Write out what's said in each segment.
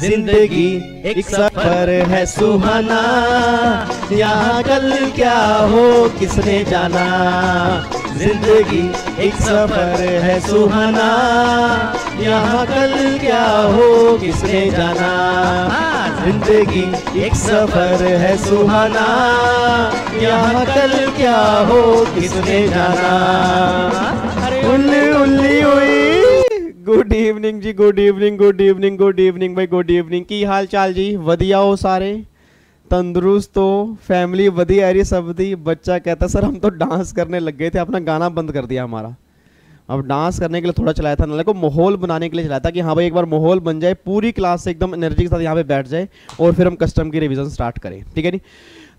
जिंदगी एक सफर है सुहाना, यहाँ कल क्या हो किसने जाना। जिंदगी एक सफर है सुहाना, यहाँ कल क्या हो किसने जाना। जिंदगी एक सफर है सुहाना, यहाँ कल क्या हो किसने जाना। उल्ली उल्ली हुई। गुड इवनिंग जी, good evening, good evening, good evening भाई, गुड इवनिंग। की हाल चाल जी? वधिया हो सारे? तंदुरुस्त हो? फैमिली वधिया है? सब दी। बच्चा कहता सर हम तो डांस करने लग गए थे, अपना गाना बंद कर दिया हमारा। अब डांस करने के लिए थोड़ा चलाया था, नाले को माहौल बनाने के लिए चलाया था कि हाँ भाई एक बार माहौल बन जाए, पूरी क्लास से एकदम एनर्जी के साथ यहाँ पे बैठ जाए और फिर हम कस्टम की रिवीजन स्टार्ट करें। ठीक है नी?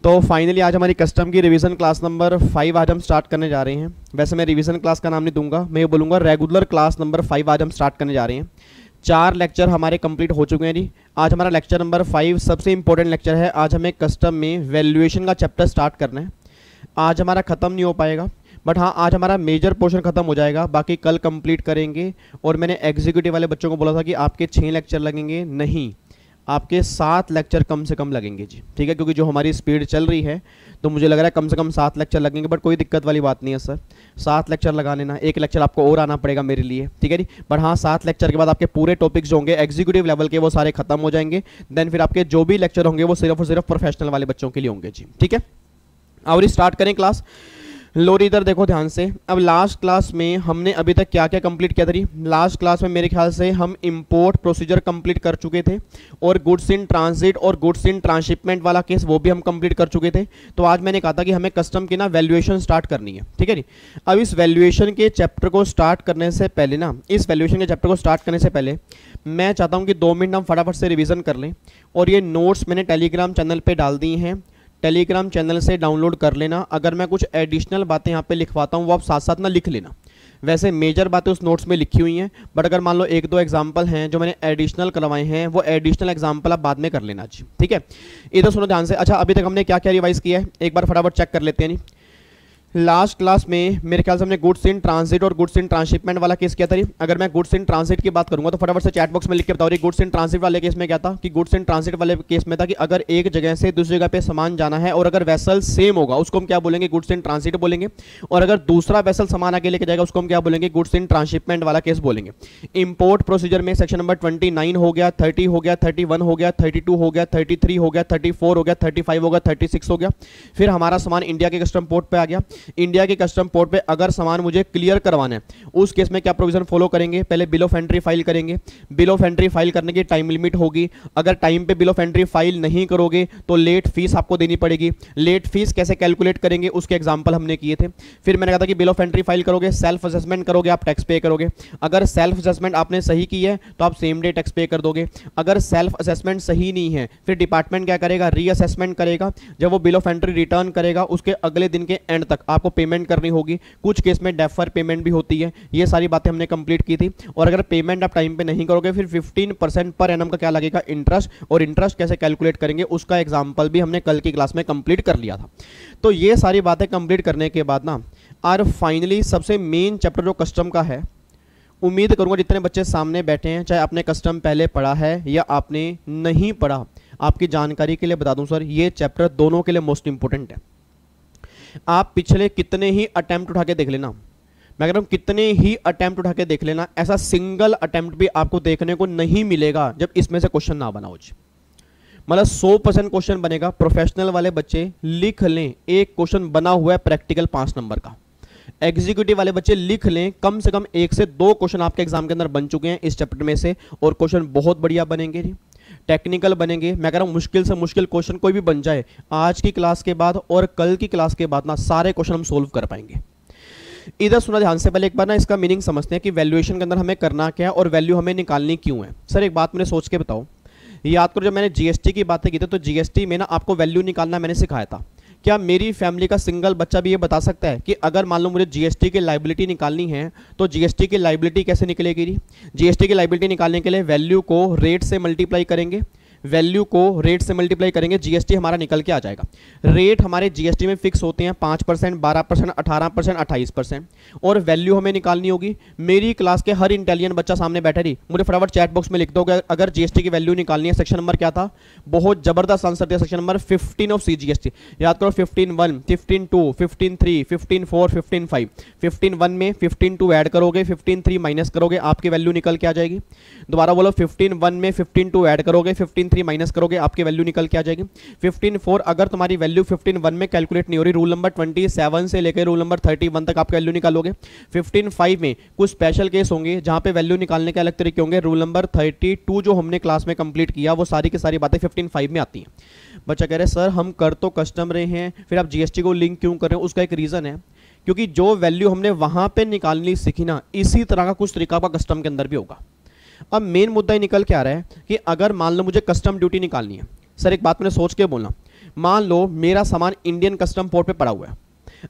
तो फाइनली आज हमारी कस्टम की रिवीजन क्लास नंबर 5 आज हम स्टार्ट करने जा रहे हैं। वैसे मैं रिवीजन क्लास का नाम नहीं दूंगा, मैं ये बोलूँगा रेगुलर क्लास नंबर 5 आज हम स्टार्ट करने जा रहे हैं। 4 लेक्चर हमारे कंप्लीट हो चुके हैं जी। आज हमारा लेक्चर नंबर 5 सबसे इंपॉर्टेंट लेक्चर है। आज हमें कस्टम में वैल्यूएशन का चैप्टर स्टार्ट करना है। आज हमारा ख़त्म नहीं हो पाएगा, बट हाँ आज हमारा मेजर पोर्शन खत्म हो जाएगा, बाकी कल कंप्लीट करेंगे। और मैंने एग्जीक्यूटिव वाले बच्चों को बोला था कि आपके 6 लेक्चर लगेंगे, नहीं आपके 7 लेक्चर कम से कम लगेंगे जी। ठीक है, क्योंकि जो हमारी स्पीड चल रही है तो मुझे लग रहा है कम से कम 7 लेक्चर लगेंगे, बट कोई दिक्कत वाली बात नहीं है सर। 7 लेक्चर लगा लेना, 1 लेक्चर आपको और आना पड़ेगा मेरे लिए। ठीक है जी, बट हाँ 7 लेक्चर के बाद आपके पूरे टॉपिक्स जो होंगे एग्जीक्यूटिव लेवल के वो सारे खत्म हो जाएंगे। देन फिर आपके जो भी लेक्चर होंगे वो सिर्फ और सिर्फ प्रोफेशनल वाले बच्चों के लिए होंगे जी। ठीक है, और स्टार्ट करें क्लास। लोरी इधर देखो ध्यान से। अब लास्ट क्लास में हमने अभी तक क्या क्या कंप्लीट किया था? लास्ट क्लास में मेरे ख्याल से हम इंपोर्ट प्रोसीजर कंप्लीट कर चुके थे, और गुड्स इन ट्रांजिट और गुड्स इन ट्रांसशिपमेंट वाला केस वो भी हम कंप्लीट कर चुके थे। तो आज मैंने कहा था कि हमें कस्टम की ना वैल्यूएशन स्टार्ट करनी है। ठीक है जी। अब इस वैल्यूएशन के चैप्टर को स्टार्ट करने से पहले ना, इस वैल्यूएशन के चैप्टर को स्टार्ट करने से पहले मैं चाहता हूँ कि 2 मिनट हम फटाफट से रिविजन कर लें। और ये नोट्स मैंने टेलीग्राम चैनल पर डाल दी हैं, टेलीग्राम चैनल से डाउनलोड कर लेना। अगर मैं कुछ एडिशनल बातें यहाँ पे लिखवाता हूँ वो आप साथ साथ ना लिख लेना। वैसे मेजर बातें उस नोट्स में लिखी हुई हैं, बट अगर मान लो 1-2 एग्जांपल हैं जो मैंने एडिशनल करवाए हैं, वो एडिशनल एग्जांपल आप बाद में कर लेना जी। ठीक है, इधर सुनो ध्यान से। अच्छा, अभी तक हमने क्या क्या रिवाइज किया है एक बार फटाफट चेक कर लेते हैं। नहीं, लास्ट क्लास में मेरे ख्याल से हमने गुड्स इन ट्रांजिट और गुड्स इन ट्रांसशिपमेंट वाला केस किया था। अगर मैं गुड्स इन ट्रांजिट की बात करूंगा तो फटाफट से चैट बॉक्स में लिख के बताओ। गुड्स इन ट्रांजिट वाले केस में क्या था कि गुड्स इन ट्रांजिट वाले केस में था कि अगर एक जगह से दूसरी जगह पे सामान जाना है और अगर वेसल सेम होगा उसको हम क्या बोलेंगे? गुड्स इन ट्रांजिट बोलेंगे। और अगर दूसरा वेसल सामान आगे लेके जाएगा उसको हम क्या बोलेंगे? गुड्स इन ट्रांसशिपमेंट वाला केस बोलेंगे। इंपोर्ट प्रोसीजर में सेक्शन नंबर 29 हो गया, 30 हो गया, 31 हो गया, 32 हो गया, 33 हो गया, 34 हो गया, 35 हो गया, 36 हो गया। फिर हमारा सामान इंडिया के कस्टम पोर्ट पे आ गया। इंडिया के कस्टम पोर्ट पे अगर सामान मुझे क्लियर करवाना है उस केस में क्या प्रोविजन फॉलो करेंगे? पहले बिल ऑफ एंट्री फाइल करेंगे। बिल ऑफ एंट्री फाइल करने की टाइम लिमिट होगी। अगर टाइम पे बिल ऑफ एंट्री फाइल नहीं करोगे तो लेट फीस आपको देनी पड़ेगी। लेट फीस कैसे कैलकुलेट करेंगे उसके एग्जांपल हमने किए थे। फिर मैंने कहा था कि बिल ऑफ एंट्री फाइल करोगे, सेल्फ असेसमेंट करोगे, आप टैक्स पे करोगे। अगर सेल्फ असेसमेंट आपने सही की है तो आप सेम डे टैक्स पे कर दोगे। अगर सेल्फ असेसमेंट सही नहीं है फिर डिपार्टमेंट क्या करेगा? रीअसेसमेंट करेगा। जब वो बिल ऑफ एंट्री रिटर्न करेगा उसके अगले दिन के एंड तक आपको पेमेंट करनी होगी। कुछ केस में डेफर पेमेंट भी होती है। ये सारी बातें हमने कंप्लीट की थी। और अगर पेमेंट आप टाइम पे नहीं करोगे फिर 15% पर एनम का क्या लगेगा? इंटरेस्ट। और इंटरेस्ट कैसे कैलकुलेट करेंगे उसका एग्जांपल भी हमने कल की क्लास में कंप्लीट कर लिया था। तो ये सारी बातें कंप्लीट करने के बाद ना और फाइनली सबसे मेन चैप्टर जो कस्टम का है, उम्मीद करूंगा जितने बच्चे सामने बैठे हैं चाहे आपने कस्टम पहले पढ़ा है या आपने नहीं पढ़ा, आपकी जानकारी के लिए बता दूं सर ये चैप्टर दोनों के लिए मोस्ट इंपोर्टेंट है। आप पिछले कितने ही अटेम्प्ट उठा के देख लेना, मैं कह रहा हूं कितने ही अटेम्प्ट उठा के देख लेना, ऐसा सिंगल अटेम्प्ट भी आपको देखने को नहीं मिलेगा जब इसमें से क्वेश्चन ना बना हो। मतलब 100% क्वेश्चन बनेगा। प्रोफेशनल वाले बच्चे लिख लें एक क्वेश्चन बना हुआ है प्रैक्टिकल 5 नंबर का। एग्जीक्यूटिव वाले बच्चे लिख लें कम से कम 1 से 2 क्वेश्चन आपके एग्जाम के अंदर बन चुके हैं इस चैप्टर में से, और क्वेश्चन बहुत बढ़िया बनेंगे, टेक्निकल बनेंगे। मैं कह रहा हूं मुश्किल से मुश्किल क्वेश्चन कोई भी बन जाए आज की क्लास के बाद और कल की क्लास के बाद ना सारे क्वेश्चन हम सोल्व कर पाएंगे। इधर सुना ध्यान से। पहले एक बार ना इसका मीनिंग समझते हैं कि वैल्यूएशन के अंदर हमें करना क्या है और वैल्यू हमें निकालनी क्यों है। सर एक बात मैंने सोच के बताओ, याद करो जब मैंने जीएसटी की बातें की थी तो जीएसटी में ना आपको वैल्यू निकालना मैंने सिखाया था। क्या मेरी फैमिली का सिंगल बच्चा भी ये बता सकता है कि अगर मान लो मुझे जीएसटी की लायबिलिटी निकालनी है तो जीएसटी की लायबिलिटी कैसे निकलेगी? जीएसटी की लायबिलिटी निकालने के लिए वैल्यू को रेट से मल्टीप्लाई करेंगे, वैल्यू को रेट से मल्टीप्लाई करेंगे, जीएसटी हमारा निकल के आ जाएगा। रेट हमारे जीएसटी में फिक्स होते हैं 5%, 12%, 18%, 28%, और वैल्यू हमें निकालनी होगी। मेरी क्लास के हर इंटेलिजेंट बच्चा सामने बैठे रही, मुझे फटाफट चैट बॉक्स में लिख दो अगर जीएसटी की वैल्यू निकालनी है। सेक्शन नंबर क्या था? बहुत जबरदस्त आंसर दिया, सेक्शन नंबर 15 ऑफ सीजीएसटी। याद करो 15(1), 15(2), 15(3), 15(4), 15(5). 15(1) में 15(2) ऐड करोगे, 15(3) माइनस करोगे, आपकी वैल्यू निकल के आ जाएगी। दोबारा बोलो, 15(1) में 15(2) ऐड करोगे, 15(3) माइनस करोगे, आपकी वैल्यू निकल के आ जाएगी। 15(4) अगर तुम्हारी वैल्यू 15(1) में कैलकुलेट नहीं हो रही, रूल नंबर 27 से लेकर रूल नंबर 31 तक आपकी वैल्यू निकालोगे। 15(5) में कुछ स्पेशल केस होंगे जहां पे वैल्यू निकालने के अलग तरीके होंगे। रूल नंबर 32 जो हमने क्लास में कंप्लीट किया, वो सारी की सारी बातें 15(5) में आती हैं। बच्चा कह रहे सर हम कर तो कस्टम रहे हैं, फिर आप जीएसटी को लिंक क्यों कर रहे हो? उसका एक रीजन है, क्योंकि जो वैल्यू हमने वहां पे निकालनी सीखी ना, इसी तरह का कुछ तरीका का कस्टम के अंदर भी होगा। अब मेन मुद्दा निकल के आ रहा है कि अगर मान लो मुझे कस्टम ड्यूटी निकालनी है, सर एक बात मैंने सोच के बोलना, मान लो मेरा सामान इंडियन कस्टम पोर्ट पे पड़ा हुआ है।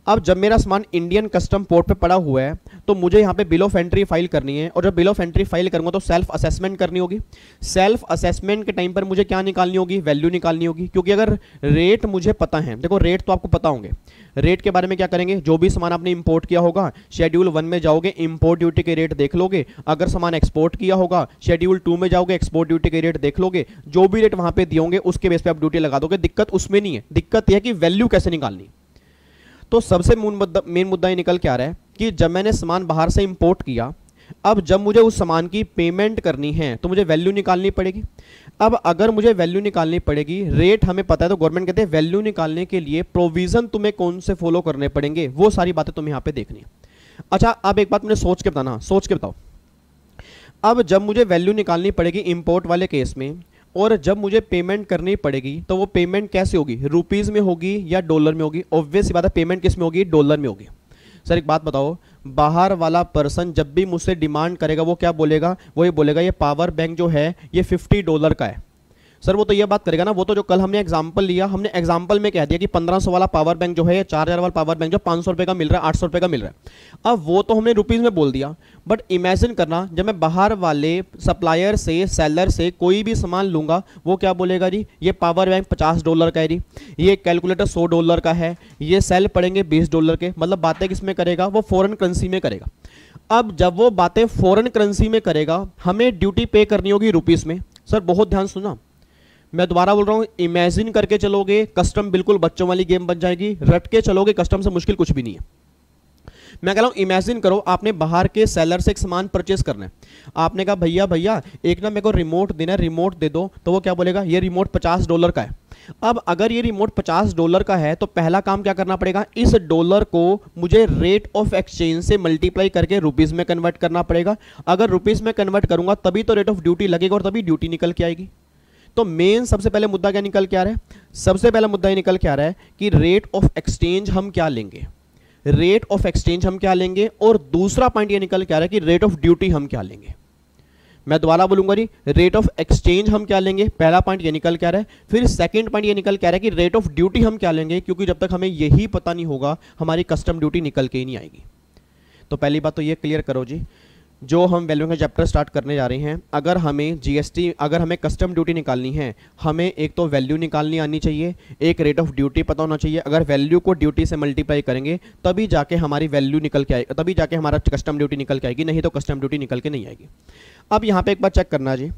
अब जब मेरा सामान इंडियन कस्टम पोर्ट पे पड़ा हुआ है तो मुझे यहाँ पे बिल ऑफ एंट्री फाइल करनी है, और जब बिल ऑफ एंट्री फाइल करूंगा तो सेल्फ असेसमेंट करनी होगी। सेल्फ असेसमेंट के टाइम पर मुझे क्या निकालनी होगी? वैल्यू निकालनी होगी। क्योंकि अगर रेट मुझे पता है, देखो रेट तो आपको पता होंगे, रेट के बारे में क्या करेंगे? जो भी सामान आपने इंपोर्ट किया होगा, शेड्यूल 1 में जाओगे, इंपोर्ट ड्यूटी के रेट देख लोगे। अगर सामान एक्सपोर्ट किया होगा, शेड्यूल 2 में जाओगे, एक्सपोर्ट ड्यूटी के रेट देख लोगे। जो भी रेट वहां पे दिए होंगे उसके बेस पे आप ड्यूटी लगा दोगे। दिक्कत उसमें नहीं है, दिक्कत यह है कि वैल्यू कैसे निकालनी। तो सबसे मेन मुद्दा ये निकल के आ रहा है कि जब मैंने सामान बाहर से इंपोर्ट किया, अब जब मुझे उस सामान की पेमेंट करनी है तो मुझे वैल्यू निकालनी पड़ेगी। अब अगर मुझे वैल्यू निकालनी पड़ेगी, रेट हमें पता है, तो गवर्नमेंट कहते हैं वैल्यू निकालने के लिए प्रोविजन तुम्हें कौन से फॉलो करने पड़ेंगे, वो सारी बातें तुम्हें यहां पे देखनी है। अच्छा अब एक बात मुझे सोच के बताना, सोच के बताओ। अब जब मुझे वैल्यू निकालनी पड़ेगी इंपोर्ट वाले केस में, और जब मुझे पेमेंट करनी पड़ेगी, तो वो पेमेंट कैसे होगी? रुपीज में होगी या डॉलर में होगी? ऑब्वियस बात है, पेमेंट किस में होगी? डॉलर में होगी। सर एक बात बताओ, बाहर वाला पर्सन जब भी मुझसे डिमांड करेगा वो क्या बोलेगा? वो ये बोलेगा ये पावर बैंक जो है ये $50 का है। सर वो तो ये बात करेगा ना, वो तो जो कल हमने एग्जांपल लिया, हमने एग्जांपल में कह दिया कि 1500 वाला पावर बैंक जो है, 4000 वाला पावर बैंक जो 500 रुपए का मिल रहा है, 800 रुपए का मिल रहा है। अब वो तो हमने रुपीज में बोल दिया, बट इमेजिन करना जब मैं बाहर वाले सप्लायर से, सेलर से कोई भी सामान लूंगा, वो क्या बोलेगा जी ये पावर बैंक $50 का है जी, ये कैलकुलेटर $100 का है, ये सेल पड़ेंगे $20 के। मतलब बातें किस में करेगा? वो फॉरेन करेंसी में करेगा। अब जब वो बातें फॉरेन करेंसी में करेगा, हमें ड्यूटी पे करनी होगी रुपीस में। सर बहुत ध्यान सुना, मैं दोबारा बोल रहा हूं, इमेजिन करके चलोगे कस्टम बिल्कुल बच्चों वाली गेम बन जाएगी। रट के चलोगे कस्टम से मुश्किल कुछ भी नहीं है। मैं कह रहा हूं इमेजिन करो आपने बाहर के सेलर से एक सामान परचेस करना है, आपने कहा भैया भैया एक ना मेरे को रिमोट देना है, रिमोट दे दो। तो वो क्या बोलेगा? ये रिमोट $50 का है। अब अगर ये रिमोट $50 का है तो पहला काम क्या करना पड़ेगा? इस डॉलर को मुझे रेट ऑफ एक्सचेंज से मल्टीप्लाई करके रुपीज में कन्वर्ट करना पड़ेगा। अगर रुपीज में कन्वर्ट करूंगा तभी तो रेट ऑफ ड्यूटी लगेगा और तभी ड्यूटी निकल के आएगी। तो मेन सबसे पहले मुद्दा क्या निकल के आ रहा है? सबसे पहला मुद्दा ये निकल के आ रहा है कि रेट ऑफ एक्सचेंज हम क्या लेंगे, रेट ऑफ एक्सचेंज हम क्या लेंगे, और दूसरा पॉइंट ये निकल के आ रहा है कि रेट ऑफ ड्यूटी हम क्या लेंगे। मैं दोबारा बोलूंगा जी, रेट ऑफ एक्सचेंज हम क्या लेंगे, पहला पॉइंट ये निकल के आ रहा है। फिर सेकंड पॉइंट ये निकल के आ रहा है कि रेट ऑफ ड्यूटी हम क्या लेंगे, क्योंकि जब तक हमें यही पता नहीं होगा हमारी कस्टम ड्यूटी निकल के ही नहीं आएगी। तो पहली बात तो ये क्लियर करो जी, जो हम वैल्यू का चैप्टर स्टार्ट करने जा रहे हैं, अगर हमें जीएसटी, अगर हमें कस्टम ड्यूटी निकालनी है, हमें एक तो वैल्यू निकालनी आनी चाहिए, एक रेट ऑफ ड्यूटी पता होना चाहिए। अगर वैल्यू को ड्यूटी से मल्टीप्लाई करेंगे तभी जाके हमारी वैल्यू निकल के आएगी, तभी जाके हमारा कस्टम ड्यूटी निकल के आएगी, नहीं तो कस्टम ड्यूटी निकल के नहीं आएगी। अब यहाँ पे एक बार चेक करना जी,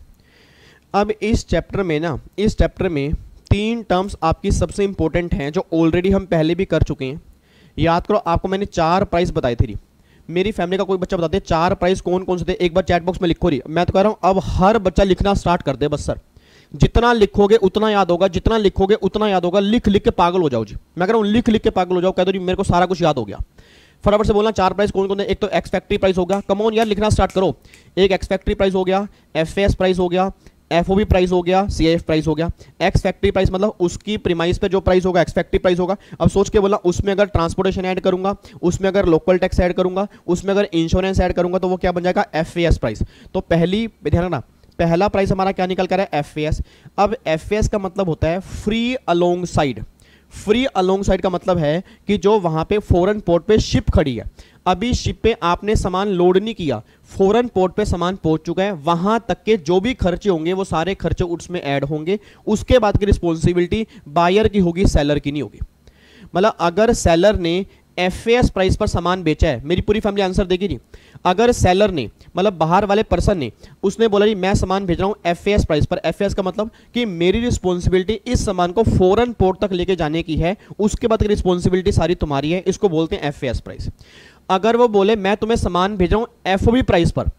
अब इस चैप्टर में ना, इस चैप्टर में 3 टर्म्स आपकी सबसे इंपॉर्टेंट हैं जो ऑलरेडी हम पहले भी कर चुके हैं। याद करो, आपको मैंने 4 प्राइस बताए थे। मेरी फैमिली का कोई बच्चा बताते 4 प्राइस कौन कौन से थे, एक बार चैट बॉक्स में लिखो रही। मैं तो कह रहा हूं अब हर बच्चा लिखना स्टार्ट कर दे बस। सर जितना लिखोगे उतना याद होगा, जितना लिखोगे उतना याद होगा। लिख लिख के पागल हो जाओ जी, मैं कह रहा हूं लिख लिख के पागल हो जाओ। कह दो जी मेरे को सारा कुछ याद हो गया। फटाफट से बोलना 4 प्राइस कौन कौन है। एक तो एक्स फैक्ट्री प्राइस हो गया, कम ऑन यार लिखना स्टार्ट करो। एक एक्स फैक्ट्री प्राइस हो गया, एफएस प्राइस हो गया, एफओबी प्राइस हो गया, सीआईएफ प्राइस हो गया। एक्स फैक्ट्री प्राइस मतलब उसकी प्रीमाइस पे जो प्राइस होगा एक्स फैक्ट्री प्राइस होगा। अब सोच के बोला, उसमें अगर ट्रांसपोर्टेशन ऐड करूंगा, उसमें अगर लोकल टैक्स ऐड करूंगा, उसमें अगर इंश्योरेंस ऐड करूंगा तो वो क्या बन जाएगा? एफएएस प्राइस। तो पहली ध्यान रखना, पहला प्राइस हमारा क्या निकल कर रहा है? एफएएस। अब एफएएस का मतलब होता है free along side. Free alongside का मतलब है कि जो वहां पे फॉरेन पोर्ट पे शिप खड़ी है, अभी शिप पे आपने सामान लोड नहीं किया, फॉरेन पोर्ट पे सामान पहुंच चुका है, वहां तक के जो भी खर्चे होंगे वो सारे खर्चे उसमें ऐड होंगे। उसके बाद की रिस्पॉन्सिबिलिटी बायर की होगी, सेलर की नहीं होगी। मतलब अगर सेलर ने एफएएस प्राइस पर सामान बेचा है, मेरी पूरी फैमिली आंसर देगी नहीं। अगर सेलर ने, मतलब बाहर वाले पर्सन ने, उसने बोला जी मैं सामान भेज रहा हूं एफएएस प्राइस पर, एफएएस का मतलब कि मेरी रिस्पॉन्सिबिलिटी इस सामान को फॉरेन पोर्ट तक लेके जाने की है, उसके बाद की रिस्पॉन्सिबिलिटी सारी तुम्हारी है, इसको बोलते हैं एफएएस प्राइस। अगर वो बोले मैं तुम्हें सामान भेज रहा हूं एफओबी प्राइस पर,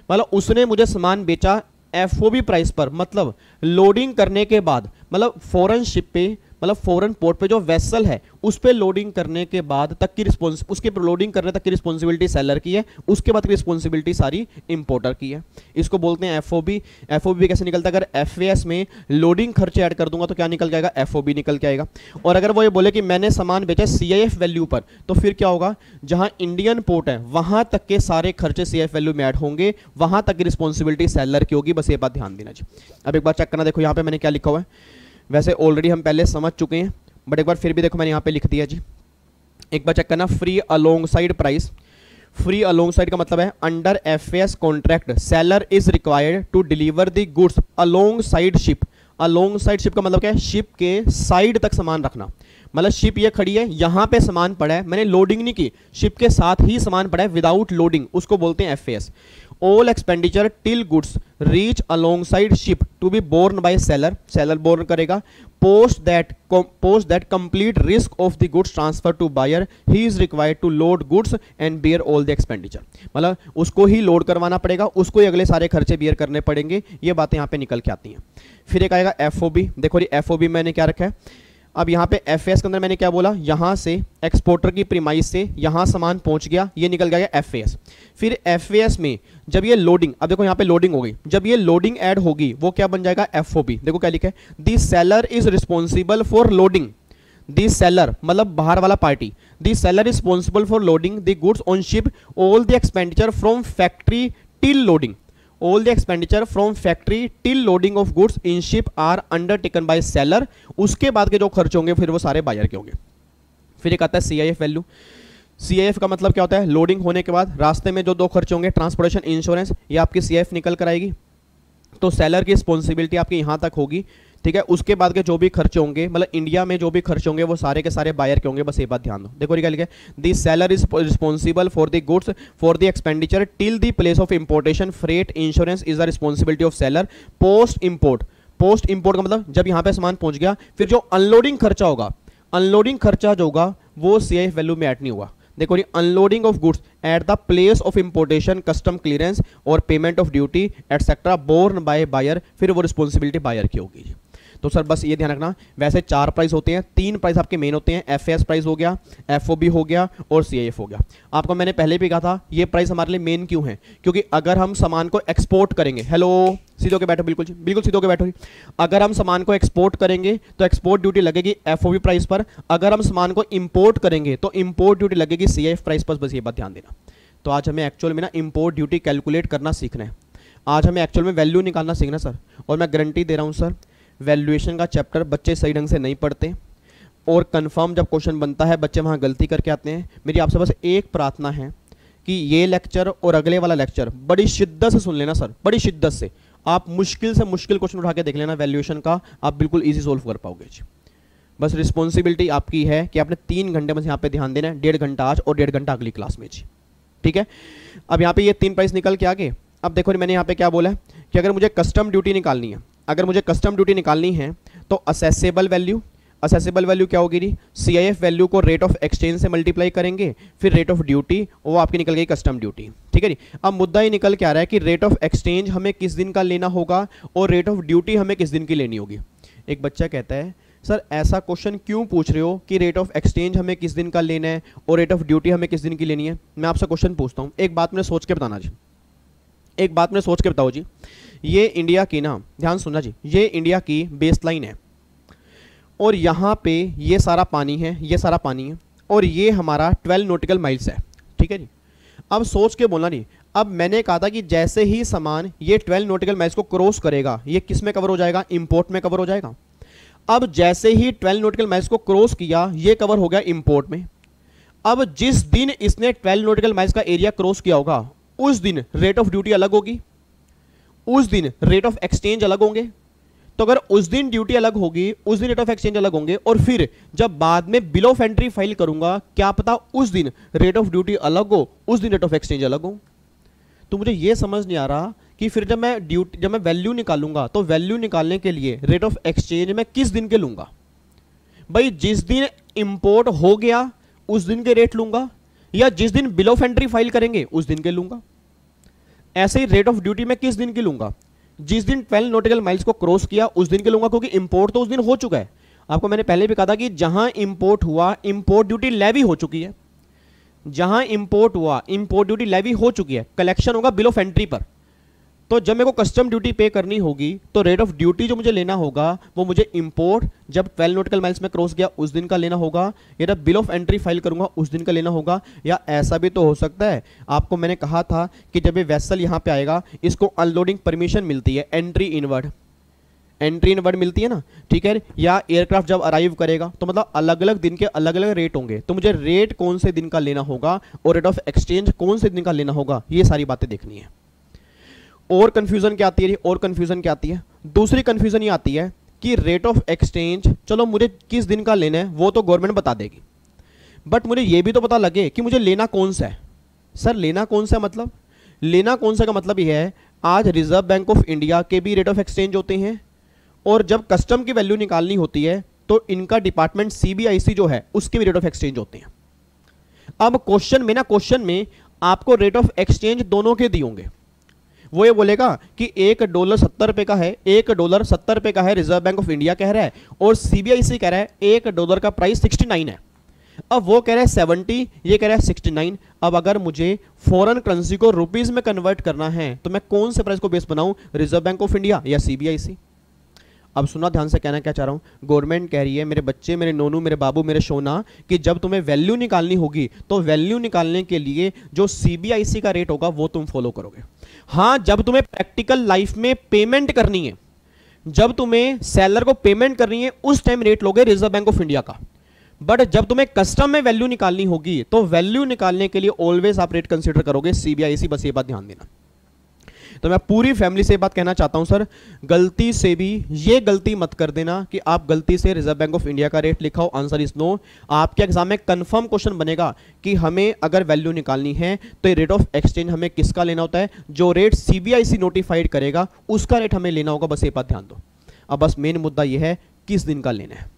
मतलब उसने मुझे सामान बेचा एफओबी प्राइस पर, मतलब लोडिंग करने के बाद, मतलब फॉरेन शिप पे, मतलब फॉरेन पोर्ट पे जो वेसल है उस पे लोडिंग करने के बाद तक की उसके लोडिंग करने तक की रिस्पॉन्सिबिलिटी सेलर की है, उसके बाद की रिस्पॉन्सिबिलिटी सारी इंपोर्टर की है। इसको बोलते हैं एफओबी। एफओबी कैसे निकलता है? अगर एफएएस में लोडिंग खर्चे ऐड कर दूंगा तो क्या निकल के आएगा? एफओबी निकल के आएगा। और अगर वो ये बोले कि मैंने सामान बेचा सीआईएफ वैल्यू पर, तो फिर क्या होगा? जहां इंडियन पोर्ट है वहां तक के सारे खर्चे सीआईएफ वैल्यू में ऐड होंगे, वहां तक की रिस्पॉन्सिबिलिटी सेलर की होगी। बस ये बात ध्यान देना जी। अब एक बार चेक करना, देखो यहाँ पे मैंने क्या लिखा हुआ है, वैसे ऑलरेडी हम पहले समझ चुके हैं बट एक बार फिर भी देखो मैंने यहाँ पे लिख दिया जी। एक बार चेक करना, free alongside price. Free alongside का मतलब है under FAS contract seller is required to deliver the goods alongside ship. Alongside ship का मतलब क्या है? शिप के साइड तक सामान रखना। मतलब शिप ये खड़ी है, यहाँ पे सामान पड़ा है, मैंने लोडिंग नहीं की, शिप के साथ ही सामान पड़ा है विदाउट लोडिंग, उसको बोलते हैं FAS. All expenditure till goods reach alongside ship to be borne by seller, seller borne करेगा। Post that complete risk of the goods transfer to buyer he is required to load goods and bear all the expenditure. मतलब उसको ही load करवाना पड़ेगा, उसको ही अगले सारे खर्चे beer करने पड़ेंगे। ये बातें यहाँ पे निकल के आती हैं। फिर एक आएगा एफओबी। देखो ये एफओबी मैंने क्या रखा है, अब यहाँ पे एफएएस के अंदर मैंने क्या बोला, यहाँ से एक्सपोर्टर की प्रीमाइस से यहाँ सामान पहुँच गया, ये निकल गया एफएएस। फिर एफएएस में जब ये लोडिंग, अब देखो यहाँ पे लोडिंग हो गई, जब ये लोडिंग ऐड होगी वो क्या बन जाएगा? एफओबी। देखो क्या लिखा है, the seller is responsible for loading. The seller मतलब बाहर वाला party, the seller is responsible for loading the goods on ship, all the expenditure from factory till loading. All the expenditure from factory till loading of goods in ship are undertaken by seller। उसके बाद के जो खर्च होंगे फिर वो सारे buyer के होंगे। फिर एक आता है सीआईएफ वैल्यू। सीआईएफ का मतलब क्या होता है? लोडिंग होने के बाद रास्ते में जो दो खर्च होंगे, ट्रांसपोर्टेशन, इंश्योरेंस, ये आपकी सीआईएफ निकल कर आएगी। तो सेलर की रिस्पॉन्सिबिलिटी आपकी यहाँ तक होगी, ठीक है। उसके बाद के जो भी खर्चे होंगे, मतलब इंडिया में जो भी खर्चे होंगे वो सारे के सारे बायर के होंगे। बस ये बात ध्यान दो। देखो क्या लिखा है, the seller is responsible for the goods for the expenditure till the place of importation, freight, insurance is the responsibility of seller. Post import, post import का मतलब जब यहाँ पे सामान पहुंच गया, फिर जो अनलोडिंग खर्चा होगा, अनलोडिंग खर्चा जो होगा वो सीआईएफ वैल्यू में ऐड नहीं होगा। देखो unloading of goods at the place of importation, custom clearance और payment of duty etcetera borne by buyer, फिर वो रिस्पॉन्सिबिलिटी बायर की होगी। तो सर बस ये ध्यान रखना, वैसे 4 प्राइस होते हैं, 3 प्राइस आपके मेन होते हैं, एफएएस प्राइस हो गया, एफओबी हो गया और सीआईएफ हो गया। आपको मैंने पहले भी कहा था ये प्राइस हमारे लिए मेन क्यों है, क्योंकि अगर हम सामान को एक्सपोर्ट करेंगे, हेलो सीधे होके बैठो, बिल्कुल बिल्कुल सीधे होके बैठो। अगर हम सामान को एक्सपोर्ट करेंगे तो एक्सपोर्ट ड्यूटी लगेगी एफओबी प्राइस पर, अगर हम सामान को इंपोर्ट करेंगे तो इंपोर्ट ड्यूटी लगेगी सीआईएफ प्राइस पर। बस ये बात ध्यान देना। तो आज हमें एक्चुअल में ना इंपोर्ट ड्यूटी कैलकुलेट करना सीखना है, आज हमें एक्चुअल में वैल्यू निकालना सीखना सर। और मैं गारंटी दे रहा हूँ सर, वैल्यूएशन का चैप्टर बच्चे सही ढंग से नहीं पढ़ते और कंफर्म जब क्वेश्चन बनता है बच्चे वहाँ गलती करके आते हैं। मेरी आपसे बस एक प्रार्थना है कि ये लेक्चर और अगले वाला लेक्चर बड़ी शिद्दत से सुन लेना सर, बड़ी शिद्दत से। आप मुश्किल से मुश्किल क्वेश्चन उठा के देख लेना वैल्यूएशन का, आप बिल्कुल ईजी सोल्व कर पाओगे जी। बस रिस्पॉन्सिबिलिटी आपकी है कि आपने 3 घंटे बस यहाँ पे ध्यान देना है, 1.5 घंटा आज और 1.5 घंटा अगली क्लास में जी, ठीक है। अब यहाँ पे ये 3 प्राइस निकल के आगे। अब देखो मैंने यहाँ पे क्या बोला है कि अगर मुझे कस्टम ड्यूटी निकालनी है, अगर मुझे कस्टम ड्यूटी निकालनी है तो असेसेबल वैल्यू, असेसेबल वैल्यू क्या होगी जी? सीआईएफ वैल्यू को रेट ऑफ एक्सचेंज से मल्टीप्लाई करेंगे, फिर रेट ऑफ ड्यूटी, वो आपकी निकल गई कस्टम ड्यूटी, ठीक है जी। अब मुद्दा ये निकल के आ रहा है कि रेट ऑफ एक्सचेंज हमें किस दिन का लेना होगा और रेट ऑफ ड्यूटी हमें किस दिन की लेनी होगी। एक बच्चा कहता है सर ऐसा क्वेश्चन क्यों पूछ रहे हो कि रेट ऑफ एक्सचेंज हमें किस दिन का लेना है और रेट ऑफ ड्यूटी हमें किस दिन की लेनी है। मैं आपसे क्वेश्चन पूछता हूँ, एक बात मैंने सोच के बताना जी, एक बात मैंने सोच के बताओ जी। ये इंडिया की ना, ध्यान सुनना जी, ये इंडिया की बेस लाइन है और यहाँ पे ये सारा पानी है, ये सारा पानी है और ये हमारा 12 नॉटिकल माइल्स है, ठीक है जी। अब सोच के बोलना नहीं, अब मैंने कहा था कि जैसे ही सामान ये 12 नॉटिकल माइल्स को क्रॉस करेगा ये किस में कवर हो जाएगा? इंपोर्ट में कवर हो जाएगा। अब जैसे ही 12 नॉटिकल माइल्स को क्रॉस किया, ये कवर हो गया इंपोर्ट में। अब जिस दिन इसने 12 नॉटिकल माइल्स का एरिया क्रॉस किया होगा, उस दिन रेट ऑफ ड्यूटी अलग होगी, उस दिन रेट ऑफ एक्सचेंज अलग होंगे। तो अगर उस दिन ड्यूटी अलग होगी, उस दिन रेट ऑफ एक्सचेंज अलग होंगे, और फिर जब बाद में बिल ऑफ एंट्री फाइल करूंगा, क्या पता उस दिन रेट ऑफ ड्यूटी अलग हो, उस दिन रेट ऑफ एक्सचेंज अलग हो। तो मुझे यह समझ नहीं आ रहा कि फिर जब मैं वैल्यू निकालूंगा, तो वैल्यू निकालने के लिए रेट ऑफ एक्सचेंज मैं किस दिन के लूंगा। भाई जिस दिन इंपोर्ट हो गया उस दिन के रेट लूंगा, या जिस दिन बिल ऑफ एंट्री फाइल करेंगे उस दिन के लूंगा। ऐसे ही रेट ऑफ ड्यूटी मैं किस दिन की लूंगा, जिस दिन 12 नॉटिकल माइल्स को क्रॉस किया उस दिन के लूंगा, क्योंकि इंपोर्ट तो उस दिन हो चुका है। आपको मैंने पहले भी कहा था कि जहां इंपोर्ट हुआ, इंपोर्ट ड्यूटी लेवी हो चुकी है। जहां इंपोर्ट हुआ, इंपोर्ट ड्यूटी लेवी हो चुकी है, कलेक्शन होगा बिल ऑफ एंट्री पर। तो जब मेरे को कस्टम ड्यूटी पे करनी होगी, तो रेट ऑफ ड्यूटी जो मुझे लेना होगा वो मुझे इंपोर्ट जब 12 नॉटिकल माइल्स में क्रॉस गया उस दिन का लेना होगा, या जब बिल ऑफ एंट्री फाइल करूंगा उस दिन का लेना होगा। या ऐसा भी तो हो सकता है, आपको मैंने कहा था कि जब ये वेसल यहां पे आएगा, इसको अनलोडिंग परमिशन मिलती है, एंट्री इनवर्ड मिलती है ना, ठीक है। या एयरक्राफ्ट जब अराइव करेगा, तो मतलब अलग अलग दिन के अलग अलग रेट होंगे। तो मुझे रेट कौन से दिन का लेना होगा और रेट ऑफ एक्सचेंज कौन से दिन का लेना होगा, ये सारी बातें देखनी है। और कंफ्यूजन क्या आती है, और कंफ्यूजन क्या आती है, दूसरी कंफ्यूजन ये आती है कि रेट ऑफ एक्सचेंज चलो मुझे किस दिन का लेना है वो तो गवर्नमेंट बता देगी, बट मुझे ये भी तो पता लगे कि मुझे लेना कौन सा है। सर लेना कौन सा मतलब, लेना कौन सा का मतलब ये है, आज रिजर्व बैंक ऑफ इंडिया के भी रेट ऑफ एक्सचेंज होते हैं, और जब कस्टम की वैल्यू निकालनी होती है तो इनका डिपार्टमेंट CBIC जो है उसके भी रेट ऑफ एक्सचेंज होते हैं। अब क्वेश्चन में आपको रेट ऑफ एक्सचेंज दोनों के दिए होंगे। वो ये बोलेगा कि $1 70 रुपए का है, $1 70 रुपए का है, रिजर्व बैंक ऑफ इंडिया कह रहा है, और CBIC कह रहा है $1 का प्राइस 69 है। अब वो कह रहा है 70, ये कह रहा है 69। अब अगर मुझे फॉरेन करेंसी को रुपीस में कन्वर्ट करना है तो मैं कौन से प्राइस को बेस बनाऊं, रिजर्व बैंक ऑफ इंडिया या CBIC। अब सुना ध्यान से, कहना क्या चाह रहा हूं, गवर्नमेंट कह रही है मेरे बच्चे, मेरे नोनू, मेरे बाबू, मेरे सोना, कि जब तुम्हें वैल्यू निकालनी होगी तो वैल्यू निकालने के लिए जो CBIC का रेट होगा वो तुम फॉलो करोगे। हाँ, जब तुम्हें प्रैक्टिकल लाइफ में पेमेंट करनी है, जब तुम्हें सेलर को पेमेंट करनी है, उस टाइम रेट लोगे रिजर्व बैंक ऑफ इंडिया का। बट जब तुम्हें कस्टम में वैल्यू निकालनी होगी तो वैल्यू निकालने के लिए ऑलवेज आप रेट कंसीडर करोगे CBIC। बस ये बात ध्यान देना। तो मैं पूरी फैमिली से बात कहना चाहता हूं सर, गलती से भी ये गलती मत कर देना कि आप गलती से रिजर्व बैंक ऑफ इंडिया का रेट लिखाओ। Answer is no. आपके एग्जाम में कंफर्म क्वेश्चन बनेगा कि हमें अगर वैल्यू निकालनी है तो रेट ऑफ एक्सचेंज हमें किसका लेना होता है, जो रेट CBIC नोटिफाइड करेगा उसका रेट हमें लेना होगा। बस ये बात ध्यान दो। अब बस मेन मुद्दा यह है किस दिन का लेना है।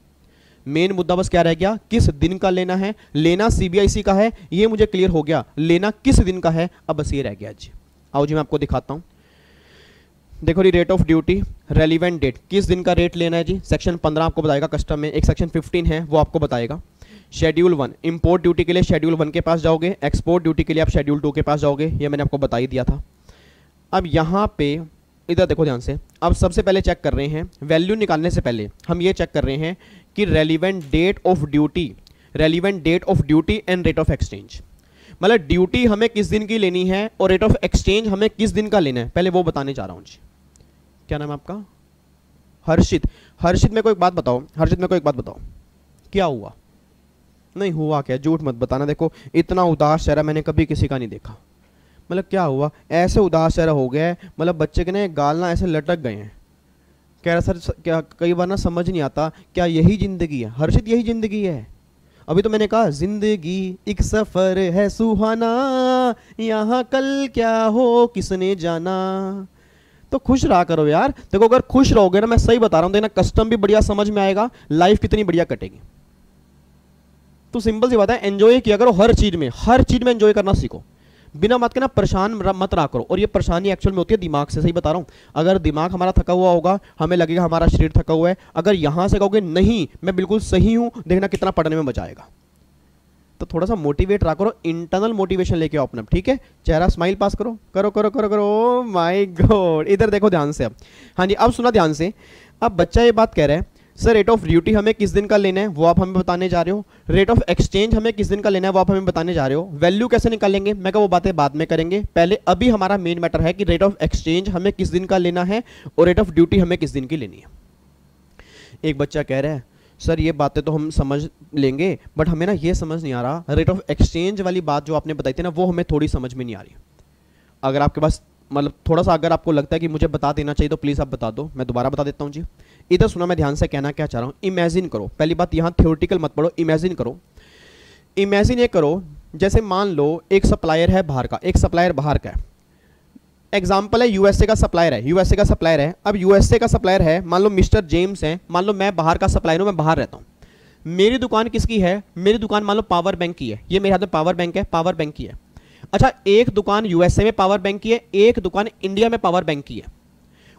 मेन मुद्दा बस क्या रह गया, किस दिन का लेना है। लेना CBIC का है, ये मुझे क्लियर हो गया, लेना किस दिन का है अब बस ये रह गया जी। आओ जी मैं आपको दिखाता हूं। देखो जी, rate of duty relevant date, किस दिन का रेट लेना है जी। सेक्शन 15 आपको बताएगा कस्टम में, एक सेक्शन 15 है वो आपको बताएगा। शेड्यूल 1 इंपोर्ट ड्यूटी के लिए शेड्यूल 1 के पास जाओगे, एक्सपोर्ट ड्यूटी के लिए आप शेड्यूल 2 के पास जाओगे, ये मैंने आपको बता ही दिया था। अब यहाँ पे इधर देखो ध्यान से, अब सबसे पहले चेक कर रहे हैं, वैल्यू निकालने से पहले हम ये चेक कर रहे हैं कि relevant date of duty, relevant date of duty and rate of exchange, मतलब ड्यूटी हमें किस दिन की लेनी है और रेट ऑफ एक्सचेंज हमें किस दिन का लेना है, पहले वो बताने जा रहा हूँ जी। क्या नाम है आपका? हर्षित। हर्षित मेरे को एक बात बताओ, हर्षित मेरे को एक बात बताओ, क्या हुआ? नहीं हुआ क्या, झूठ मत बताना। देखो इतना उदास चेहरा मैंने कभी किसी का नहीं देखा। मतलब क्या हुआ, ऐसे उदास चेहरा हो गया है, मतलब बच्चे के ना गाल ना ऐसे लटक गए हैं। कह रहा सर क्या कई बार ना समझ नहीं आता, क्या यही जिंदगी है? हर्षित यही जिंदगी है? अभी तो मैंने कहा जिंदगी एक सफर है सुहाना, यहाँ कल क्या हो किसने जाना। तो खुश रहा करो यार। देखो अगर खुश रहोगे ना, मैं सही बता रहा हूं, देना कस्टम भी बढ़िया समझ में आएगा, लाइफ कितनी बढ़िया कटेगी। तो सिंपल सी बात है, एंजॉय किया करो हर चीज में, हर चीज में एंजॉय करना सीखो। बिना बात के ना परेशान मत रहा करो। और ये परेशानी एक्चुअल में होती है दिमाग से, सही बता रहा हूं। अगर दिमाग हमारा थका हुआ होगा, हमें लगेगा हमारा शरीर थका हुआ है। अगर यहां से कहोगे नहीं मैं बिल्कुल सही हूं, देखना कितना पढ़ने में मजा आएगा। तो थोड़ा सा मोटिवेट रहा करो, इंटरनल मोटिवेशन लेके आओ अपना, ठीक है। चेहरा स्माइल पास करो, करो करो करो करो। माय गॉड, इधर देखो ध्यान से अब। हाँ जी, अब सुना ध्यान से। अब बच्चा ये बात कह रहा है सर रेट ऑफ ड्यूटी हमें किस दिन का लेना है वो आप हमें बताने जा रहे हो, रेट ऑफ एक्सचेंज हमें किस दिन का लेना है वो आप हमें बताने जा रहे हो, वैल्यू कैसे निकालेंगे मैं कहा वो बातें बाद में करेंगे, पहले अभी हमारा मेन मैटर है कि रेट ऑफ एक्सचेंज हमें किस दिन का लेना है और रेट ऑफ ड्यूटी हमें किस दिन की लेनी है। एक बच्चा कह रहा है सर ये बातें तो हम समझ लेंगे बट हमें ना ये समझ नहीं आ रहा, रेट ऑफ एक्सचेंज वाली बात जो आपने बताई थी ना वो हमें थोड़ी समझ में नहीं आ रही। अगर आपके पास मतलब थोड़ा सा अगर आपको लगता है कि मुझे बता देना चाहिए तो प्लीज़ आप बता दो, मैं दोबारा बता देता हूँ जी। इधर सुना, मैं ध्यान से कहना क्या चाह रहा हूँ। इमेजिन करो, पहली बात यहाँ थ्योरेटिकल मत पढ़ो, इमेजिन करो। इमेजिन ये करो जैसे मान लो एक सप्लायर है बाहर का, एक सप्लायर बाहर का है, एग्जाम्पल है यूएसए का सप्लायर है, यूएसए का सप्लायर है। अब यूएसए का सप्लायर है, मान लो मिस्टर जेम्स है, मान लो मैं बाहर का सप्लायर हूँ, मैं बाहर रहता हूँ। मेरी दुकान किसकी है? मेरी दुकान मान लो पावर बैंक की है, ये मेरे हाथ में पावर बैंक है, पावर बैंक की है। अच्छा, एक दुकान यूएसए में पावर बैंक की है, एक दुकान इंडिया में पावर बैंक की है।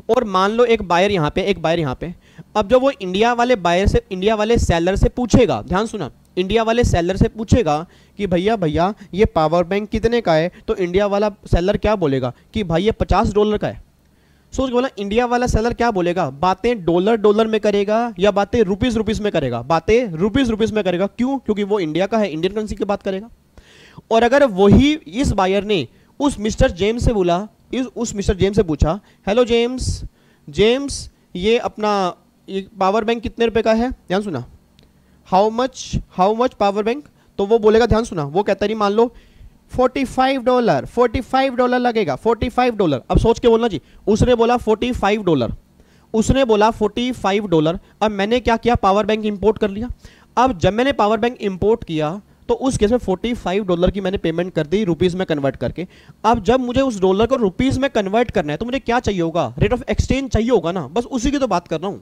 और मान लो एक बायर यहाँ पे, एक बायर यहाँ पे। अब जब वो इंडिया वाले बायर से, इंडिया वाले सेलर से पूछेगा, ध्यान सुना, इंडिया वाले सेलर से पूछेगा कि भैया भैया ये पावर बैंक कितने का है, तो इंडिया वाला सेलर क्या बोलेगा कि भाई ये $50 का है। सोच बोला, इंडिया वाला सेलर क्या बोलेगा? बातें डॉलर में करेगा या बातें रुपीस में करेगा? बातें रुपीस में करेगा। क्यों? क्योंकि वो इंडिया का है, इंडियन करेंसी की बात करेगा। और अगर वही इस बायर ने उस मिस्टर जेम्स से बोला, उस मिस्टर जेम्स से पूछा, हेलो जेम्स, जेम्स ये अपना ये पावर बैंक कितने रुपए का है? ध्यान सुना, हाउ मच पावर बैंक? तो वो बोलेगा, ध्यान सुना, वो कहता नहीं, मान लो $45 लगेगा, $45। अब सोच के बोलना जी, उसने बोला $45, उसने बोला $45। अब मैंने क्या किया? पावर बैंक इंपोर्ट कर लिया। अब जब मैंने पावर बैंक इंपोर्ट किया तो उस केस में $45 की मैंने पेमेंट कर दी रुपीस में कन्वर्ट करके। अब जब मुझे उस डॉलर को रुपीस में कन्वर्ट करना है तो मुझे क्या चाहिए होगा? रेट ऑफ एक्सचेंज चाहिए होगा ना, बस उसी की तो बात कर रहा हूं।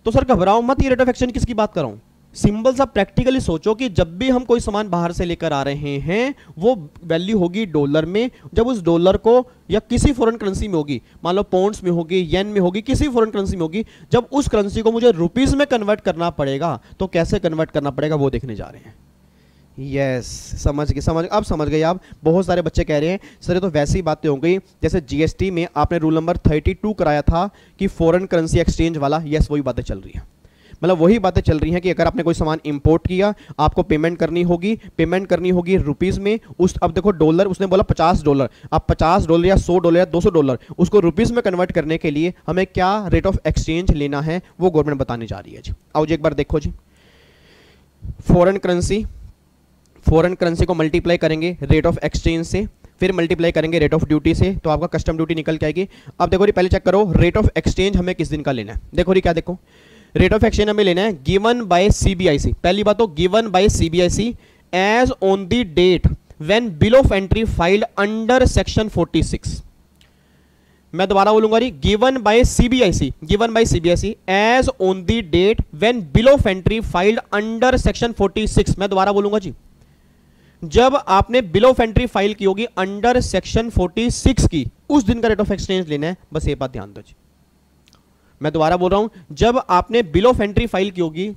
तो सर घबराओ मत, ये रेट ऑफ एक्सचेंज किसकी बात कर रहा हूं? सिंपल सा प्रैक्टिकली सोचो कि जब भी हम कोई सामान बाहर से लेकर आ रहे हैं वो वैल्यू होगी डॉलर में। जब उस डॉलर को या किसी फॉरेन करेंसी में होगी, मान लो पाउंड्स में होगी, येन में होगी, किसी फॉरेन करेंसी में होगी, जब उस करेंसी को मुझे रुपीस में कन्वर्ट करना पड़ेगा तो कैसे कन्वर्ट करना पड़ेगा वो देखने जा रहे हैं। यस, समझ गए, अब समझ गए आप। बहुत सारे बच्चे कह रहे हैं सर ये तो वैसी बातें हो गई जैसे जीएसटी में आपने रूल नंबर 32 कराया था कि फॉरेन करेंसी एक्सचेंज वाला। यस, वही बातें चल रही हैं, मतलब वही बातें चल रही हैं कि अगर आपने कोई सामान इंपोर्ट किया आपको पेमेंट करनी होगी रुपीस में। उस अब देखो डॉलर, उसने बोला $50, अब $50 या $100 या $200 उसको रुपीस में कन्वर्ट करने के लिए हमें क्या रेट ऑफ एक्सचेंज लेना है वो गवर्नमेंट बताने जा रही है जी। आओ जी एक बार देखो जी, फॉरेन करेंसी को मल्टीप्लाई करेंगे रेट ऑफ एक्सचेंज से, फिर मल्टीप्लाई करेंगे रेट ऑफ ड्यूटी से, तो आपका कस्टम ड्यूटी निकल के आएगी। अब देखो पहले चेक करो रेट ऑफ एक्सचेंज हमें किस दिन का लेना है। देखो क्या, देखो रेट ऑफ एक्सचेंज हमें लेना है गिवन बाय सीबीआईसी। पहली बात तो given by CBIC as on the date when bill of entry filed under section 46। मैं दोबारा बोलूंगा जी, given by CBIC as on the date when bill of entry filed under section 46। मैं दोबारा बोलूंगा जी, जब आपने बिल ऑफ एंट्री फाइल की होगी अंडर सेक्शन 46 की, उस दिन का रेट ऑफ एक्सचेंज लेना है। बस ये बात ध्यान दो जी, मैं दोबारा बोल रहा हूं, जब आपने बिल ऑफ एंट्री फाइल की होगी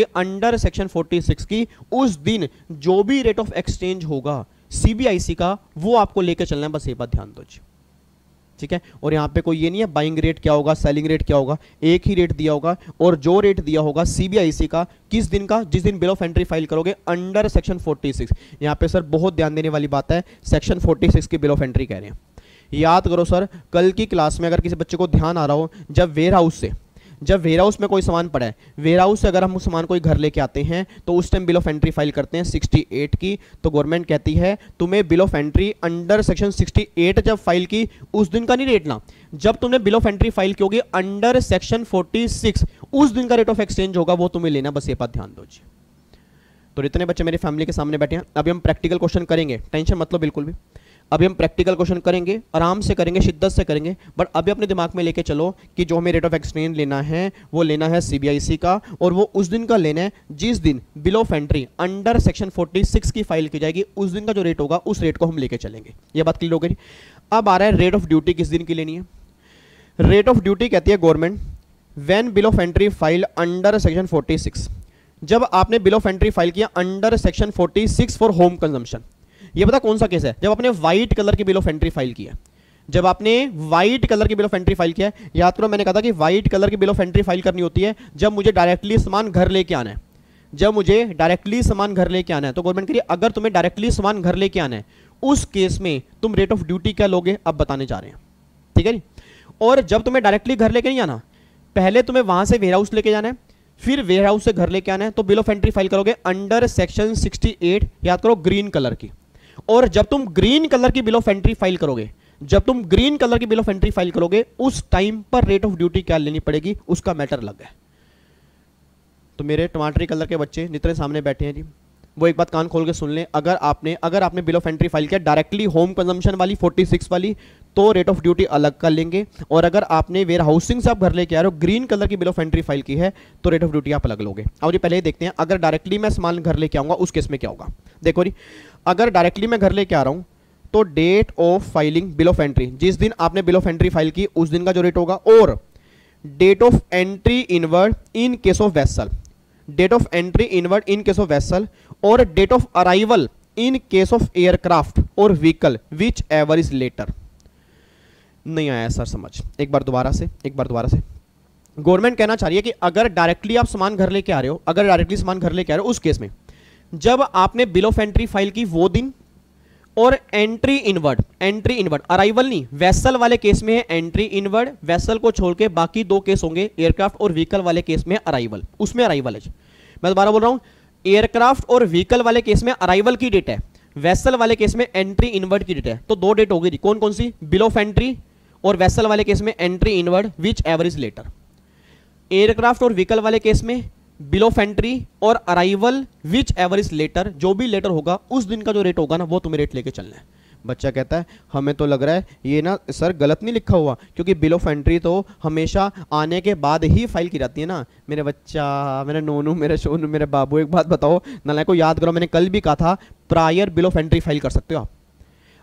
अंडर सेक्शन 46 की, उस दिन जो भी रेट ऑफ एक्सचेंज होगा सीबीआईसी का वो आपको लेकर चलना है। बस ये बात ध्यान दो जी, ठीक है। और यहां पे कोई ये नहीं है बाइंग रेट क्या होगा, सेलिंग रेट क्या होगा, एक ही रेट दिया होगा। और जो रेट दिया होगा सीबीआईसी का किस दिन का? जिस दिन बिल ऑफ एंट्री फाइल करोगे अंडर सेक्शन 46। यहां पे सर बहुत ध्यान देने वाली बात है, सेक्शन 46 की बिल ऑफ एंट्री कह रहे हैं। याद करो सर, कल की क्लास में अगर किसी बच्चे को ध्यान आ रहा हो, जब वेयर हाउस में कोई सामान पड़ा है, वेयर हाउस से अगर हम उस सामान कोई घर लेके आते हैं तो उस time bill of entry file करते हैं 68 की, तो गवर्नमेंट कहती है तुम्हें bill of entry under section 68 जब फाइल की उस दिन का नहीं रेट ना, जब तुमने बिल ऑफ एंट्री फाइल की होगी अंडर सेक्शन 46 उस दिन का रेट ऑफ एक्सचेंज होगा वो तुम्हें लेना। बस ये बात ध्यान दो जी। तो इतने बच्चे मेरी फैमिली के सामने बैठे हैं, अभी हम प्रैक्टिकल क्वेश्चन करेंगे, टेंशन मत लो बिल्कुल भी। अभी हम प्रैक्टिकल क्वेश्चन करेंगे, आराम से करेंगे, शिद्दत से करेंगे, बट अभी अपने दिमाग में लेके चलो कि जो हमें रेट ऑफ एक्सचेंज लेना है वो लेना है सीबीआईसी का, और वो उस दिन का लेना है जिस दिन bill of entry under section 46 की फाइल की जाएगी, उस दिन का जो रेट होगा उस रेट को हम लेके चलेंगे। ये बात क्लियर हो गई। अब आ रहा है रेट ऑफ ड्यूटी किस दिन की लेनी है। रेट ऑफ ड्यूटी कहती है government when bill of entry file under section 46, जब आपने बिल ऑफ एंट्री फाइल किया under section 46 for home consumption. ये पता कौन सा केस है? जब आपने व्हाइट कलर की बिल ऑफ एंट्री फाइल किया, जब आपने व्हाइट कलर की बिल ऑफ एंट्री फाइल किया है। याद करो मैंने कहा था कि व्हाइट कलर की बिल ऑफ एंट्री फाइल करनी होती है जब मुझे डायरेक्टली सामान घर लेके आना है, जब मुझे डायरेक्टली सामान घर लेके आना है। तो गवर्नमेंट कह रही है अगर तुम्हें डायरेक्टली सामान घर लेके आना है उस केस में तुम रेट ऑफ ड्यूटी क्या लोगे, अब बताने जा रहे हैं, ठीक है जी। और जब तुम्हें डायरेक्टली घर लेके नहीं आना, पहले तुम्हें वहां से वेयर हाउस लेके जाना है, फिर वेयर हाउस से घर लेके आना है, तो बिल ऑफ एंट्री फाइल करोगे अंडर सेक्शन 68, याद करो ग्रीन कलर की। और जब तुम ग्रीन कलर की बिल ऑफ एंट्री फाइल करोगे, जब तुम ग्रीन कलर की बिल ऑफ एंट्री फाइल करोगे, उस टाइम पर रेट ऑफ ड्यूटी क्या लेनी पड़ेगी, उसका मैटर अलग है। तो मेरे टमाटरी कलर के बच्चे जितने सामने बैठे हैं जी, वो एक बात कान खोल के सुन लें। अगर आपने बिल ऑफ एंट्री फाइल किया डायरेक्टली होम कंजम्पशन वाली 46 वाली, तो रेट ऑफ ड्यूटी अलग कर लेंगे। और अगर आपने वेयर हाउसिंग से आप घर लेके आ रहे हो, ग्रीन कलर की बिल ऑफ एंट्री फाइल की है, तो रेट ऑफ ड्यूटी आप अलग लोगे। अब जी पहले देखते हैं, अगर डायरेक्टली मैं सामान घर लेके आऊंगा उस केस में क्या होगा। देखो जी, अगर डायरेक्टली मैं घर लेके आ रहा हूं, तो date of filing bill of entry, जिस दिन आपने बिल ऑफ एंट्री फाइल की उस दिन का जो रेट होगा, और date of entry inward in case of vessel, date of entry inward in case of vessel, और date of arrival in case of aircraft और vehicle whichever is later. नहीं आया सर समझ, एक बार दोबारा से। गवर्नमेंट कहना चाह रही है कि अगर डायरेक्टली आप सामान घर लेके आ रहे हो, अगर डायरेक्टली सामान घर लेके आ रहे हो, उस केस में जब आपने बिल ऑफ एंट्री फाइल की वो दिन, और एंट्री इनवर्ड अराइवल नहीं, वेसल वाले केस में है एंट्री इनवर्ड, वेसल को छोड़ के बाकी दो केस होंगे एयरक्राफ्ट और व्हीकल वाले केस में अराइवल, उसमें अराइवल है। मैं दोबारा बोल रहा हूं, एयरक्राफ्ट और व्हीकल वाले केस में अराइवल की डेट है, वेसल वाले केस में एंट्री इनवर्ड की डेट है। तो दो डेट होगी, कौन कौन सी, बिल ऑफ एंट्री, और वेसल वाले केस में entry inward whichever is later. Aircraft और व्हीकल वाले केस में बिल ऑफ एंट्री और arrival whichever is later, जो भी लेटर होगा उस दिन का जो रेट होगा ना, वो तुम्हें रेट लेके चलना है। बच्चा कहता है हमें तो लग रहा है ये ना सर गलत नहीं लिखा हुआ, क्योंकि बिल ऑफ एंट्री तो हमेशा आने के बाद ही फाइल की जाती है ना। मेरे बच्चा, मेरे नोनू, मेरे सोनू, मेरे बाबू, एक बात बताओ, नालायक को याद करो, मैंने कल भी कहा था prior bill of entry file कर सकते हो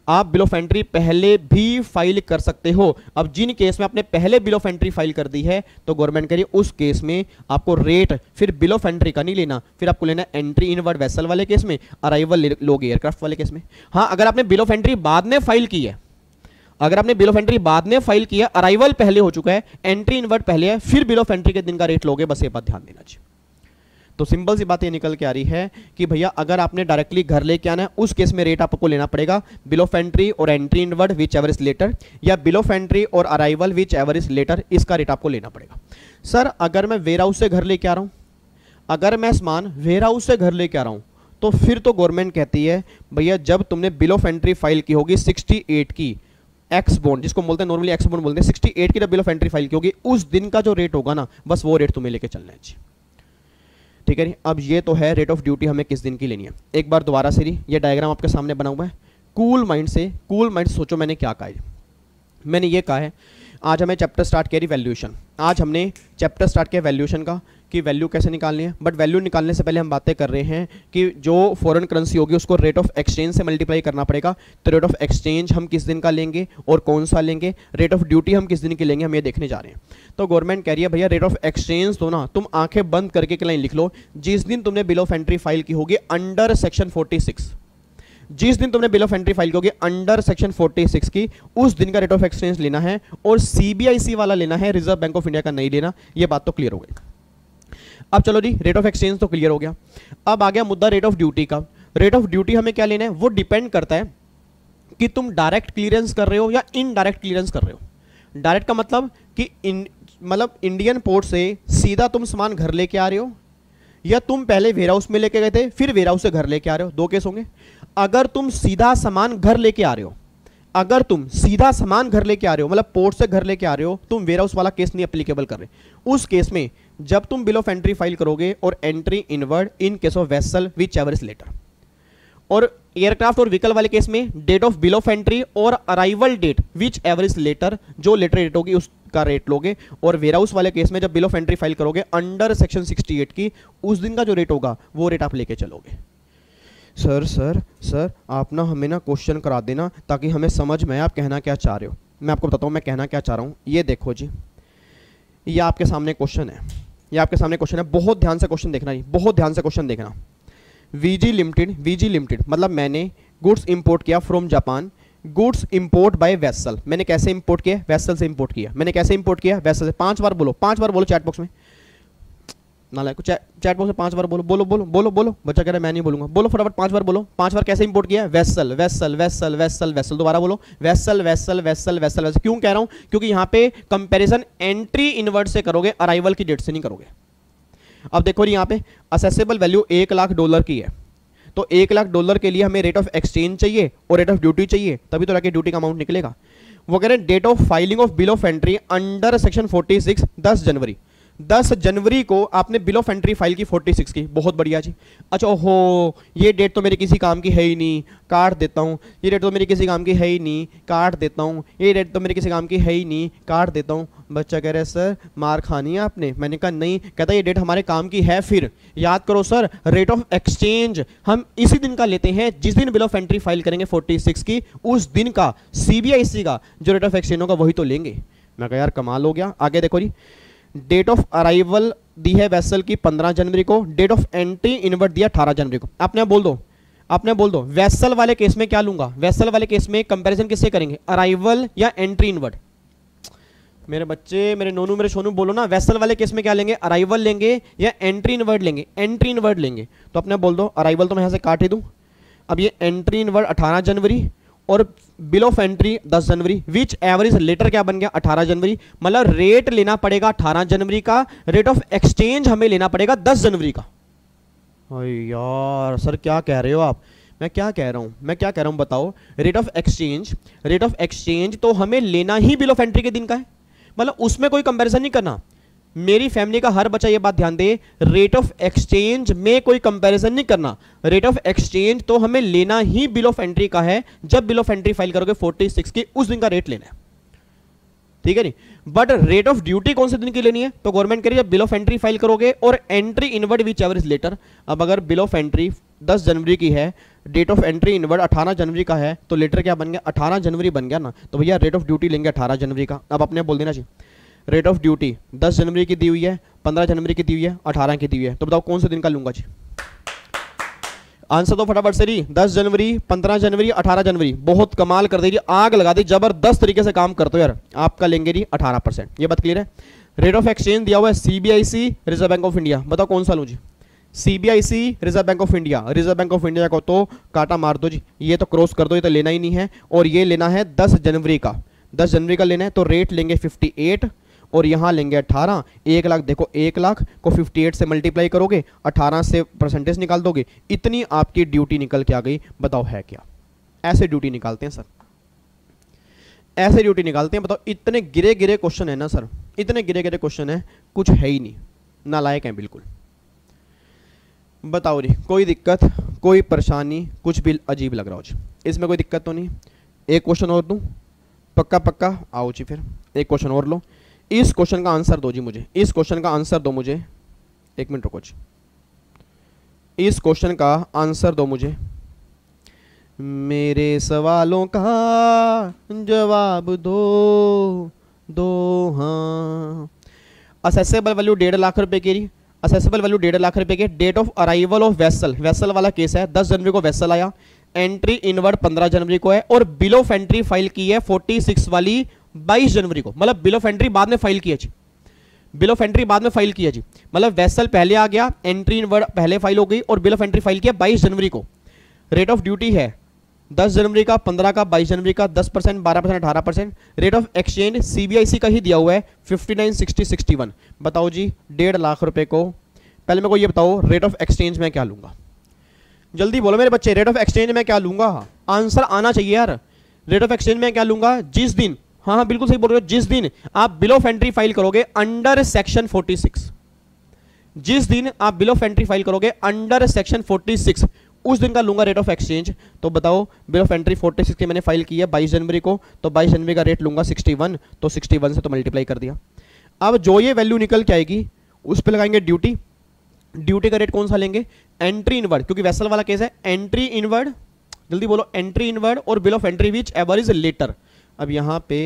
आप बिल ऑफ एंट्री पहले भी फाइल कर सकते हो। अब जिन केस में आपने पहले बिल ऑफ एंट्री फाइल कर दी है, तो गवर्नमेंट कह रही है उस केस में आपको रेट फिर बिल ऑफ एंट्री का नहीं लेना, फिर आपको लेना एंट्री इनवर्ड वेसल वाले केस में, अराइवल लोगे एयरक्राफ्ट वाले केस में। हाँ, अगर आपने बिल ऑफ एंट्री बाद में फाइल की है, अगर आपने बिल ऑफ एंट्री बाद में फाइल किया, अराइवल पहले हो चुका है, एंट्री इनवर्ड पहले है, फिर बिल ऑफ एंट्री के दिन का रेट लोगे, बस ये बात ध्यान देना चाहिए। तो सिंपल सी बात ये निकल के आ रही है कि भैया अगर आपने डायरेक्टली घर लेके आना है, उस केस में रेट आपको लेना पड़ेगा बिल ऑफ एंट्री और entry inward whichever is later, या बिल ऑफ एंट्री और arrival whichever is later, इसका रेट आपको लेना पड़ेगा। सर अगर मैं वेयर हाउस से घर लेके आ रहा हूं, अगर मैं सामान वेयर हाउस से घर लेके आ रहा हूं, तो फिर तो गवर्नमेंट कहती है भैया जब तुमने बिल ऑफ एंट्री फाइल की होगी 68 की एक्स बॉन्ड, जिसको बोलते हैं नॉर्मली एक्स बॉन्ड बोलते हैं, 68 की जब बिल ऑफ एंट्री फाइल की होगी, उस दिन का जो रेट होगा ना, बस वो रेट तुम्हें लेके चलना है। ठीक है। अब ये तो है रेट ऑफ ड्यूटी हमें किस दिन की लेनी है। एक बार दोबारा से ये डायग्राम आपके सामने बना हुआ है, कूल माइंड से सोचो मैंने क्या कहा है। मैंने ये कहा है आज हमें चैप्टर स्टार्ट किया वैल्यूएशन, आज हमने चैप्टर स्टार्ट किया वैल्यूएशन का कि वैल्यू कैसे निकालनी है। बट वैल्यू निकालने से पहले हम बातें कर रहे हैं कि जो फॉरेन करेंसी होगी उसको रेट ऑफ एक्सचेंज से मल्टीप्लाई करना पड़ेगा। तो रेट ऑफ एक्सचेंज हम किस दिन का लेंगे और कौन सा लेंगे, रेट ऑफ ड्यूटी हम किस दिन की लेंगे, हम ये देखने जा रहे हैं। तो गवर्नमेंट कह रही है भैया रेट ऑफ एक्सचेंज तो ना तुम आंखें बंद करके एक लाइन लिख लो, जिस दिन तुमने बिल ऑफ एंट्री फाइल की होगी अंडर सेक्शन 46, जिस दिन तुमने बिल ऑफ एंट्री फाइल की होगी अंडर सेक्शन 46 की, उस दिन का रेट ऑफ एक्सचेंज लेना है और सीबीआईसी वाला लेना है, रिजर्व बैंक ऑफ इंडिया का नहीं लेना। ये बात तो क्लियर हो गई। अब चलो जी, रेट ऑफ एक्सचेंज तो क्लियर हो गया। अब आ गया मुद्दा रेट ऑफ ड्यूटी का। रेट ऑफ ड्यूटी हमें क्या लेना है, वो डिपेंड करता है कि तुम डायरेक्ट क्लियरेंस कर रहे हो या इनडायरेक्ट क्लियरेंस कर रहे हो। डायरेक्ट का मतलब कि इंडियन पोर्ट से सीधा तुम सामान घर लेके आ रहे हो, या तुम पहले वेयर हाउस में लेके गए थे फिर वेयर हाउस से घर लेके आ रहे हो, दो केस होंगे। अगर तुम सीधा सामान घर लेके आ रहे हो, अगर तुम सीधा सामान घर लेके आ रहे हो मतलब पोर्ट से घर लेके आ रहे हो, तुम वेयर हाउस वाला केस नहीं एप्लीकेबल कर रहे, उस केस में जब तुम बिल ऑफ एंट्री फाइल करोगे और entry inward in case of vessel whichever is later, और एयरक्राफ्ट और व्हीकल वाले केस में date of bill of entry और arrival date whichever is later, जो लेटर डेट होगी उसका रेट लोगे। और वेयर हाउस वाले केस में जब बिल ऑफ एंट्री फाइल करोगे अंडर सेक्शन 68 की, उस दिन का जो रेट होगा वो रेट आप लेके चलोगे। सर आप ना हमें ना क्वेश्चन करा देना ताकि हमें समझ में आए आप कहना क्या चाह रहे हो। मैं आपको बताता हूँ मैं कहना क्या चाह रहा हूँ। ये देखो जी, ये आपके सामने क्वेश्चन है, ये आपके सामने क्वेश्चन है, बहुत ध्यान से क्वेश्चन देखना जी, बहुत ध्यान से क्वेश्चन देखना। वीजी लिमिटेड मतलब मैंने गुड्स इंपोर्ट किया from Japan, goods import by vessel. मैंने कैसे इंपोर्ट किया, वेसल से इंपोर्ट किया। मैंने कैसे इंपोर्ट किया, वेसल से। 5 बार बोलो चैट बॉक्स में। नालायक, चैट बॉक्स में 5 बार बोलो बोलो बोलो बोलो बोलो। बच्चा कह रहा है मैं नहीं बोलूंगा, बोलो फटाफट 5 बार बोलो। 5 बार कैसे इंपोर्ट किया है? Vessel vessel vessel vessel vessel, दोबारा बोलो vessel vessel vessel vessel vessel. क्यों कह रहा हूं? क्योंकि यहां पे कंपैरिजन एंट्री इनवर्ड से करोगे, अराइवल की डेट से नहीं करोगे। अब देखो यहां पे असेसेबल वैल्यू $1,00,000 की है, तो $1,00,000 के लिए हमें रेट ऑफ एक्सचेंज चाहिए और रेट ऑफ ड्यूटी चाहिए, तभी तो जाके ड्यूटी का अमाउंट निकलेगा। वो कह रहे हैं date of filing of bill of entry under section 46 10 जनवरी। 10 जनवरी को आपने बिल ऑफ एंट्री फाइल की 46 की, बहुत बढ़िया जी। अच्छा ओहो, ये डेट तो मेरे किसी काम की है ही नहीं, काट देता हूँ। ये डेट तो मेरी किसी काम की है ही नहीं, काट देता हूँ। ये डेट तो मेरे किसी काम की है ही नहीं, काट देता हूँ। बच्चा कह रहे सर मार खानी है आपने। मैंने कहा नहीं। कहता ये डेट हमारे काम की है। फिर याद करो सर, रेट ऑफ एक्सचेंज हम इसी दिन का लेते हैं जिस दिन बिल ऑफ एंट्री फाइल करेंगे 46 की, उस दिन का सीबीआईसी का जो रेट ऑफ एक्सचेंज होगा वही तो लेंगे। मैं कहा यार कमाल हो गया। आगे देखो जी, डेट ऑफ अराइवल दी है वेसल की 15 जनवरी को, डेट ऑफ एंट्री इनवर्ट दिया 18 जनवरी को। आपने बोल दो, आपने बोल दो वेसल वाले केस में क्या लूंगा? वेसल वाले केस में कंपैरिजन किससे करेंगे, अराइवल या एंट्री इनवर्ट? मेरे बच्चे, मेरे नोनू, मेरे सोनू बोलो ना, वेसल वाले केस में क्या लेंगे, अराइवल लेंगे या एंट्री इनवर्ट लेंगे? एंट्री इनवर्ट लेंगे। तो अपने बोल दो अराइवल तो मैं यहां से काट ही दूं। अब ये एंट्री इनवर्ट 18 जनवरी और बिल ऑफ एंट्री 10 जनवरी, विच एवरेज लेटर क्या बन गया 18 जनवरी। मतलब रेट लेना पड़ेगा 18 जनवरी का, रेट ऑफ एक्सचेंज हमें लेना पड़ेगा 10 जनवरी का। यार सर क्या कह रहे हो आप? मैं क्या कह रहा हूं, मैं क्या कह रहा हूं बताओ। Rate of exchange, rate of exchange तो हमें लेना ही बिल ऑफ एंट्री के दिन का है, मतलब उसमें कोई कंपैरिजन नहीं करना। मेरी फैमिली का हर बच्चा ये बात ध्यान दे, रेट ऑफ एक्सचेंज में कोई कंपैरिजन नहीं करना। रेट ऑफ एक्सचेंज तो हमें लेना ही बिल ऑफ एंट्री का है, जब बिल ऑफ एंट्री फाइल करोगे 46 की, उस दिन का रेट लेना है, ठीक है नहीं। बट रेट ऑफ ड्यूटी कौन से दिन की लेनी है? तो गवर्नमेंट कह रही है जब बिल ऑफ एंट्री फाइल करोगे और एंट्री इनवर्ड विच एवरेज लेटर। अब अगर बिल ऑफ एंट्री 10 जनवरी की है, डेट ऑफ एंट्री इनवर्ड 18 जनवरी का है, तो लेटर क्या बन गया 18 जनवरी बन गया ना। तो भैया रेट ऑफ ड्यूटी लेंगे 18 जनवरी का। अब अपने बोल देना जी, रेट ऑफ ड्यूटी 10 जनवरी की दी हुई है, 15 जनवरी की दी हुई है, 18 की दी हुई है, तो बताओ कौन से दिन का लूंगा जी? आंसर तो फटाफट से जी, 10 जनवरी, 15 जनवरी, 18 जनवरी। बहुत कमाल कर दी, आग लगा दी, जबरदस्त तरीके से काम करते हो यार। आपका लेंगे जी 18%। ये बात क्लियर है। रेट ऑफ एक्सचेंज दिया हुआ है CBIC, Reserve Bank of India. बताओ कौन सा लूं जी? CBIC, Reserve Bank of India. Reserve Bank of India को तो काटा मार दो जी, ये तो क्रॉस कर दो, ये तो लेना ही नहीं है। और ये लेना है 10 जनवरी का, 10 जनवरी का लेना है, तो रेट लेंगे 58 और यहां लेंगे 18। 1,00,000 देखो, 1,00,000 को 58 से मल्टीप्लाई करोगे, 18 से परसेंटेज निकाल दोगे, इतनी आपकी ड्यूटी निकल के आ गई। बताओ है क्या? ऐसे ड्यूटी निकालते हैं सर, ऐसे ड्यूटी निकालते हैं। बताओ इतने गिरे गिरे क्वेश्चन है ना सर, इतने गिरे गिरे क्वेश्चन है, कुछ है ही नहीं, नालायक है बिल्कुल। बताओ जी, कोई दिक्कत, कोई परेशानी, कुछ भी अजीब लग रहा हो जी? इसमें कोई दिक्कत तो नहीं? एक क्वेश्चन और दूं? पक्का पक्का? आओ जी फिर एक क्वेश्चन और लो। इस क्वेश्चन का आंसर दो जी मुझे, इस क्वेश्चन का आंसर दो मुझे। एक मिनट रुको जी, इस क्वेश्चन का आंसर दो मुझे। मेरे सवालों का जवाब दो दो। हाँ, असेसेबल वैल्यू 1.5 लाख रुपए की, असेसेबल वैल्यू 1.5 लाख रुपए की। Date of arrival of vessel, vessel वाला केस है, 10 जनवरी को वेसल आया, एंट्री इनवर्ड 15 जनवरी को है, और बिल ऑफ एंट्री फाइल की है 46 वाली 22 जनवरी को। मतलब बिल ऑफ एंट्री बाद में फाइल किया जी, बिल ऑफ एंट्री बाद में फाइल किया जी। मतलब वेसल पहले आ गया, एंट्री इनवर्ड पहले फाइल हो गई, और बिल ऑफ एंट्री फाइल किया 22 जनवरी को। रेट ऑफ ड्यूटी है 10 जनवरी का, 15 का, 22 जनवरी का, 10%, 12%, 18%। रेट ऑफ एक्सचेंज सीबीआईसी का ही दिया हुआ है 59, 60, 61। बताओ जी 1.5 लाख रुपए को, पहले मेरे को ये बताओ रेट ऑफ एक्सचेंज में क्या लूंगा? जल्दी बोलो मेरे बच्चे, रेट ऑफ एक्सचेंज में क्या लूंगा? आंसर आना चाहिए यार। रेट ऑफ एक्सचेंज में क्या लूंगा? जिस दिन, हाँ हाँ बिल्कुल सही बोल रहे हो, जिस दिन आप बिल ऑफ एंट्री फाइल करोगे अंडर सेक्शन 46, जिस दिन आप बिल ऑफ एंट्री फाइल करोगे अंडर सेक्शन 46, उस दिन का लूंगा रेट ऑफ एक्सचेंज। तो बताओ बिल ऑफ एंट्री 46 की मैंने फाइल की है 22 जनवरी को, तो 22 जनवरी का रेट लूंगा 61, तो 61 से तो मल्टीप्लाई कर दिया। अब जो ये वैल्यू निकल के आएगी उस पर लगाएंगे ड्यूटी। ड्यूटी का रेट कौन सा लेंगे? एंट्री इनवर्ड, क्योंकि वेसल वाला केस है। एंट्री इनवर्ड, जल्दी बोलो, एंट्री इनवर्ड और bill of entry whichever is later. अब यहाँ पे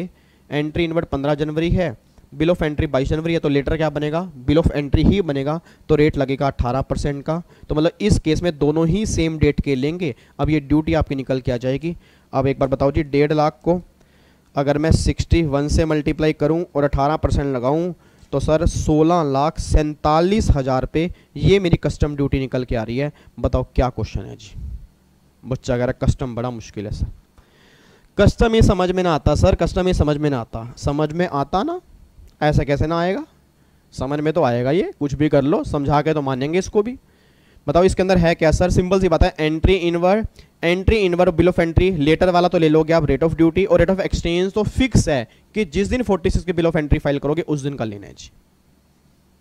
एंट्री इनवर्ड 15 जनवरी है, बिल ऑफ एंट्री 22 जनवरी है, तो लेटर क्या बनेगा? बिल ऑफ एंट्री ही बनेगा, तो रेट लगेगा 18% का। तो मतलब इस केस में दोनों ही सेम डेट के लेंगे। अब ये ड्यूटी आपकी निकल के आ जाएगी। अब एक बार बताओ जी, 1.5 लाख को अगर मैं 61 से मल्टीप्लाई करूं और 18% लगाऊं तो सर 16,47,000 पे ये मेरी कस्टम ड्यूटी निकल के आ रही है। बताओ क्या क्वेश्चन है जी। बच्चा कह रहा है कस्टम बड़ा मुश्किल है सर। कस्टम ये समझ में ना आता सर, कस्टम ये समझ में ना आता। समझ में आता ना, ऐसा कैसे ना आएगा, समझ में तो आएगा। ये कुछ भी कर लो, समझा के तो मानेंगे इसको भी। बताओ इसके अंदर है क्या सर, सिंपल सी बात है, entry inward, entry inward bill of entry, later वाला तो ले लोगे आप रेट ऑफ ड्यूटी, और रेट ऑफ एक्सचेंज तो फिक्स है कि जिस दिन 46 के बिल ऑफ एंट्री फाइल करोगे उस दिन का लेना है जी।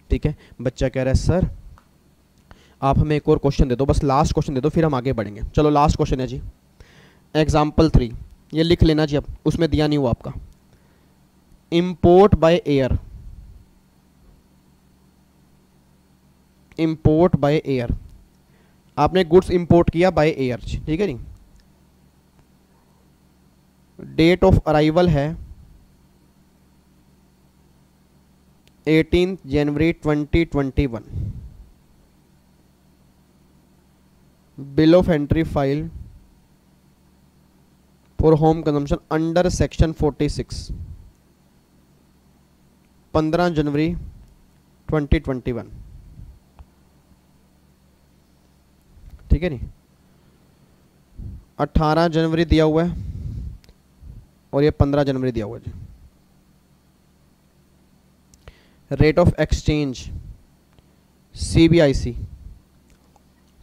ठीक है, बच्चा कह रहा है सर आप हमें एक और क्वेश्चन दे दो, बस लास्ट क्वेश्चन दे दो फिर हम आगे बढ़ेंगे। चलो लास्ट क्वेश्चन है जी, एग्जाम्पल 3, ये लिख लेना जी, अब उसमें दिया नहीं हुआ आपका। Import by air, import by air, आपने गुड्स इंपोर्ट किया बाय एयर, ठीक है नहीं। डेट ऑफ अराइवल है 18 जनवरी 2021, bill of entry file for home consumption under section 46, 15 जनवरी 2021, ठीक है नहीं। 18 जनवरी दिया हुआ है और ये 15 जनवरी दिया हुआ है जी। Rate of exchange CBIC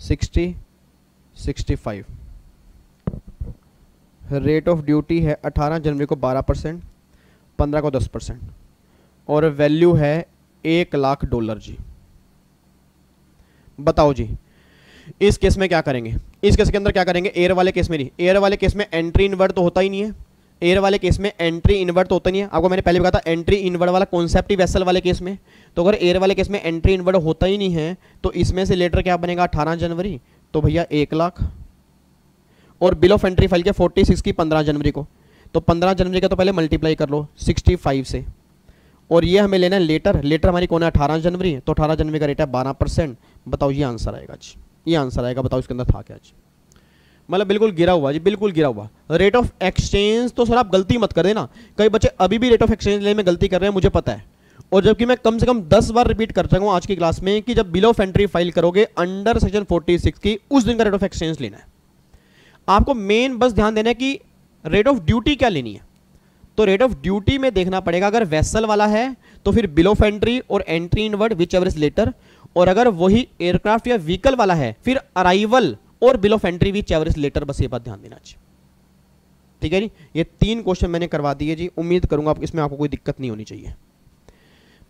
60 65, rate of duty है 18 जनवरी को 12%, 15 को 10%, और वैल्यू है $1,00,000 जी। बताओ जी इस केस में क्या करेंगे, इस केस के अंदर क्या करेंगे। एयर वाले केस में नहीं, एयर वाले केस में एंट्री इनवर्ड तो होता ही नहीं है, एयर वाले केस में एंट्री इनवर्ड तो होता नहीं है। आपको मैंने पहले बताया था एंट्री इनवर्ड वाला कॉन्सेप्ट ही वेसल वाले केस में। तो अगर एयर वाले केस में एंट्री इनवर्ड होता ही नहीं है तो इसमें से लेटर क्या बनेगा 18 जनवरी, तो भैया 1,00,000, और बिल ऑफ एंट्री फाइल के 46 की 15 जनवरी को, तो 15 जनवरी का तो पहले मल्टीप्लाई कर लो 65 से, और ये हमें लेना है लेटर, लेटर हमारी कौन है 18 जनवरी, तो 18 जनवरी का रेट है 12%। बताओ ये आंसर आएगा जी, ये आंसर आएगा। बताओ इसके अंदर था क्या जी, मतलब बिल्कुल गिरा हुआ जी, बिल्कुल गिरा हुआ। रेट ऑफ एक्सचेंज तो सर आप गलती मत कर देना, कई बच्चे अभी भी रेट ऑफ एक्सचेंज लेने में गलती कर रहे हैं, मुझे पता है। और जबकि मैं कम से कम 10 बार रिपीट कर चुका हूं आज की क्लास में कि जब बिल ऑफ एंट्री फाइल करोगे अंडर सेक्शन 46 की, उस दिन का रेट ऑफ एक्सचेंज लेना है। आपको मेन बस ध्यान देना है कि रेट ऑफ ड्यूटी क्या लेनी है। तो रेट ऑफ ड्यूटी में देखना पड़ेगा, अगर वेसल वाला है तो फिर बिल ऑफ एंट्री और entry inward whichever is later, और अगर वही एयरक्राफ्ट या व्हीकल वाला है फिर अराइवल और bill of entry whichever is later. बस ये बात ध्यान देना चाहिए, ठीक है जी। ये 3 क्वेश्चन मैंने करवा दिए जी, उम्मीद करूंगा इसमें आपको कोई दिक्कत नहीं होनी चाहिए।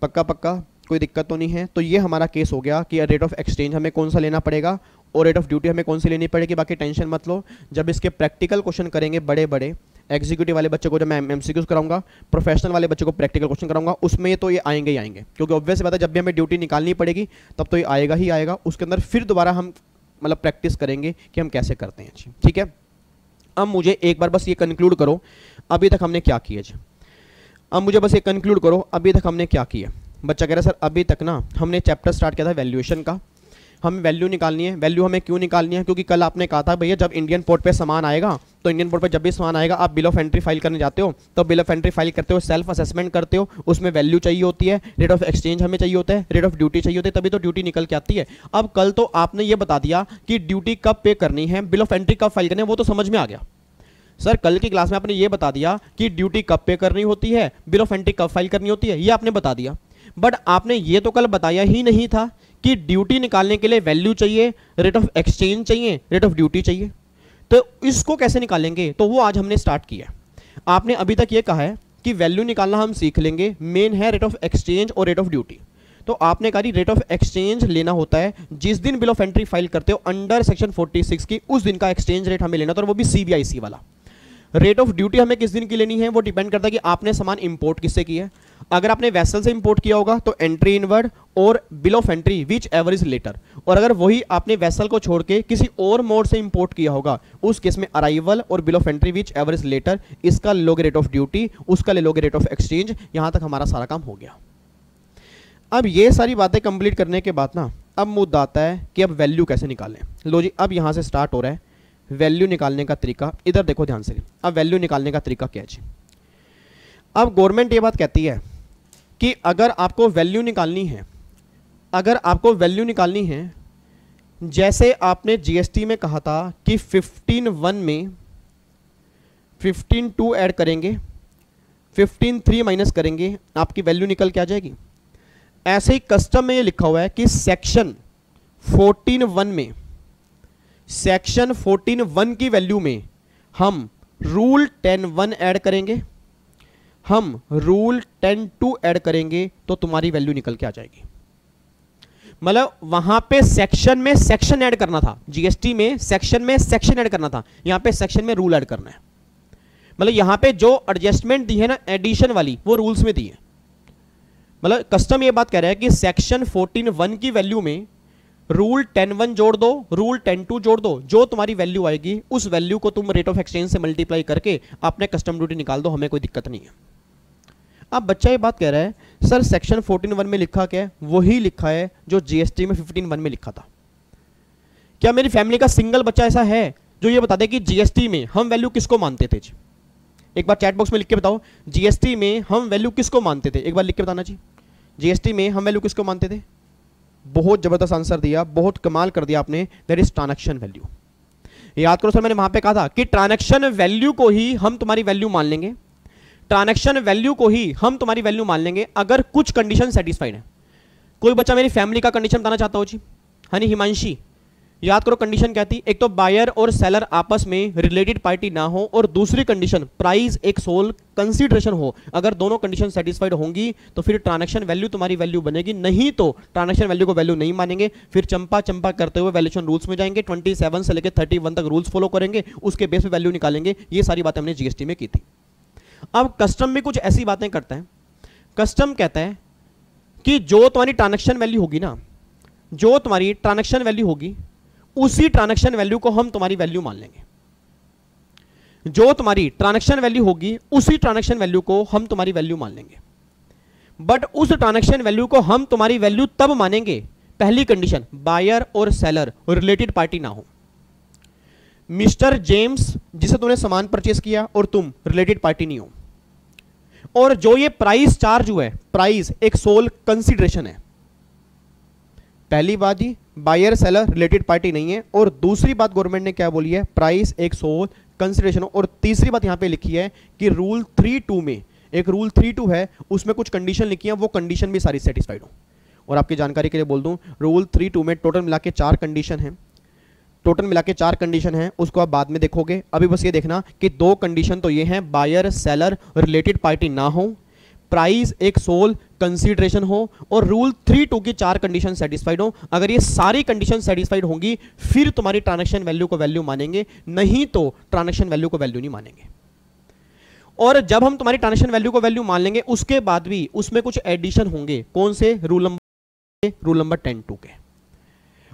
पक्का पक्का कोई दिक्कत तो नहीं है। तो ये हमारा केस हो गया कि रेट ऑफ एक्सचेंज हमें कौन सा लेना पड़ेगा और रेट ऑफ ड्यूटी हमें कौन सी लेनी पड़ेगी। बाकी टेंशन मत लो, जब इसके प्रैक्टिकल क्वेश्चन करेंगे बड़े बड़े, एग्जीक्यूटिव वाले बच्चे को जब मैं एमसीक्यूज कराऊंगा, प्रोफेशनल वाले बच्चे को प्रैक्टिकल क्वेश्चन कराऊंगा, उसमें तो ये आएंगे ही आएंगे, क्योंकि ऑब्वियस बात है जब भी हमें ड्यूटी निकालनी पड़ेगी तब तो ये आएगा ही आएगा। उसके अंदर फिर दोबारा हम मतलब प्रैक्टिस करेंगे कि हम कैसे करते हैं जी, ठीक है। अब मुझे एक बार बस ये कंक्लूड करो अभी तक हमने क्या किया जी, अब मुझे बस ये कंक्लूड करो अभी तक हमने क्या किया। बच्चा कह रहा है सर अभी तक ना हमने चैप्टर स्टार्ट किया था वैल्यूएशन का, हमें वैल्यू निकालनी है। वैल्यू हमें क्यों निकालनी है, क्योंकि कल आपने कहा था भैया जब इंडियन पोर्ट पे सामान आएगा, तो इंडियन पोर्ट पे जब भी सामान आएगा आप बिल ऑफ एंट्री फाइल करने जाते हो, तो बिल ऑफ एंट्री फाइल करते हो सेल्फ असेसमेंट करते हो, उसमें वैल्यू चाहिए होती है, रेट ऑफ एक्सचेंज हमें चाहिए होता है, रेट ऑफ ड्यूटी चाहिए होती है, तभी तो ड्यूटी निकल के आती है। अब कल तो आपने ये बता दिया कि ड्यूटी कब पे करनी है, बिल ऑफ एंट्री कब फाइल करनी है, वो तो समझ में आ गया। सर कल की क्लास में आपने ये बता दिया कि ड्यूटी कब पे करनी होती है, बिल ऑफ एंट्री कब फाइल करनी होती है, ये आपने बता दिया। बट आपने ये तो कल बताया ही नहीं था कि ड्यूटी निकालने के लिए वैल्यू चाहिए, रेट ऑफ एक्सचेंज चाहिए, रेट ऑफ ड्यूटी चाहिए। तो इसको कैसे निकालेंगे, तो वो आज हमने स्टार्ट किया। आपने अभी तक ये कहा है कि वैल्यू निकालना हम सीख लेंगे, मेन है रेट ऑफ एक्सचेंज और रेट ऑफ ड्यूटी। तो आपने कहा रेट ऑफ एक्सचेंज लेना होता है जिस दिन बिल ऑफ एंट्री फाइल करते हो अंडर सेक्शन 46 की, उस दिन का एक्सचेंज रेट हमें लेना था, और वो भी CBIC वाला। रेट ऑफ ड्यूटी हमें किस दिन की लेनी है, वो डिपेंड करता है कि आपने सामान इंपोर्ट किससे किया है। अगर आपने वेसल से इंपोर्ट किया होगा तो एंट्री इनवर्ड और bill of entry whichever is later, और अगर वही आपने वेसल को छोड़ के किसी और मोड से इंपोर्ट किया होगा उस केस में अराइवल और bill of entry whichever is later, इसका ले लोगे रेट ऑफ ड्यूटी, उसका ले लोगे रेट ऑफ एक्सचेंज। यहां तक हमारा सारा काम हो गया। अब ये सारी बातें कंप्लीट करने के बाद ना अब मुद्दा आता है कि अब वैल्यू कैसे निकालें। लो जी अब यहां से स्टार्ट हो रहा है वैल्यू निकालने का तरीका। इधर देखो ध्यान से, अब वैल्यू निकालने का तरीका क्या है जी। अब गवर्नमेंट ये बात कहती है कि अगर आपको वैल्यू निकालनी है, अगर आपको वैल्यू निकालनी है, जैसे आपने जीएसटी में कहा था कि 15(1) में 15(2) ऐड करेंगे, 15(3) माइनस करेंगे, आपकी वैल्यू निकल के आ जाएगी। ऐसे ही कस्टम में ये लिखा हुआ है कि सेक्शन 14(1) में, सेक्शन 14(1) की वैल्यू में हम रूल 10(1) ऐड करेंगे, हम रूल 10(2) ऐड करेंगे तो तुम्हारी वैल्यू निकल के आ जाएगी। मतलब वहां पे सेक्शन में सेक्शन ऐड करना था, जीएसटी में सेक्शन ऐड करना था, यहां पे सेक्शन में रूल ऐड करना है। मतलब यहां पे जो एडजस्टमेंट दी है ना एडिशन वाली, वो रूल्स में दी है। मतलब कस्टम ये बात कह रहा है कि सेक्शन 14(1) की वैल्यू में रूल 10(1) जोड़ दो, रूल 10(2) जोड़ दो, जो तुम्हारी वैल्यू आएगी उस वैल्यू को तुम रेट ऑफ एक्सचेंज से मल्टीप्लाई करके अपने कस्टम ड्यूटी निकाल दो, हमें कोई दिक्कत नहीं है। अब बच्चा ये बात कह रहा है सर सेक्शन 14(1) में लिखा क्या है? वही लिखा है जो जीएसटी में 15(1) में लिखा था। क्या मेरी फैमिली का सिंगल बच्चा ऐसा है जो ये बता दे कि जीएसटी में हम वैल्यू किसको मानते थे? जी एक बार चैट बॉक्स में लिख के बताओ, जीएसटी में हम वैल्यू किसको मानते थे? एक बार लिख के बताना जी, जीएसटी में हम वैल्यू किसको मानते थे? बहुत जबरदस्त आंसर दिया, बहुत कमाल कर दिया आपने, दैट इज ट्रांजैक्शन वैल्यू। याद करो सर, मैंने वहां पे कहा था कि ट्रांजैक्शन वैल्यू को ही हम तुम्हारी वैल्यू मान लेंगे, ट्रांजैक्शन वैल्यू को ही हम तुम्हारी वैल्यू मान लेंगे अगर कुछ कंडीशन सेटिस्फाइड है। कोई बच्चा मेरी फैमिली का कंडीशन बताना चाहता हो जी? हाँ हिमांशी, याद करो कंडीशन क्या थी? एक तो बायर और सेलर आपस में रिलेटेड पार्टी ना हो, और दूसरी कंडीशन प्राइस एक सोल कंसीडरेशन हो। अगर दोनों कंडीशन सेटिस्फाइड होंगी तो फिर ट्रांजैक्शन वैल्यू तुम्हारी वैल्यू बनेगी, नहीं तो ट्रांजैक्शन वैल्यू को वैल्यू नहीं मानेंगे। फिर चंपा चंपा करते हुए वैल्यूएशन रूल्स में जाएंगे, 27 से लेकर 31 तक रूल्स फॉलो करेंगे, उसके बेस पे वैल्यू निकालेंगे। ये सारी बातें हमने जीएसटी में की थी। अब कस्टम में कुछ ऐसी बातें करता है, कस्टम कहता है कि जो तुम्हारी ट्रांजैक्शन वैल्यू होगी ना, जो तुम्हारी ट्रांजैक्शन वैल्यू होगी उसी ट्रांजैक्शन वैल्यू को हम तुम्हारी वैल्यू मान लेंगे। जो तुम्हारी ट्रांजैक्शन वैल्यू होगी उसी ट्रांजैक्शन वैल्यू को हम तुम्हारी वैल्यू मान लेंगे। बट उस ट्रांजैक्शन वैल्यू को हम तुम्हारी वैल्यू तब मानेंगे, पहली कंडीशन बायर और सेलर रिलेटेड पार्टी ना हो। मिस्टर जेम्स जिसे तुमने सामान परचेस किया और तुम रिलेटेड पार्टी नहीं हो, और जो ये प्राइस चार्ज हुआ है, प्राइस एक सोल कंसीडरेशन है। पहली बात ही बायर सेलर रिलेटेड पार्टी नहीं है, और दूसरी बात गवर्नमेंट ने क्या बोली है? प्राइस एक सोल कंसीडरेशन हो। और तीसरी बात यहां पे लिखी है कि रूल 3(2) में, एक रूल 3(2) है, उसमें कुछ कंडीशन लिखी है, वो कंडीशन भी सारी सेटिस्फाइड हो। और आपकी जानकारी के लिए बोल दूं, रूल 3(2) में टोटल मिला के 4 कंडीशन है, टोटल मिला के 4 कंडीशन है, उसको आप बाद में देखोगे। अभी बस ये देखना कि 2 कंडीशन तो ये हैं, बायर सेलर रिलेटेड पार्टी ना हो, प्राइस एक सोल कंसीडरेशन हो, और रूल 3(2) की 4 कंडीशन सेटिस्फाइड हो। अगर ये सारी कंडीशन सेटिस्फाइड होंगी फिर तुम्हारी ट्रांजैक्शन वैल्यू को वैल्यू मानेंगे, नहीं तो ट्रांजैक्शन वैल्यू को वैल्यू नहीं मानेंगे। और जब हम तुम्हारी ट्रांजैक्शन वैल्यू को वैल्यू मान लेंगे उसके बाद भी उसमें कुछ एडिशन होंगे। कौन से? रूल नंबर 10(2) के,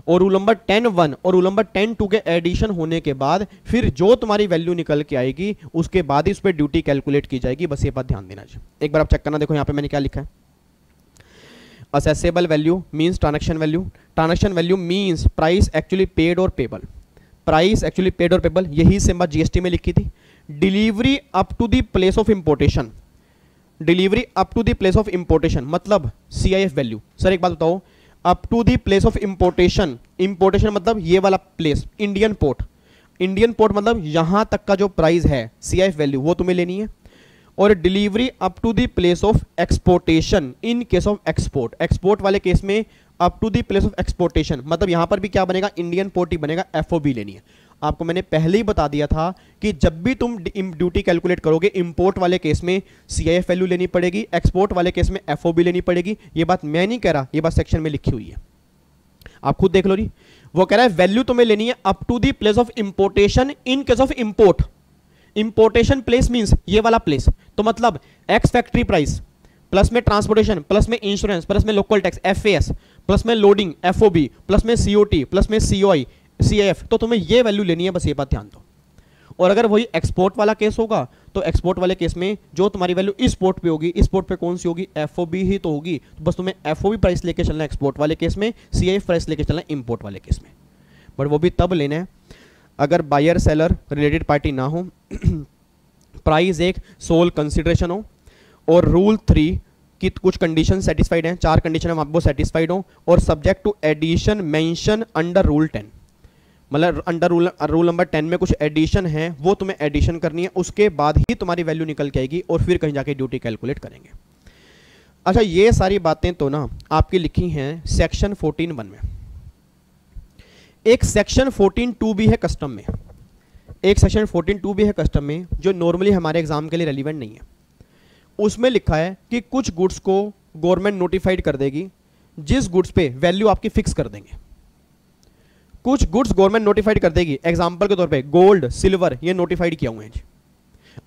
और रूल नंबर 10(1) और रूल नंबर 10(2) के एडिशन होने के बाद फिर जो तुम्हारी वैल्यू निकल के आएगी उसके बाद ही उस पर ड्यूटी कैलकुलेट की जाएगी। बस ये बात ध्यान देना जी। एक बार आप चेक करना, देखो यहां पे मैंने क्या लिखा है। Assessable value means transaction value, transaction value means price actually paid और पेबल, प्राइस एक्चुअली पेड और पेबल, यही सेम बात जीएसटी में लिखी थी। Delivery up to the place of importation, delivery up to the place of importation मतलब CIF value. Sir एक बात बताओ, up to the place of importation, importation मतलब ये वाला place, Indian port, Indian port मतलब यहां तक का जो प्राइस है सीआईएफ वैल्यू वो तुम्हें लेनी है। और delivery up to the place of exportation in case of export, export वाले केस में up to the place of exportation मतलब यहां पर भी क्या बनेगा? इंडियन पोर्ट ही बनेगा, एफओबी लेनी है। आपको मैंने पहले ही बता दिया था कि जब भी तुम ड्यूटी कैलकुलेट करोगे इंपोर्ट वाले केस में सीआईएफ वैल्यू लेनी पड़ेगी, एक्सपोर्ट वाले केस में एफओबी लेनी पड़ेगी। ये बात मैं नहीं कह रहा, ये बात सेक्शन में लिखी हुई है, आप खुद देख लो जी। वो कह रहा है वैल्यू तुम्हें लेनी है up to the place of importation in case of import. Importation place means ये वाला प्लेस, तो मतलब एक्स फैक्ट्री प्राइस प्लस में ट्रांसपोर्टेशन प्लस में इंश्योरेंस प्लस में लोकल टैक्स एफएएस प्लस में लोडिंग एफओबी प्लस में सीओटी प्लस में सीओआई सीएफ, तो तुम्हें ये वैल्यू लेनी है, बस ये बात ध्यान दो। और अगर वही एक्सपोर्ट वाला केस होगा तो एक्सपोर्ट वाले केस में जो तुम्हारी वैल्यू इस पोर्ट पे होगी, इस पोर्ट पे कौन सी होगी? एफओबी ही तो होगी। तो बस तुम्हें एफओबी प्राइस लेके चलना है एक्सपोर्ट वाले केस में, सीएफ प्राइस लेके चलना है इंपोर्ट वाले केस में। बट वो भी तब लेना है अगर बायर सेलर रिलेटेड पार्टी ना हो, प्राइस एक सोल कंसिडरेशन हो, और रूल 3 कि कुछ कंडीशन सेटिस्फाइड हैं, 4 कंडीशन हम आपको सेटिस्फाइड हो, और subject to addition mention under rule 10, मतलब अंडर रूल नंबर 10 में कुछ एडिशन है, वो तुम्हें एडिशन करनी है, उसके बाद ही तुम्हारी वैल्यू निकल के आएगी और फिर कहीं जाके ड्यूटी कैलकुलेट करेंगे। अच्छा, ये सारी बातें तो ना आपकी लिखी हैं सेक्शन 14(1) में। एक सेक्शन 14(2) भी है कस्टम में, एक सेक्शन 14(2) भी है कस्टम में, जो नॉर्मली हमारे एग्जाम के लिए रेलिवेंट नहीं है। उसमें लिखा है कि कुछ गुड्स को गवर्नमेंट नोटिफाइड कर देगी, जिस गुड्स पे वैल्यू आपकी फिक्स कर देंगे। कुछ गुड्स गवर्नमेंट नोटिफाइड कर देगी, एग्जांपल के तौर पे गोल्ड, सिल्वर, ये नोटिफाइड किया हुए हैं जी।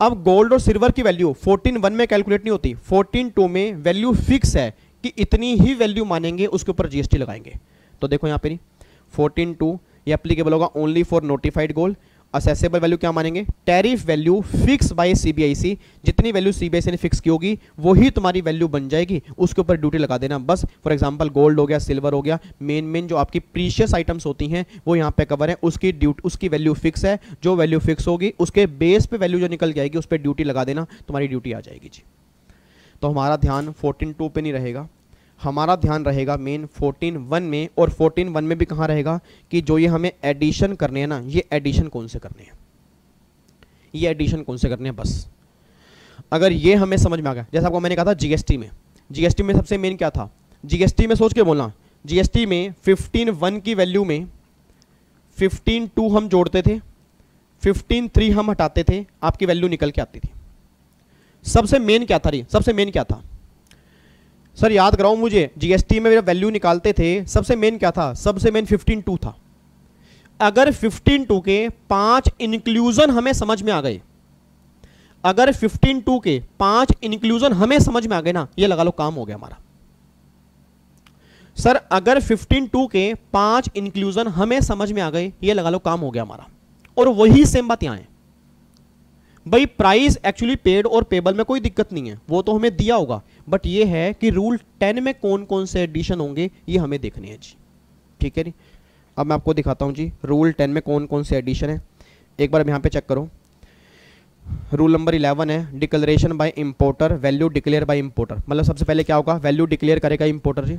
अब गोल्ड और सिल्वर की वैल्यू 14(1) में कैलकुलेट नहीं होती, 14(2) में वैल्यू फिक्स है कि इतनी ही वैल्यू मानेंगे, उसके ऊपर जीएसटी लगाएंगे। तो देखो यहाँ पे 14(2) ये एप्लीकेबल होगा only for notified gold. Accessible value क्या मानेंगे? Tariff value fix by CBIC, जितनी वैल्यू सीबीआईसी ने फिक्स की होगी वही तुम्हारी वैल्यू बन जाएगी, उसके ऊपर ड्यूटी लगा देना बस। फॉर एग्जांपल गोल्ड हो गया, सिल्वर हो गया, मेन जो आपकी प्रीशियस आइटम्स होती हैं वो यहाँ पे कवर है, उसकी वैल्यू फिक्स है, जो वैल्यू फिक्स होगी उसके बेस पे वैल्यू जो निकल जाएगी उस पर ड्यूटी लगा देना, तुम्हारी ड्यूटी आ जाएगी जी। तो हमारा ध्यान 14(2) पे नहीं रहेगा, हमारा ध्यान रहेगा मेन 14(1) में। और 14(1) में भी कहाँ रहेगा कि जो ये हमें एडिशन करने हैं ना, ये एडिशन कौन से करने हैं, ये एडिशन कौन से करने हैं बस। अगर ये हमें समझ में आ गया, जैसे आपको मैंने कहा था जीएसटी में सबसे मेन क्या था, जीएसटी में सोच के बोलना, जीएसटी में 15(1) की वैल्यू में 15(2) हम जोड़ते थे, 15(3) हम हटाते थे, आपकी वैल्यू निकल के आती थी। सबसे मेन क्या था, सबसे मेन क्या था सर, याद कराओ मुझे, जीएसटी में वैल्यू निकालते थे, सबसे मेन क्या था, सबसे मेन 15(2) था। अगर 15(2) के 5 इंक्लूजन हमें समझ में आ गए, अगर 15(2) के 5 इंक्लूजन हमें समझ में आ गए ना, ये लगा लो काम हो गया हमारा। सर अगर 15(2) के 5 इंक्लूजन हमें समझ में आ गए, ये लगा लो काम हो गया हमारा। और वही सेम बात यहां है भाई, प्राइस एक्चुअली पेड और पेबल में कोई दिक्कत नहीं है, वो तो हमें दिया होगा, बट ये है कि रूल 10 में कौन कौन से एडिशन होंगे ये हमें देखने हैं जी। ठीक है जी, अब मैं आपको दिखाता हूं जी रूल 10 में कौन कौन से एडिशन है। एक बार यहां पे चेक करो, रूल नंबर 11 है declaration bye importer, value declare by importer. मतलब सबसे पहले क्या होगा, वैल्यू डिक्लेयर करेगा इंपोर्टर जी।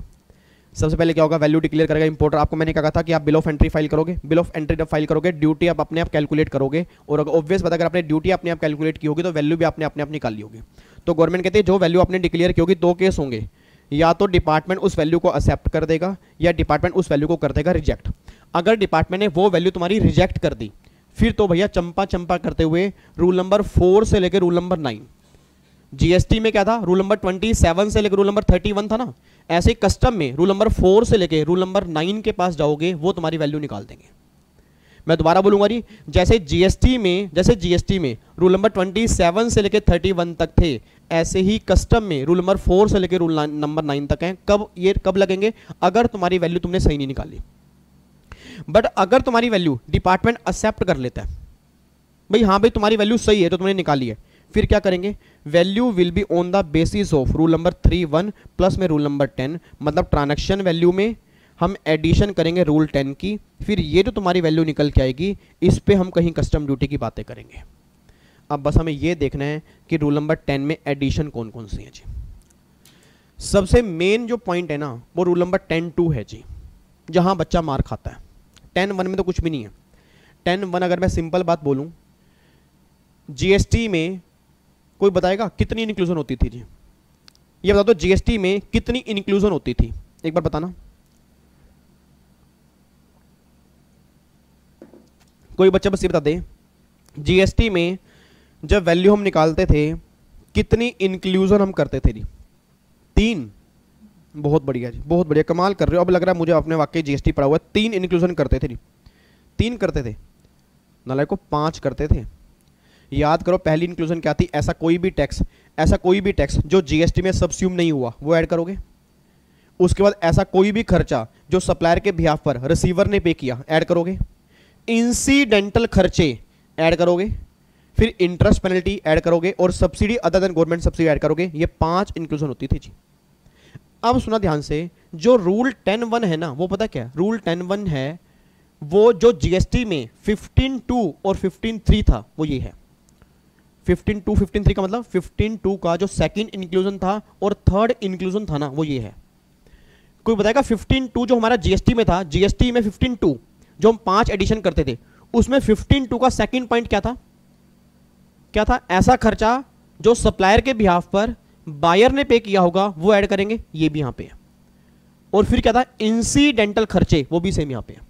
सबसे पहले क्या होगा, वैल्यू डिक्लेयर करेगा इंपोर्टर। आपको मैंने कहा था कि आप बिल ऑफ एंट्री फाइल करोगे, बिल ऑफ एंट्री जब फाइल करोगे ड्यूटी आप अपने आप कैलकुलेट करोगे, और अगर ऑब्वियस बात, अगर आपने ड्यूटी अपने आप कैलकुलेट की होगी तो वैल्यू भी आपने अपने आप निकाल ली होगी। तो गवर्नमेंट कहती है जो वैल्यू आपने डिक्लेयर की होगी, 2 केस होंगे, या तो डिपार्टमेंट उस वैल्यू को एक्सेप्ट कर देगा या डिपार्टमेंट उस वैल्यू को कर देगा रिजेक्ट। अगर डिपार्टमेंट ने वो वैल्यू तुम्हारी रिजेक्ट कर दी, फिर तो भैया चंपा चंपा करते हुए रूल नंबर 4 से लेकर रूल नंबर 9, जीएसटी में क्या था, रूल नंबर 27 से लेकर रूल नंबर 31 था ना, ऐसे कस्टम में रूल नंबर 4 से लेकर रूल नंबर 9 के पास जाओगे, वो तुम्हारी वैल्यू निकाल देंगे। मैं दोबारा बोलूंगा जी, जैसे जीएसटी में रूल नंबर 27 से लेकर 31 तक थे, ऐसे ही कस्टम में रूल नंबर 4 से लेकर रूल नंबर 9 तक हैं। कब लगेंगे, अगर तुम्हारी वैल्यू तुमने सही नहीं निकाली। बट अगर तुम्हारी वैल्यू डिपार्टमेंट एक्सेप्ट कर लेता है, भाई हाँ भाई तुम्हारी वैल्यू सही है तो तुमने निकाली है, फिर क्या करेंगे, value will be on the basis of rule number 3(1) plus में रूल नंबर 10, मतलब ट्रांजैक्शन वैल्यू में हम एडिशन करेंगे रूल 10 की, फिर ये जो तुम्हारी वैल्यू निकल के आएगी इस पे हम कहीं कस्टम ड्यूटी की बातें करेंगे। अब बस हमें ये देखना है कि रूल नंबर 10 में एडिशन कौन कौन सी है जी। सबसे मेन जो पॉइंट है ना वो रूल नंबर 10(2) है जी, जहां बच्चा मार खाता है। 10(1) में तो कुछ भी नहीं है। 10(1) अगर मैं सिंपल बात बोलूं, जीएसटी में कोई बताएगा कितनी इंक्लूजन होती थी जी, ये बता दो जीएसटी में कितनी इंक्लूजन होती थी, एक बार बताना। कोई बच्चा बस ये बता दे, जीएसटी में जब वैल्यू हम निकालते थे कितनी इंक्लूजन हम करते थे जी? 3। बहुत बढ़िया जी, बहुत बढ़िया, कमाल कर रहे हो। अब लग रहा है मुझे आपने वाकई जीएसटी पढ़ा हुआ है। 3 इंक्लूजन करते थे जी, 3 करते थे, नालायक को 5 करते थे। याद करो पहली इंक्लूजन क्या थी, ऐसा कोई भी टैक्स जो जीएसटी में सबस्यूम नहीं हुआ वो ऐड करोगे। उसके बाद ऐसा कोई भी खर्चा जो सप्लायर के बिहाफ पर रिसीवर ने पे किया ऐड करोगे। इंसिडेंटल खर्चे ऐड करोगे, फिर इंटरेस्ट पेनल्टी ऐड करोगे, और subsidy other than government subsidy add करोगे। ये 5 इंक्लूजन होती थी जी। अब सुना ध्यान से, जो रूल 10(1) है ना वो पता क्या, रूल 10(1) है वो जो जीएसटी में 15(2) और 15(3) था वो ये है। 15.2 15.3 का मतलब 15.2 का जो सेकंड इंक्लूजन था और थर्ड इंक्लूजन था ना, वो ये है। कोई बताएगा 15.2 जो हमारा जीएसटी में था, जीएसटी में 15.2 जो हम 5 एडिशन करते थे, उसमें 15.2 का सेकंड पॉइंट क्या था? क्या था? ऐसा खर्चा जो सप्लायर के बिहाफ पर बायर ने पे किया होगा वो ऐड करेंगे, ये भी यहां पे है। और फिर क्या था? इंसिडेंटल खर्चे, वो भी सेम यहां पे है।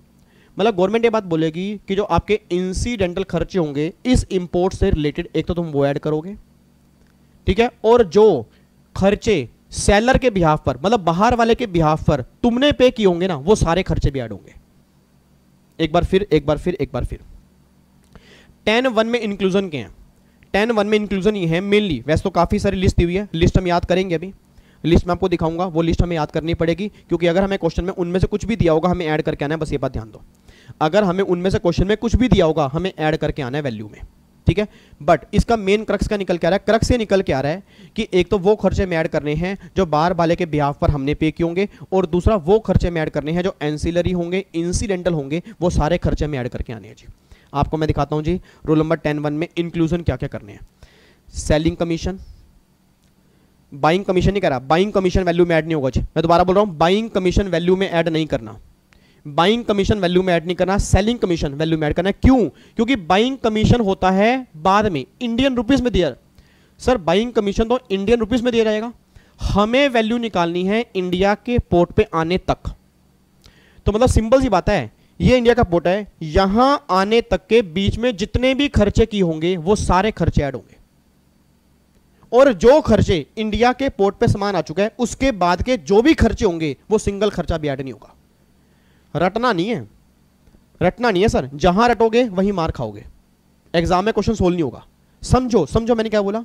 मतलब गवर्नमेंट ये बात बोलेगी कि जो आपके इंसिडेंटल खर्चे होंगे इस इंपोर्ट से रिलेटेड, एक तो तुम वो ऐड करोगे, ठीक है, और जो खर्चे सेलर के बिहाफ पर, मतलब बाहर वाले के बिहाफ पर तुमने पे किए होंगे ना, वो सारे खर्चे भी ऐड होंगे। एक बार फिर 10(1) में इंक्लूजन के हैं। 10(1) में इंक्लूजन ये है मेनली, वैसे तो काफी सारी लिस्ट दी हुई है, लिस्ट हम याद करेंगे, अभी लिस्ट में आपको दिखाऊंगा, वो लिस्ट हमें याद करनी पड़ेगी, क्योंकि अगर हमें क्वेश्चन में उनमें से कुछ भी दिया होगा हमें ऐड करके आना है, बस ये बात ध्यान दो। अगर हमें उनमें से क्वेश्चन में कुछ भी दिया होगा हमें ऐड करके आना है वैल्यू में, ठीक है। बट इसका मेन क्रक्स का निकल के आ रहा है, क्रक्स से निकल के आ रहा है कि एक तो वो खर्चे में ऐड करने हैं जो बाहर वाले के बिहाफ पर हमने पे किए होंगे, और दूसरा वो खर्चे में ऐड करने हैं जो एंसिलरी होंगे, इंसिडेंटल होंगे, वो सारे खर्चे में ऐड करके आने हैं जी। आपको मैं दिखाता हूं जी, रूल नंबर 10(1) में इंक्लूजन क्या क्या करने हैं। सेलिंग कमीशन, बाइंग कमीशन नहीं कह रहा, बाइंग कमीशन वैल्यू में ऐड नहीं होगा जी, मैं दोबारा बोल रहा हूं, बाइंग कमीशन वैल्यू में ऐड नहीं करना, बाइंग कमीशन वैल्यू में ऐड नहीं करना, सेलिंग कमीशन वैल्यू में ऐड करना है। क्यों? क्योंकि बाइंग कमीशन होता है बाद में, इंडियन रुपीस में दिया। सर बाइंग कमीशन तो इंडियन रुपीस में दिया जाएगा, हमें वैल्यू निकालनी है इंडिया के पोर्ट पे आने तक। तो मतलब सिंपल सी बात है, ये इंडिया का पोर्ट है, यहां आने तक के बीच में जितने भी खर्चे किए होंगे वो सारे खर्चे ऐड होंगे, और जो खर्चे इंडिया के पोर्ट पे सामान आ चुका है उसके बाद के जो भी खर्चे होंगे वो सिंगल खर्चा भी ऐड नहीं होगा। रटना नहीं है, रटना नहीं है सर, जहां रटोगे वहीं मार खाओगे, एग्जाम में क्वेश्चन सोल्व नहीं होगा। समझो समझो मैंने क्या बोला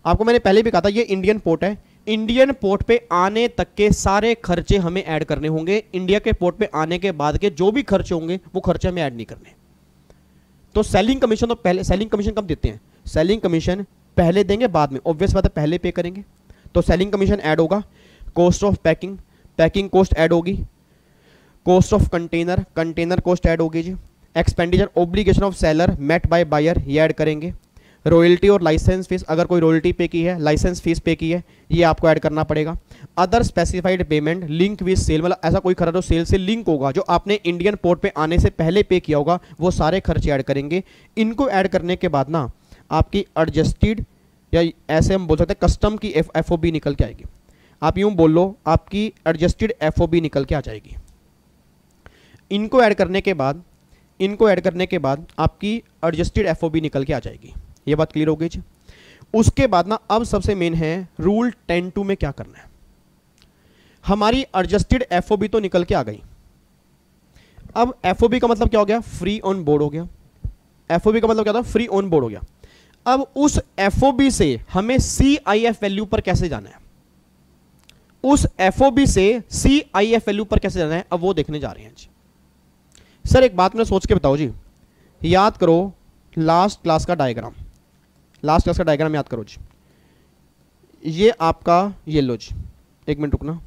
आपको, मैंने पहले भी कहा था ये इंडियन पोर्ट है, इंडियन पोर्ट पे आने तक के सारे खर्चे हमें ऐड करने होंगे, इंडिया के पोर्ट पे आने के बाद के जो भी खर्चे होंगे वो खर्चे हमें ऐड नहीं करने। तो सेलिंग कमीशन तो पहले, सेलिंग कमीशन कब देते हैं? सेलिंग कमीशन पहले देंगे बाद में, ऑब्वियस बात है पहले पे करेंगे, तो सेलिंग कमीशन ऐड होगा। Cost of packing, packing cost add होगी। Cost of container, container cost add होगी जी। Expenditure obligation of seller met by buyer, ये ऐड करेंगे। रॉयल्टी और लाइसेंस फीस, अगर कोई रॉयल्टी पे की है, लाइसेंस फीस पे की है, ये आपको ऐड करना पड़ेगा। Other specified payment link with sale, मतलब ऐसा कोई खर्चा जो सेल से लिंक होगा, जो आपने इंडियन पोर्ट पे आने से पहले पे किया होगा, वो सारे खर्चे ऐड करेंगे। इनको ऐड करने के बाद ना आपकी एडजस्टेड, या ऐसे हम बोल सकते हैं कस्टम की एफओबी निकल के आएगी। आप यूं बोल लो आपकी एडजस्टेड एफओबी निकल के आ जाएगी। इनको ऐड करने के बाद, इनको ऐड करने के बाद आपकी एडजस्टेड एफओबी निकल के आ जाएगी। ये बात क्लियर हो गई जी। उसके बाद ना अब सबसे मेन है रूल 10(2) में क्या करना है। हमारी एडजस्टेड एफओबी तो निकल के आ गई, अब एफओबी का मतलब क्या हो गया? फ्री ऑन बोर्ड हो गया। एफओबी का मतलब क्या था? फ्री ऑन बोर्ड हो गया। अब उस एफओबी से हमें सीआईएफ वैल्यू पर कैसे जाना है, उस एफओबी से सीआईएफ वैल्यू पर कैसे जाना है, अब वो देखने जा रहे हैं जी। सर एक बात में सोच के बताओ जी, याद करो लास्ट क्लास का डायग्राम, लास्ट क्लास का डायग्राम याद करो जी। ये आपका, ये लो जी, एक मिनट रुकना,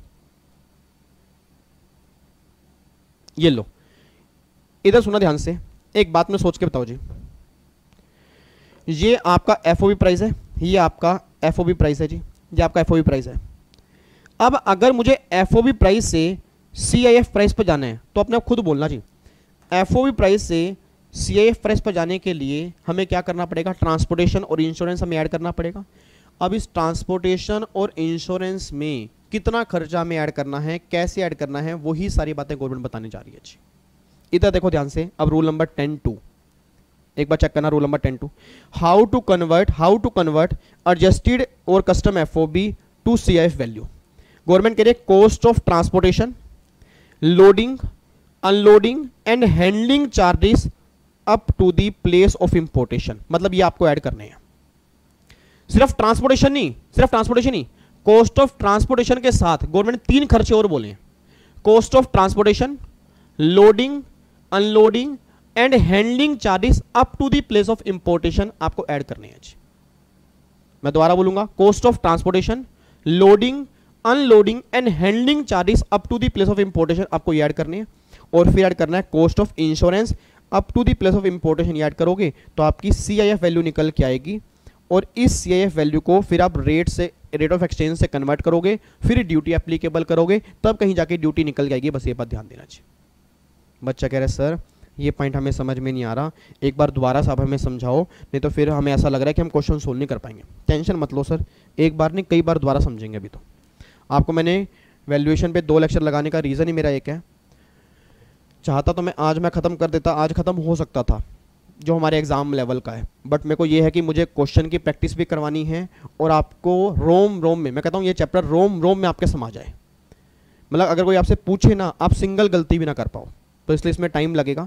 ये लो, इधर सुना ध्यान से, एक बात में सोच के बताओ जी। ये आपका एफओबी प्राइस है, ये आपका एफओबी प्राइस है जी, ये आपका एफओबी प्राइस है। अब अगर मुझे एफओबी प्राइस से सीआईएफ प्राइस पर जाना है तो अपने आप खुद बोलना जी। एफओबी प्राइस से सीआईएफ प्राइस पर जाने के लिए हमें क्या करना पड़ेगा? ट्रांसपोर्टेशन और इंश्योरेंस हमें ऐड करना पड़ेगा। अब इस ट्रांसपोर्टेशन और इंश्योरेंस में कितना खर्चा हमें ऐड करना है, कैसे ऐड करना है, वही सारी बातें गवर्नमेंट बताने जा रही है जी। इधर देखो ध्यान से, अब रूल नंबर 10(2) एक बार चेक करना, rule number 10(2), how to convert adjusted और custom FOB to CIF value. Government कह रही है cost of transportation, loading, unloading and handling charges up to the place of importation, मतलब ये आपको ऐड करने हैं। सिर्फ ट्रांसपोर्टेशन नहीं, सिर्फ ट्रांसपोर्टेशन नहीं, कॉस्ट ऑफ ट्रांसपोर्टेशन के साथ गवर्नमेंट 3 खर्चे और बोले हैं, cost of transportation, loading, unloading and handling charges up to the place of importation आपको ऐड करने हैं। मैं दोबारा बोलूंगा, cost of transportation, loading, unloading and handling charges up to the place of importation आपको ये ऐड करने हैं। और फिर ऐड करना है cost of insurance up to the place of importation, add करोगे तो आपकी सीआईएफ वैल्यू निकल के आएगी। और इस CIF वैल्यू को फिर आप रेट ऑफ एक्सचेंज से कन्वर्ट करोगे, फिर ड्यूटी एप्लीकेबल करोगे, तब कहीं जाके ड्यूटी निकल जाएगी। बस ये बात ध्यान देना चाहिए। बच्चा कह रहा है सर ये पॉइंट हमें समझ में नहीं आ रहा, एक बार दोबारा साहब हमें समझाओ, नहीं तो फिर हमें ऐसा लग रहा है कि हम क्वेश्चन सोल्व नहीं कर पाएंगे। टेंशन मत लो सर, एक बार नहीं कई बार दोबारा समझेंगे। अभी तो आपको मैंने वैल्यूएशन पे 2 लेक्चर लगाने का रीज़न ही मेरा एक है, चाहता तो मैं आज ख़त्म कर देता, आज ख़त्म हो सकता था जो हमारे एग्ज़ाम लेवल का है, बट मेरे को ये है कि मुझे क्वेश्चन की प्रैक्टिस भी करवानी है और आपको रोम रोम में, मैं कहता हूँ ये चैप्टर रोम रोम में आपके समा जाए। मतलब अगर कोई आपसे पूछे ना, आप सिंगल गलती भी ना कर पाओ, तो इसलिए इसमें टाइम लगेगा।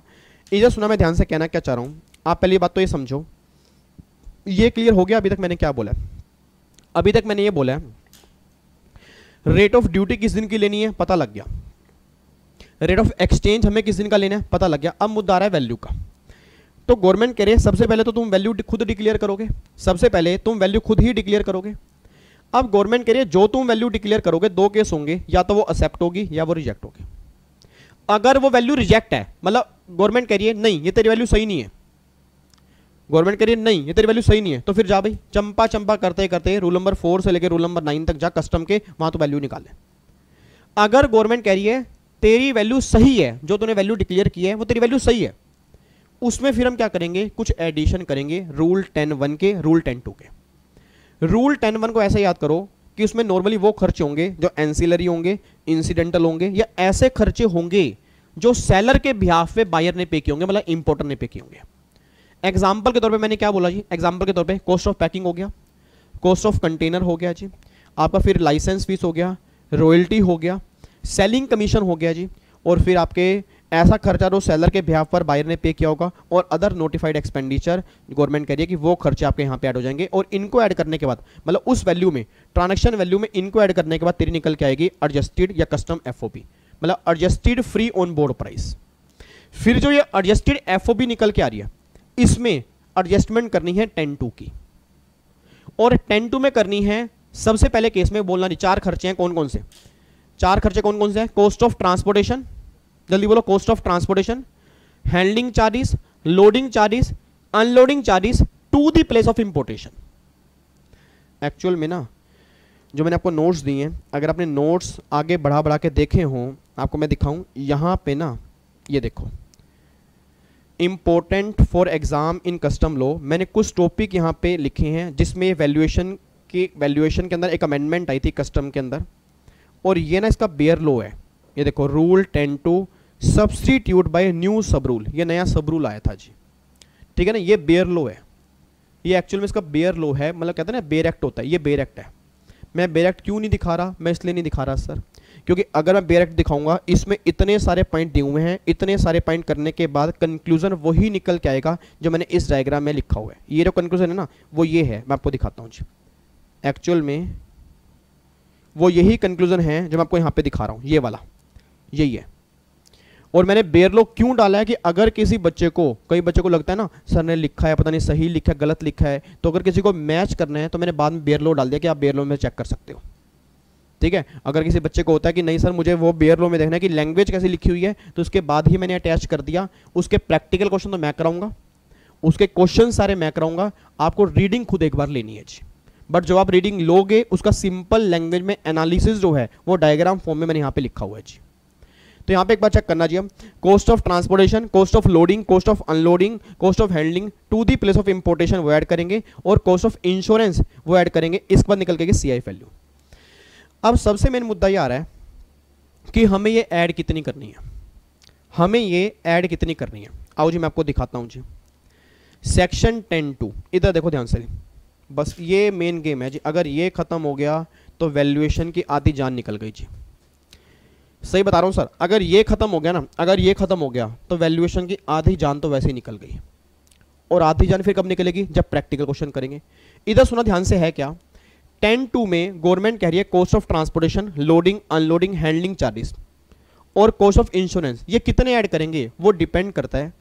इधर सुना, मैं ध्यान से कहना क्या चाह रहा हूँ। आप पहली बात तो ये समझो, ये क्लियर हो गया अभी तक मैंने क्या बोला है? अभी तक मैंने ये बोला है रेट ऑफ ड्यूटी किस दिन की लेनी है, पता लग गया। रेट ऑफ एक्सचेंज हमें किस दिन का लेना है, पता लग गया। अब मुद्दा आ रहा है वैल्यू का। तो गवर्नमेंट कह रही है सबसे पहले तो तुम वैल्यू खुद डिक्लेयर करोगे, सबसे पहले तुम वैल्यू खुद ही डिक्लेयर करोगे। अब गवर्नमेंट कह रही है जो तुम वैल्यू डिक्लेयर करोगे 2 केस होंगे, या तो वो एक्सेप्ट होगी या वो रिजेक्ट होगी। अगर वो वैल्यू रिजेक्ट है, मतलब गवर्नमेंट कह रही है नहीं ये तेरी वैल्यू सही नहीं है, गवर्नमेंट कह रही है नहीं ये तेरी वैल्यू सही नहीं है, तो फिर जा भाई चंपा चंपा करते करते रूल नंबर 4 से लेकर रूल नंबर 9 तक जा कस्टम के, वहां तो वैल्यू निकाले। अगर गवर्नमेंट कह रही है तेरी वैल्यू सही है, जो तूने वैल्यू डिक्लेयर की है वो तेरी वैल्यू सही है, उसमें फिर हम क्या करेंगे, कुछ एडिशन करेंगे रूल 10(1) के, रूल 10(2) के। रूल 10(1) को ऐसे याद करो कि उसमें नॉर्मली वो खर्चे होंगे जो एंसिलरी होंगे, इंसिडेंटल होंगे, या ऐसे खर्चे होंगे जो सेलर के बिहाफ पे बायर ने पे किए होंगे, मतलब इंपोर्टर ने पे किए होंगे। एग्जाम्पल के तौर पे मैंने क्या बोला जी, एग्जाम्पल के तौर पे कॉस्ट ऑफ पैकिंग हो गया, कॉस्ट ऑफ कंटेनर हो गया जी, आपका फिर लाइसेंस फीस हो गया, रॉयल्टी हो गया, सेलिंग कमीशन हो गया जी, और फिर आपके ऐसा खर्चा जो सेलर के बिहाफ पर बायर ने पे किया होगा, और अदर नोटिफाइड एक्सपेंडिचर गवर्नमेंट कह रही है कि वो खर्चे आपके यहाँ पे ऐड हो जाएंगे। और इनको ऐड करने के बाद, मतलब उस वैल्यू में, ट्रांजैक्शन वैल्यू में इनको ऐड करने के बाद तेरी निकल के आएगी एडजस्टेड या कस्टम FOB, मतलब adjusted free on board price. फिर जो ये एडजस्टेड FOB निकल के आ रही है, इसमें एडजस्टमेंट करनी है 10(2) की, और 10(2) में करनी है सबसे पहले केस में बोलना नहीं, 4 खर्चे हैं कौन कौन से, 4 खर्चे कौन कौन से हैं, कॉस्ट ऑफ ट्रांसपोर्टेशन, जल्दी बोलो, cost of transportation, handling charges, loading charges, unloading charges to the place of importation. Actual में ना जो मैंने आपको नोट्स दिए हैं, अगर आपने नोट्स आगे बढ़ा बढ़ा के देखे हों, आपको मैं दिखाऊं, यहां पे ना ये देखो, important for exam in custom law, मैंने कुछ टॉपिक यहां पे लिखे हैं जिसमें वैल्यूएशन के अंदर एक अमेंडमेंट आई थी कस्टम के अंदर, और ये ना इसका बेयर लॉ है। ये देखो रूल 10(2) सब्सटीट्यूट बाय न्यू सब रूल, ये नया सब रूल आया था जी, ठीक है ना, ये बेयर लॉ है, ये एक्चुअल में इसका बेयर लॉ है, मतलब कहते हैं ना बेयर एक्ट होता है, ये बेयर एक्ट है। मैं बेयर एक्ट क्यों नहीं दिखा रहा, मैं इसलिए नहीं दिखा रहा सर, क्योंकि अगर मैं बेयर एक्ट दिखाऊंगा इसमें इतने सारे पॉइंट दिए हुए हैं, इतने सारे पॉइंट करने के बाद कंक्लूजन वही निकल के आएगा जो मैंने इस डायग्राम में लिखा हुआ है। ये जो कंक्लूजन है ना वो ये है, मैं आपको दिखाता हूँ जी, एक्चुअल में वो यही कंक्लूजन है जो मैं आपको यहाँ पे दिखा रहा हूँ, ये वाला यही है। और मैंने बेयर लॉ क्यों डाला है कि अगर किसी बच्चे को, कई बच्चे को लगता है ना सर ने लिखा है पता नहीं सही लिखा है गलत लिखा है, तो अगर किसी को मैच करना है तो मैंने बाद में बेयर लॉ डाल दिया कि आप बेयर लॉ में चेक कर सकते हो, ठीक है। अगर किसी बच्चे को होता है कि नहीं सर मुझे वो बेयर लॉ में देखना है कि लैंग्वेज कैसी लिखी हुई है, तो उसके बाद ही मैंने अटैच कर दिया। उसके प्रैक्टिकल क्वेश्चन तो मैं कराऊंगा, उसके क्वेश्चन सारे मैं कराऊंगा, आपको रीडिंग खुद एक बार लेनी है जी, बट जो आप रीडिंग लोगे उसका सिंपल लैंग्वेज में एनालिसिस जो है वो डायग्राम फॉर्म में मैंने यहाँ पे लिखा हुआ है जी। तो यहाँ पे एक बार चेक करना जी, हम cost of transportation, cost of loading, cost of unloading, cost of handling to the place of importation वो ऐड करेंगे, और कॉस्ट ऑफ इंश्योरेंस वो ऐड करेंगे, इसके बाद निकल के CIF वैल्यू। अब सबसे मेन मुद्दा ये आ रहा है कि हमें ये ऐड कितनी करनी है, हमें ये ऐड कितनी करनी है। आओ जी मैं आपको दिखाता हूँ जी, सेक्शन 10(2), इधर देखो ध्यान से, बस ये मेन गेम है जी। अगर ये खत्म हो गया तो वैल्यूएशन की आधी जान निकल गई जी, सही बता रहा हूं सर, अगर ये खत्म हो गया ना, अगर ये खत्म हो गया तो वैल्यूएशन की आधी जान तो वैसे ही निकल गई, और आधी जान फिर कब निकलेगी, जब प्रैक्टिकल क्वेश्चन करेंगे। इधर सुना ध्यान से है क्या, 10(2) में गवर्नमेंट कह रही है cost of transportation, loading, unloading, handling charges और कॉस्ट ऑफ इंश्योरेंस, ये कितने ऐड करेंगे वो डिपेंड करता है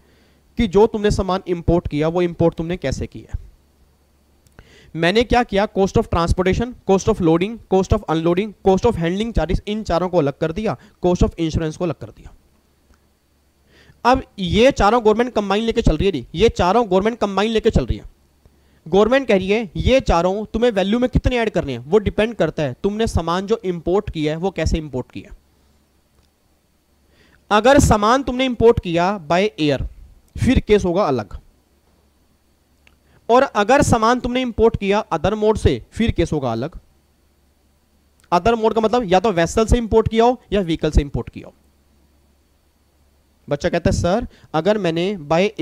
कि जो तुमने सामान इंपोर्ट किया वो इंपोर्ट तुमने कैसे किया। मैंने क्या किया, cost of transportation, cost of loading, cost of unloading, cost of handling charges, इन चारों को अलग कर दिया, कॉस्ट ऑफ इंश्योरेंस को अलग कर दिया। अब ये चारों गवर्नमेंट कंबाइन लेके चल रही है जी, ये चारों गवर्नमेंट कंबाइन लेके चल रही है। गवर्नमेंट कह रही है ये चारों तुम्हें वैल्यू में कितने ऐड करने हैं, वो डिपेंड करता है तुमने सामान जो इंपोर्ट किया है वो कैसे इंपोर्ट किया। अगर सामान तुमने इंपोर्ट किया बाय एयर फिर केस होगा अलग, और अगर सामान तुमने इंपोर्ट किया अदर मोड से फिर केस होगा अलग। अदर मोड का मतलब या तो वेसल से इंपोर्ट किया हो या व्हीकल से इंपोर्ट किया हो। बच्चा कहता है सर अगर मैंने बाय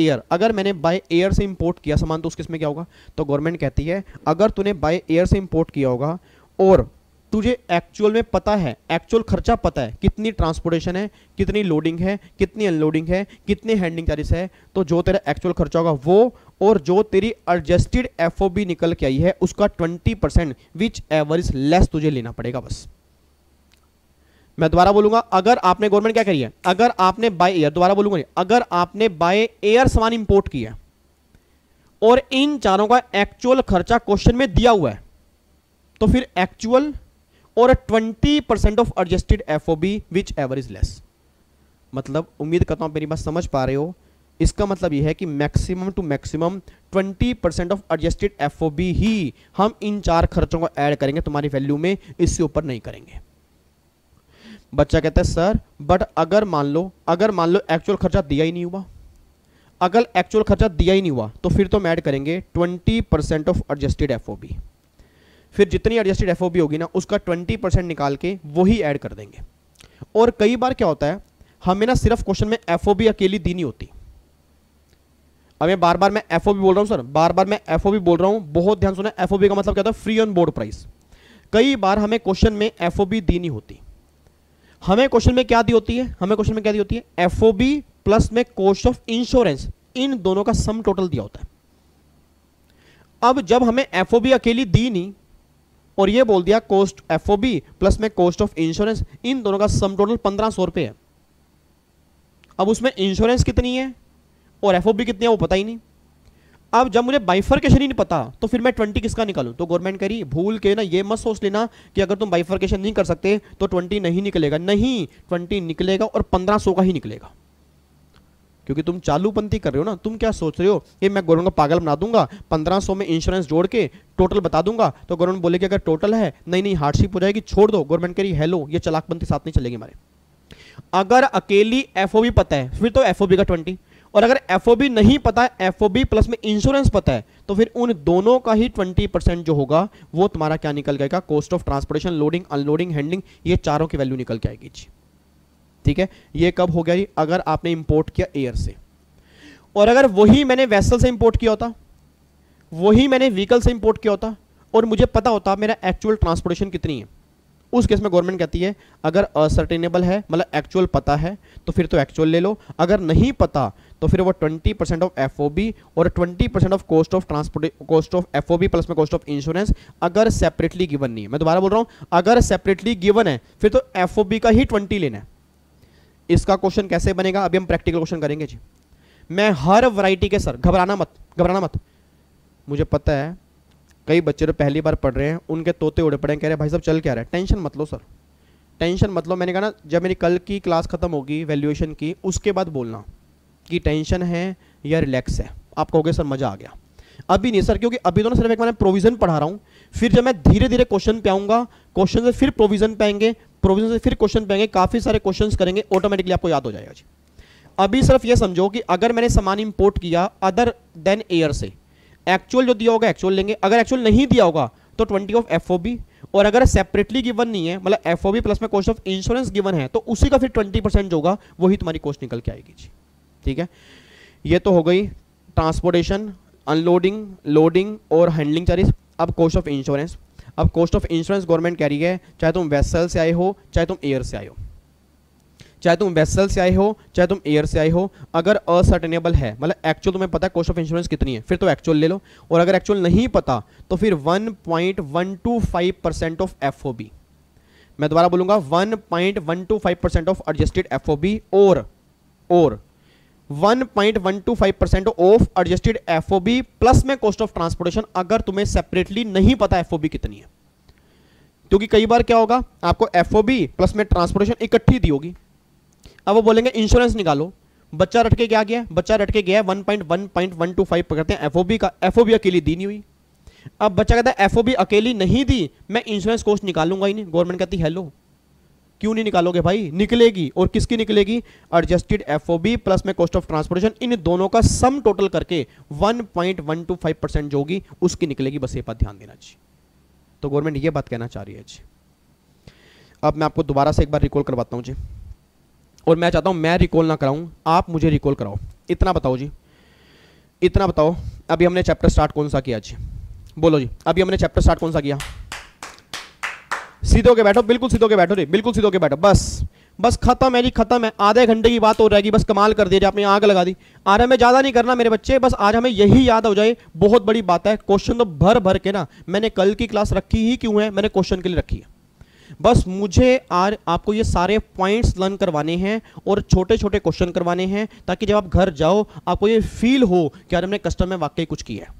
एयर से इंपोर्ट किया सामान तो उस केस में क्या होगा, तो गवर्नमेंट कहती है अगर तूने बाय एयर से इंपोर्ट किया होगा और तुझे एक्चुअल में पता है, एक्चुअल खर्चा पता है कितनी ट्रांसपोर्टेशन है, कितनी लोडिंग है, कितनी अनलोडिंग है, कितने हैंडलिंग चार्जेस है, तो जो तेरा एक्चुअल खर्चा होगा वो और जो तेरी एडजस्टेड एफओबी निकल के आई है उसका 20% विच एवर इज लेस तुझे लेना पड़ेगा। बस मैं दोबारा बोलूंगा, अगर आपने गवर्नमेंट क्या करी है, अगर आपने बाय एयर, दोबारा बोलूंगा अगर आपने बाय एयर सामान इंपोर्ट किया और इन चारों का एक्चुअल खर्चा क्वेश्चन में दिया हुआ है तो फिर एक्चुअल और 20% of adjusted FOB which ever is less. मतलब उम्मीद करता हूं मेरी बात समझ पा रहे हो। इसका मतलब यह है कि maximum to maximum 20% of adjusted FOB ही हम इन चार खर्चों को ऐड करेंगे तुम्हारी वैल्यू में, इससे ऊपर नहीं करेंगे। बच्चा कहता है सर बट अगर मान लो एक्चुअल खर्चा दिया ही नहीं हुआ, अगर एक्चुअल खर्चा दिया ही नहीं हुआ तो फिर तो हम ऐड करेंगे 20% ऑफ एडजस्टेड एफओबी। फिर जितनी एडजस्टेड एफओबी होगी ना उसका 20% निकाल के वही ऐड कर देंगे। और कई बार क्या होता है हमें ना सिर्फ क्वेश्चन में एफओबी अकेली दी नहीं होती। अब मैं बार बार मैं एफओबी बोल रहा हूं सर, बार बार मैं एफओबी बोल रहा हूं, बहुत ध्यान सुना। एफओबी का मतलब क्या होता है, फ्री ऑन बोर्ड प्राइस। कई बार हमें क्वेश्चन में एफओबी दी नहीं होती, हमें क्वेश्चन में क्या दी होती है, हमें क्वेश्चन में क्या दी होती है, एफओबी प्लस में कॉस्ट ऑफ इंश्योरेंस, इन दोनों का सम टोटल दिया होता है। अब जब हमें एफओबी अकेली दी नहीं और ये बोल दिया कॉस्ट एफओबी प्लस में कॉस्ट ऑफ इंश्योरेंस, इन दोनों का सम टोटल 1500 रुपए है। अब उसमें इंश्योरेंस कितनी है और एफओबी कितनी है वो पता ही नहीं। अब जब मुझे बाइफर्केशन ही नहीं पता तो फिर मैं 20 किसका निकालूं। तो गवर्नमेंट कह रही भूल के ना ये मत सोच लेना कि अगर तुम बाइफर्केशन नहीं कर सकते तो 20 नहीं निकलेगा, नहीं 20 निकलेगा और 1500 का ही निकलेगा, क्योंकि तुम चालूपंथी कर रहे हो ना। तुम क्या सोच रहे हो कि मैं गवर्नमेंट को पागल बना दूंगा, 1500 में इंश्योरेंस जोड़ के टोटल बता दूंगा तो गवर्नमेंट बोलेगी अगर टोटल है नहीं हार्डशिप हो जाएगी, छोड़ दो। गवर्नमेंट कह रही हेलो ये चालाकपंथी साथ नहीं चलेगी हमारे। अगर अकेली एफओबी पता है फिर तो एफओबी का 20, और अगर एफओबी नहीं पता है, एफओबी प्लस में इंश्योरेंस पता है, तो फिर उन दोनों का ही 20% जो होगा वो तुम्हारा क्या निकल जाएगा, cost of transportation, loading, unloading, handling, ये चारों की वैल्यू निकल के आएगी जी। ठीक है, ये कब हो गया जी, अगर आपने इंपोर्ट किया एयर से। और अगर वही मैंने वेसल से इंपोर्ट किया होता, वही मैंने व्हीकल से इंपोर्ट किया होता और मुझे पता होता मेरा एक्चुअल ट्रांसपोर्टेशन कितनी है, उस केस में गवर्नमेंट कहती है अगर असर्टेनेबल है, मतलब एक्चुअल पता है तो फिर तो एक्चुअल ले लो, अगर नहीं पता तो फिर वो 20% ऑफ एफओबी और 20% of cost of transport, cost of FOB plus में कॉस्ट ऑफ इंश्योरेंस अगर सेपरेटली गिवन नहीं है। मैं दोबारा बोल रहा हूं, अगर सेपरेटली गिवन है फिर तो एफओबी का ही 20 लेना है। इसका क्वेश्चन कैसे बनेगा अभी हम प्रैक्टिकल क्वेश्चन करेंगे जी। मैं हर वैरायटी के, सर घबराना मत, मुझे पता है कई बच्चे तो पहली बार पढ़ रहे हैं, उनके तोते उड़े पड़े, कह रहे हैं भाई साहब चल क्या रहा है। टेंशन मत लो सर, टेंशन मत लो। मैंने कहा ना जब मेरी कल की क्लास खत्म होगी वैल्यूएशन की, उसके बाद बोलना कि टेंशन है या रिलैक्स है। आप कहोगे सर मजा आ गया, अभी नहीं सर, क्योंकि अभी तो ना सिर्फ एक मैंने प्रोविजन पढ़ा रहा हूँ, फिर जब मैं धीरे धीरे क्वेश्चन पे आऊंगा, क्वेश्चन से फिर प्रोविजन पे आएंगे, प्रोविजन से फिर क्वेश्चन पे आएंगे, काफी सारे क्वेश्चन करेंगे, ऑटोमेटिकली आपको याद हो जाएगा जी। अभी सिर्फ ये समझो कि अगर मैंने सामान इंपोर्ट किया अदर देन एयर से, एक्चुअल जो दिया होगा एक्चुअल लेंगे, अगर एक्चुअल नहीं दिया होगा तो 20 ऑफ एफओबी, और अगर सेपरेटली गिवन नहीं है, मतलब एफओबी प्लस में कॉस्ट ऑफ इंश्योरेंस गिवन है, तो उसी का फिर 20% जो होगा वही तुम्हारी कॉस्ट निकल के आएगी जी। ठीक है, ये तो हो गई ट्रांसपोर्टेशन, अनलोडिंग, लोडिंग और हैंडलिंग चार्जेस। अब कॉस्ट ऑफ इंश्योरेंस, अब कॉस्ट ऑफ इंश्योरेंस गवर्नमेंट कह रही है चाहे तुम वेसल से आए हो चाहे तुम एयर से आए हो, चाहे तुम वेसल से आए हो चाहे तुम एयर से आए हो, अगर असर्टेनेबल है, मतलब एक्चुअल तुम्हें पता है कॉस्ट ऑफ इंश्योरेंस कितनी है, फिर तो एक्चुअल ले लो, और अगर एक्चुअल नहीं पता तो फिर 1.125% ऑफ एफओबी। मैं दोबारा बोलूंगा 1.125% ऑफ एडजस्टेड एफओबी और 1.125% ऑफ एडजस्टेड एफओबी प्लस में कॉस्ट ऑफ ट्रांसपोर्टेशन, अगर तुम्हें सेपरेटली नहीं पता एफओबी कितनी है। क्योंकि कई बार क्या होगा आपको एफओबी प्लस में ट्रांसपोर्टेशन इकट्ठी दी होगी, अब वो बोलेंगे इंश्योरेंस निकालो, बच्चा रट के क्या गया, बच्चा रट के गया 1.125 पकड़ते हैं एफओबी का, एफओबी अकेली दी नहीं हुई, अब बच्चा कहता है एफओबी अकेली नहीं दी, मैं इंश्योरेंस कॉस्ट निकालूंगा ही नहीं। गवर्नमेंट कहती हेलो क्यों नहीं निकालोगे भाई, निकलेगी। और किसकी निकलेगी, एडजस्टेड एफओबी प्लस में कॉस्ट ऑफ ट्रांसपोर्टेशन, इन दोनों का सम टोटल करके 1.125% जो होगी उसकी निकलेगी। बस ये बात ध्यान देना जी। तो गवर्नमेंट ये बात कहना चाह रही है जी। अब मैं आपको दोबारा से एक बार रिकॉल करवाता हूं जी, और मैं चाहता हूं मैं रिकॉल ना कराऊं, आप मुझे रिकॉल कराओ। इतना बताओ जी, इतना बताओ, अभी हमने चैप्टर स्टार्ट कौन सा किया जी, बोलो जी। अभी हमने चैप्टर स्टार्ट कौन सा किया, सीधे होके बैठो, बिल्कुल सीधे होके बैठो रे, बिल्कुल सीधे होके बैठो। बस खत्म है जी, खत्म है। आधे घंटे की बात हो रहेगी, बस कमाल कर दिया, आपने आग लगा दी। आ रहा, मैं ज्यादा नहीं करना मेरे बच्चे, बस आज हमें यही याद हो जाए, बहुत बड़ी बात है। क्वेश्चन तो भर भर के ना, मैंने कल की क्लास रखी ही क्यों है, मैंने क्वेश्चन के लिए रखी है। बस मुझे आज आपको ये सारे पॉइंट्स लर्न करवाने हैं और छोटे छोटे क्वेश्चन करवाने हैं, ताकि जब आप घर जाओ आपको ये फील हो कि यार हमने कस्टम में वाकई कुछ किया है।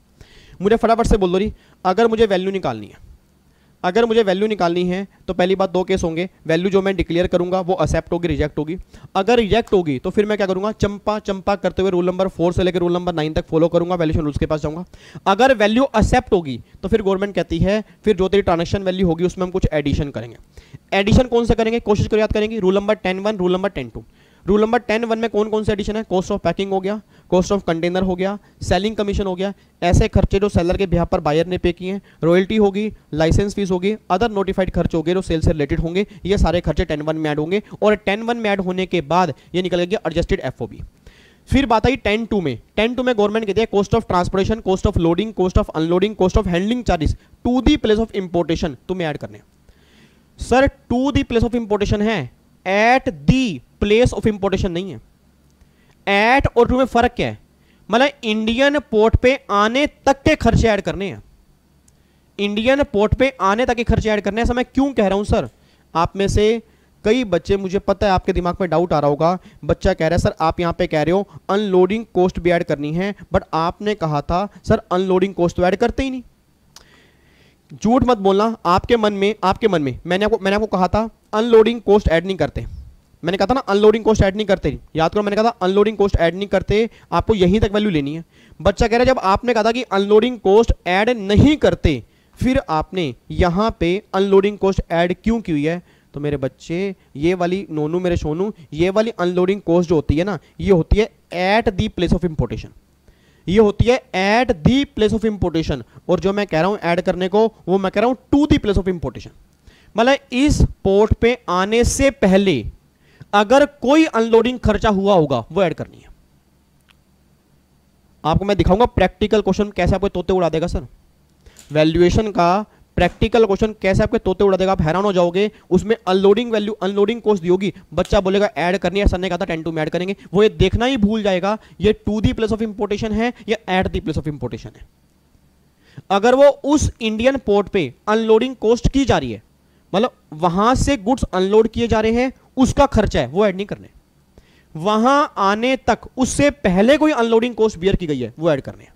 मुझे फटाफट से बोल दो रही, अगर मुझे वैल्यू निकालनी है, अगर मुझे वैल्यू निकालनी है तो पहली बात दो केस होंगे। वैल्यू जो मैं डिक्लेयर करूंगा वो एक्सेप्ट होगी, रिजेक्ट होगी। अगर रिजेक्ट होगी तो फिर मैं क्या करूंगा, चंपा चंपा करते हुए रूल नंबर 4 से लेकर रूल नंबर 9 तक फॉलो करूंगा, वैल्यूएशन रूल्स के पास जाऊंगा। अगर वैल्यू एक्सेप्ट होगी तो फिर गवर्नमेंट कहती है फिर जो तेरी ट्रांजेक्शन वैल्यू होगी उसमें हम कुछ एडिशन करेंगे। एडिशन कौन से करेंगे, कोशिश करो याद करेंगे। Rule number 10(1), rule number 10(2). Rule number 10(1) में कौन कौन से एडिशन है, कॉस्ट ऑफ पैकिंग हो गया, कॉस्ट ऑफ कंटेनर हो गया, सेलिंग कमीशन हो गया, ऐसे खर्चे जो सेलर के बिहाफ पर बायर ने पे किए हैं, रॉयल्टी होगी, लाइसेंस फीस होगी, अदर नोटिफाइड खर्च होंगे जो सेल से रिलेटेड होंगे, ये सारे खर्चे 10(1) में ऐड होंगे। और 10(1) में ऐड होने के बाद ये निकल गया एडजस्टेड एफओबी। फिर बात आई 10(2) में। 10(2) में गवर्नमेंट कहती है cost of transportation, cost of loading, cost of unloading, cost of handling charges to the place of importation तुम्हें ऐड करने। Sir to the place of importation है, at the place of importation नहीं है। Eight और to में फर्क क्या है, मतलब इंडियन पोर्ट पे आने तक के खर्चे ऐड करने हैं। इंडियन पोर्ट पे आने तक के खर्चे ऐड करने हैं। ऐसा मैं क्यों कह रहा हूं सर, आप में से कई बच्चे, मुझे पता है आपके दिमाग में डाउट आ रहा होगा, बच्चा कह रहा है सर आप यहां पे कह रहे हो अनलोडिंग कॉस्ट भी ऐड करनी है, बट आपने कहा था सर अनलोडिंग कॉस्ट तो ऐड करते ही नहीं। झूठ मत बोलना, आपके मन में मैंने आपको कहा था अनलोडिंग कॉस्ट ऐड नहीं करते। मैंने कहा था ना अनलोडिंग कॉस्ट ऐड नहीं करते, याद करो मैंने कहा था अनलोडिंग कॉस्ट ऐड नहीं करते, आपको यहीं तक वैल्यू लेनी है। बच्चा कह रहा है जब आपने कहा था कि अनलोडिंग कॉस्ट ऐड नहीं करते, फिर आपने यहां पे अनलोडिंग कॉस्ट ऐड क्यों की हुई है। तो मेरे बच्चे ये वाली नोनू मेरे सोनू, ये वाली अनलोडिंग कॉस्ट जो होती है ना, ये होती है at the place of importation, ये होती है at the place of importation. और जो मैं कह रहा हूं ऐड करने को, वो मैं कह रहा हूं to the place of importation, मतलब इस पोर्ट पे आने से पहले अगर कोई अनलोडिंग खर्चा हुआ होगा वो ऐड करनी है। आपको मैं दिखाऊंगा प्रैक्टिकल क्वेश्चन कैसे आपके तोते उड़ा देगा सर। वैल्यूएशन का प्रैक्टिकल क्वेश्चन कैसे आपके तोते उड़ा देगा, आप हैरान हो जाओगे। उसमें अनलोडिंग वैल्यू, अनलोडिंग कॉस्ट दी होगी, बच्चा बोलेगा ऐड करनी है, सर ने कहा था 10(2) में ऐड करेंगे, वो ये देखना ही भूल जाएगा ये to the place of importation है या at the place of importation है। अगर वो उस इंडियन पोर्ट पे अनलोडिंग कॉस्ट की जा रही है, मतलब वहां से गुड्स अनलोड किए जा रहे हैं, उसका खर्चा है, वो ऐड नहीं करने। वहां आने तक उससे पहले कोई अनलोडिंग कॉस्ट बियर की गई है, वो ऐड करने हैं।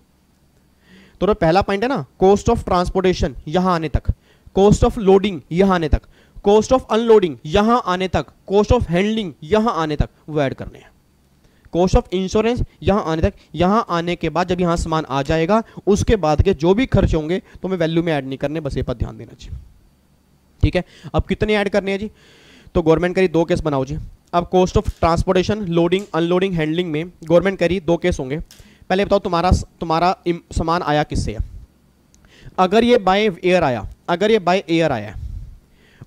तो पहला पॉइंट है ना, कॉस्ट ऑफ ट्रांसपोर्टेशन यहां आने तक, कॉस्ट ऑफ लोडिंग यहां आने तक, कॉस्ट ऑफ अनलोडिंग यहां आने तक, कॉस्ट ऑफ हैंडलिंग यहां आने तक, वो ऐड करने हैं। कॉस्ट ऑफ इंश्योरेंस यहां आने तक, यहां आने के बाद जब यहां सामान आ जाएगा उसके बाद के जो भी खर्च होंगे तो मैं वैल्यू में ऐड नहीं करने, बस ये पर ध्यान देना चाहिए। ठीक है, अब कितने ऐड करने हैं जी, तो गवर्नमेंट करी 2 केस बनाओ जी। अब cost of transportation, loading, unloading, handling में गवर्नमेंट करी 2 केस होंगे। पहले बताओ तुम्हारा सामान आया किससे है। अगर ये बाय एयर आया, अगर ये बाय एयर आया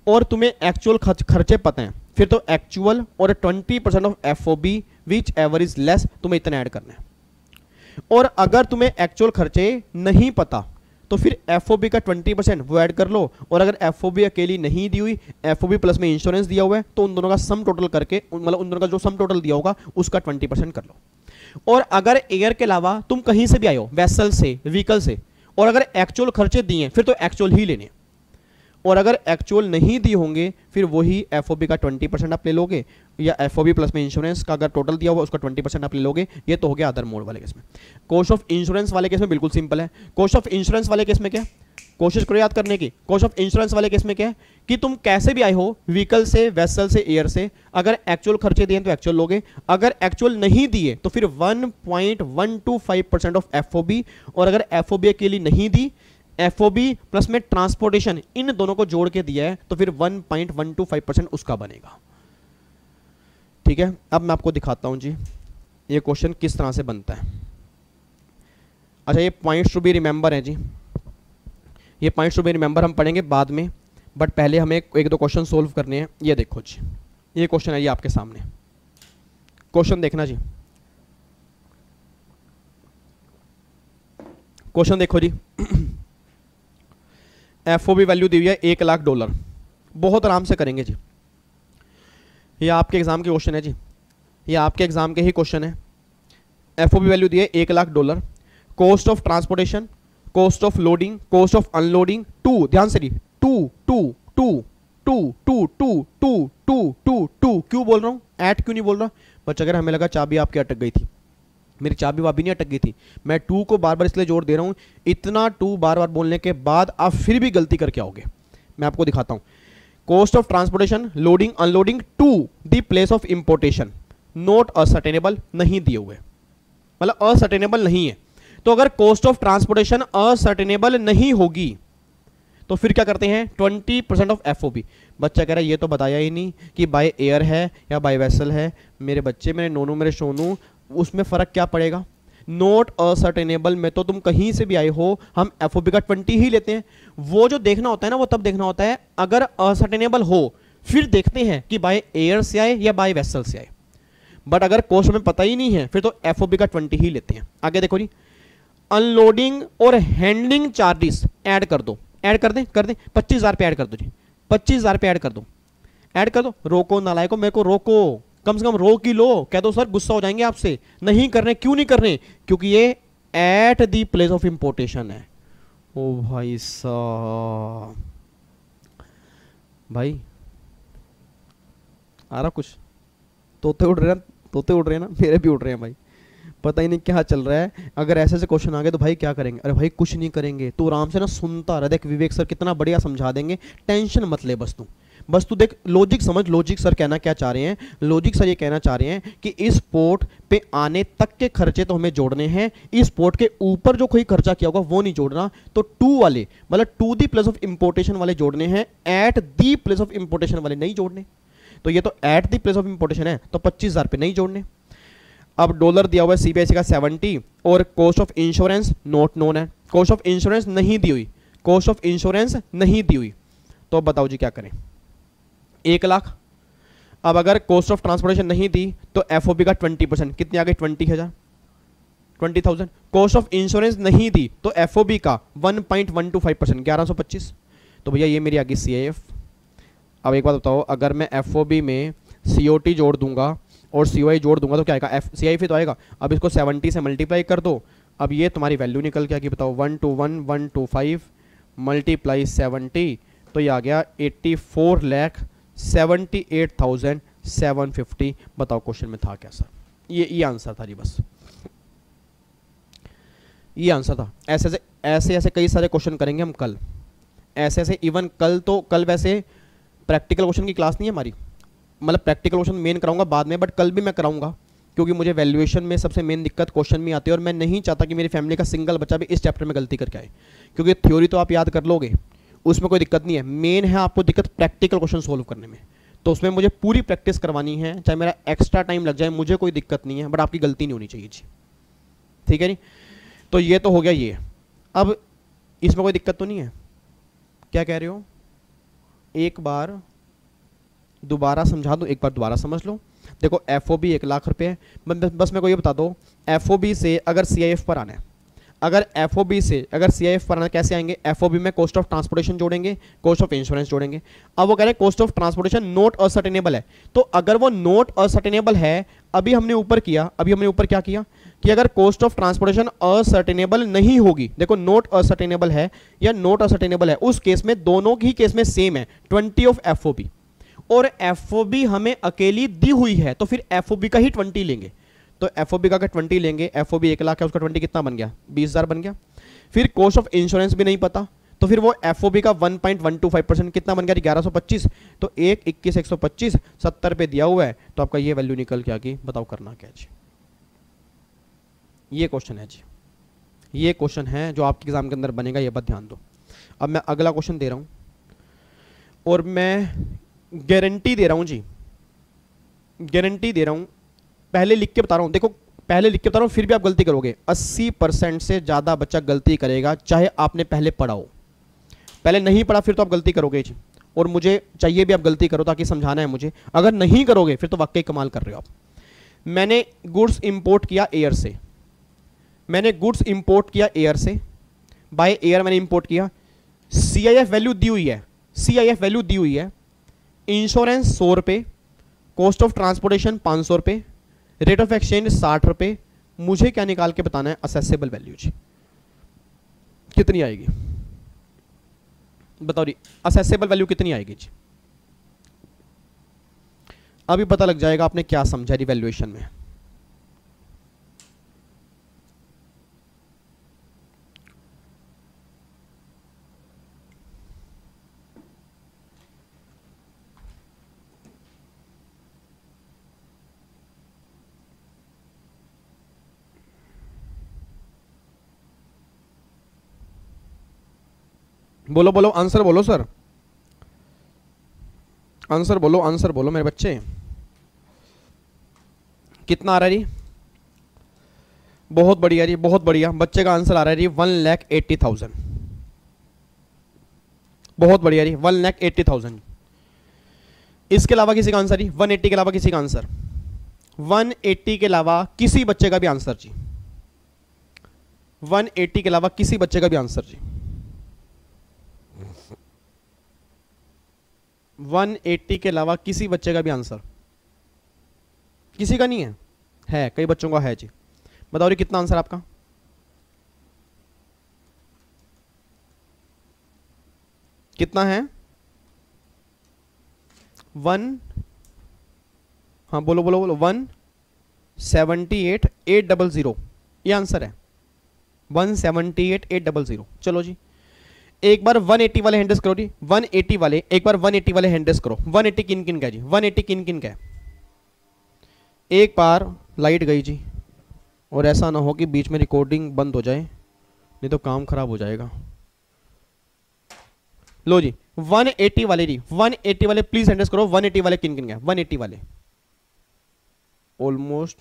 और तुम्हें एक्चुअल खर्चे पता हैं, फिर तो एक्चुअल और 20% of FOB which ever is less तुम्हें इतना ऐड करना है। और अगर तुम्हें एक्चुअल खर्चे नहीं पता तो फिर एफओबी का 20% वो ऐड कर लो। और अगर एफओबी अकेली नहीं दी हुई, एफओबी प्लस में इंश्योरेंस दिया हुआ है, तो उन दोनों का सम टोटल करके, मतलब उन दोनों का जो सम टोटल दिया होगा उसका 20% कर लो। और अगर एयर के अलावा तुम कहीं से भी आए हो, वेसल से, व्हीकल से, और अगर एक्चुअल खर्चे दिए फिर तो एक्चुअल ही लेने। और अगर एक्चुअल नहीं दिए होंगे फिर वही एफओबी का 20% आप ले लोगे, या एफओबी प्लस में इंश्योरेंस का अगर टोटल दिया हुआ उसका 20% आप ले लोगे। ये तो हो गया अदर मोड वाले केस में। कॉस्ट ऑफ इंश्योरेंस वाले केस में बिल्कुल सिंपल है। कॉस्ट ऑफ इंश्योरेंस वाले केस में क्या, कोशिश करो याद करने की। कॉस्ट ऑफ इंश्योरेंस वाले केस में क्या है कि तुम कैसे भी आए हो, व्हीकल से, वेसल से, एयर से, अगर एक्चुअल खर्चे दिए तो एक्चुअल लोगे, अगर एक्चुअल नहीं दिए तो फिर 1.125% ऑफ एफओबी। और अगर एफओबी के लिए नहीं दी, एफओबी प्लस में ट्रांसपोर्टेशन, इन दोनों को जोड़ के दिया है तो फिर 1.125% उसका बनेगा। ठीक है, अब मैं आपको दिखाता हूं जी ये क्वेश्चन किस तरह से बनता है। अच्छा, ये पॉइंट्स टू बी रिमेंबर है जी, ये पॉइंट्स टू बी रिमेंबर हम पढ़ेंगे बाद में, बट पहले हमें एक दो क्वेश्चन सोल्व करने हैं। ये देखो जी, ये क्वेश्चन है ये आपके सामने, क्वेश्चन देखना जी, क्वेश्चन देखो जी। एफओबी वैल्यू दी हुई है $1,00,000, बहुत आराम से करेंगे जी। ये आपके एग्जाम के क्वेश्चन है जी, ये आपके एग्जाम के ही क्वेश्चन है। एफओबी वैल्यू दी है $1,00,000, cost of transportation, cost of loading, cost of unloading, to, ध्यान से जी, to to to to to to to to to to, क्यों बोल रहा हूं, एट क्यों नहीं बोल रहा बच्चा? अगर हमें लगा चाबी आपकी अटक गई थी, मेरी चाबी वाबी नहीं अटक गई थी, मैं टू को बार बार इसलिए जोर दे रहा हूं, इतना टू बार बार बोलने के बाद आप फिर भी गलती करके आओगे। मैं आपको दिखाता हूं, cost of transportation, loading unloading to the place of importation, not ascertainable, नहीं दिए हुए, मतलब असर्टेनेबल नहीं है। तो अगर कॉस्ट ऑफ ट्रांसपोर्टेशन असर्टेनेबल नहीं होगी तो फिर क्या करते हैं, 20% ऑफ एफओबी। बच्चा कह रहा है ये तो बताया ही नहीं कि बाय एयर है या बाय वेसल है। मेरे बच्चे, मेरे नोनू, मेरे सोनू, उसमें फर्क क्या पड़ेगा? नॉट असर्टेनेबल में तो तुम कहीं से भी आए हो, हम एफओबी का 20 ही लेते हैं। वो जो देखना होता है ना, वो तब देखना होता है अगर असर्टेनेबल हो, फिर देखते हैं कि बाय एयर से आए या बाय वेसल से आए। बट अगर कॉस्ट में पता ही नहीं है फिर तो एफओबी का 20 ही लेते हैं। आगे देखो जी, अनलोडिंग और हैंडलिंग चार्जेस ऐड कर दो, ऐड कर दें, कर दें, 25,000 पे ऐड कर दो जी, 25,000 पे ऐड कर दो, ऐड कर दो। रोको नालायको, मेरे को रोको, कम से कम रोक ही लो। कह दो सर गुस्सा हो जाएंगे आपसे, नहीं कर रहे। क्यों नहीं कर रहे? क्योंकि ये eight the place of importation है। ओ भाई साहब, भाई आ रहा कुछ? तोते उड़ रहे हैं, तोते उड़ रहे हैं ना, मेरे भी उड़ रहे हैं भाई, पता ही नहीं क्या चल रहा है। अगर ऐसे ऐसे क्वेश्चन आ गए तो भाई क्या करेंगे? अरे भाई कुछ नहीं करेंगे, तू आराम से ना सुनता रह। देख विवेक सर कितना बढ़िया समझा देंगे, टेंशन मत ले, बस तू देख, लॉजिक समझ। लॉजिक सर कहना क्या चाह रहे हैं? लॉजिक सर ये कहना चाह रहे हैं कि इस पोर्ट पे आने तक के खर्चे तो हमें जोड़ने हैं, इस पोर्ट के ऊपर जो कोई खर्चा किया होगा वो नहीं जोड़ना। तो टू वाले, मतलब to the place of importation वाले जोड़ने हैं, at the place of importation वाले नहीं जोड़ने। तो ये तो at the place of importation है, तो 25,000 पे नहीं जोड़ने। अब डॉलर दिया हुआ है सीबीएसई का 70, और cost of insurance not known है, कॉस्ट ऑफ इंश्योरेंस नहीं दी हुई, कॉस्ट ऑफ इंश्योरेंस नहीं दी हुई। तो बताओ जी क्या करें? 1,00,000। अब अगर कॉस्ट ऑफ ट्रांसपोर्टेशन नहीं दी तो एफओबी का 20%, कितनी आ गई? 20,000। कॉस्ट ऑफ इंश्योरेंस नहीं दी तो एफओबी का 1.125%, 1125। तो भैया ये मेरी आ गई सीआईएफ। अब एक बात बताओ, अगर मैं एफओबी में सीओटी जोड़ दूंगा और सीओआई जोड़ दूंगा तो क्या आएगा? सीआईएफ तो आएगा। अब इसको 70 से मल्टीप्लाई कर दो, अब ये तुम्हारी वैल्यू निकल के आ गई, बताओ 121,125 मल्टीप्लाई 70, तो ये आ गया 84,78,750। बताओ क्वेश्चन में था क्या सर? ये आंसर था जी, बस ये आंसर था। ऐसे कई सारे क्वेश्चन करेंगे हम कल, ऐसे इवन कल वैसे प्रैक्टिकल क्वेश्चन की क्लास नहीं है हमारी, मतलब प्रैक्टिकल क्वेश्चन मेन कराऊंगा बाद में, बट कल भी मैं कराऊंगा, क्योंकि मुझे वैल्यूएशन में सबसे मेन दिक्कत क्वेश्चन में आती है, और मैं नहीं चाहता कि मेरी फैमिली का सिंगल बच्चा भी इस चैप्टर में गलती करके आए, क्योंकि थ्योरी तो आप याद कर लोगे, उसमें कोई दिक्कत नहीं है। मेन है आपको दिक्कत प्रैक्टिकल क्वेश्चन सोल्व करने में, तो उसमें मुझे पूरी प्रैक्टिस करवानी है, चाहे मेरा एक्स्ट्रा टाइम लग जाए, मुझे कोई दिक्कत नहीं है, बट आपकी गलती नहीं होनी चाहिए जी, ठीक है नहीं? तो ये तो हो गया ये। अब इसमें कोई दिक्कत तो नहीं है? क्या कह रहे हो? एक बार दोबारा समझा दो, एक बार दोबारा समझ लो। देखो एफओबी 1,00,000 रुपये, बस मेरे को ये बता दो, एफओबी से अगर सीआईएफ पर आना है, अगर एफओबी से अगर सीआईएफ पर आना, कैसे आएंगे? एफओबी में कॉस्ट ऑफ ट्रांसपोर्टेशन जोड़ेंगे, कॉस्ट ऑफ इंश्योरेंस जोड़ेंगे। अब वो कह रहे हैं cost of transportation not ascertainable है, तो अगर वो नॉट असर्टेनेबल है, अभी हमने ऊपर क्या किया कि अगर कॉस्ट ऑफ ट्रांसपोर्टेशन असर्टेनेबल नहीं होगी, देखो नॉट असर्टेनेबल है या नॉट असर्टेनेबल है, उस केस में दोनों ही केस में सेम है 20 ऑफ एफओबी, और एफओबी हमें अकेली दी हुई है, तो फिर एफओबी का ही 20 लेंगे। तो एफओबी का 20 लेंगे, एफओबी 1,00,000 है, उसका 20 कितना बन गया? 20,000 बन गया। फिर कॉस्ट ऑफ इंश्योरेंस भी नहीं पता, तो फिर वो एफओबी का 1.125% कितना बन गया? 1125। तो 1,21,125 70 पे दिया हुआ है, तो आपका ये वैल्यू निकल के आ गई। बताओ करना क्या जी? ये क्वेश्चन है जी, ये क्वेश्चन है जो आपके एग्जाम के अंदर बनेगा, ये बात ध्यान दो। अब मैं अगला क्वेश्चन दे रहा हूं और मैं गारंटी दे रहा हूं जी, गारंटी दे रहा हूं, पहले लिख के बता रहा हूं, देखो पहले लिख के बता रहा हूं, फिर भी आप गलती करोगे। 80% से ज्यादा बच्चा गलती करेगा, चाहे आपने पहले पढ़ा हो। पहले नहीं पढ़ा फिर तो आप गलती करोगे जी, और मुझे चाहिए भी आप गलती करो ताकि समझाना है मुझे। अगर नहीं करोगे फिर तो वाकई कमाल कर रहे हो आप। मैंने गुड्स इंपोर्ट किया एयर से, मैंने गुड्स इंपोर्ट किया एयर से, बाय एयर मैंने इंपोर्ट किया। CIF वैल्यू दी हुई है, CIF वैल्यू दी हुई है, इंश्योरेंस 100 रुपये, कॉस्ट ऑफ ट्रांसपोर्टेशन 500 रुपये, रेट ऑफ एक्सचेंज 60 रुपये। मुझे क्या निकाल के बताना है? असेसेबल वैल्यू जी कितनी आएगी, बताओ जी, असेसेबल वैल्यू कितनी आएगी जी? अभी पता लग जाएगा आपने क्या समझा रिवैल्यूएशन में। बोलो बोलो, आंसर बोलो सर, आंसर बोलो, आंसर बोलो मेरे बच्चे। कितना आ रहा है जी? बहुत बढ़िया जी, बहुत बढ़िया। बच्चे का आंसर आ रहा है जी 1,80,000। बहुत बढ़िया जी, 1,80,000। इसके अलावा किसी का आंसर जी? 180 के अलावा किसी का आंसर? 180 के अलावा किसी बच्चे का भी आंसर जी? 180 के अलावा किसी बच्चे का भी आंसर जी? 180 के अलावा किसी बच्चे का भी आंसर? किसी का नहीं है? है, कई बच्चों का है जी। बताओ जी कितना आंसर आपका? कितना है? 1, हाँ बोलो बोलो बोलो, 178,800 ये आंसर है, 178,800। चलो जी एक बार 180 वाले हैंडल्स करो जी, 180 वाले, एक बार 180 वाले हैंडल्स करो। 180 किन किन का है जी? 180 किन किन का है? एक बार लाइट गई जी, और ऐसा ना हो कि बीच में रिकॉर्डिंग बंद हो जाए, नहीं तो काम खराब हो जाएगा। लो जी 180 वाले जी, 180 वाले प्लीज हैंडल्स करो। 180 वाले किन किन का है? 180 वाले ऑलमोस्ट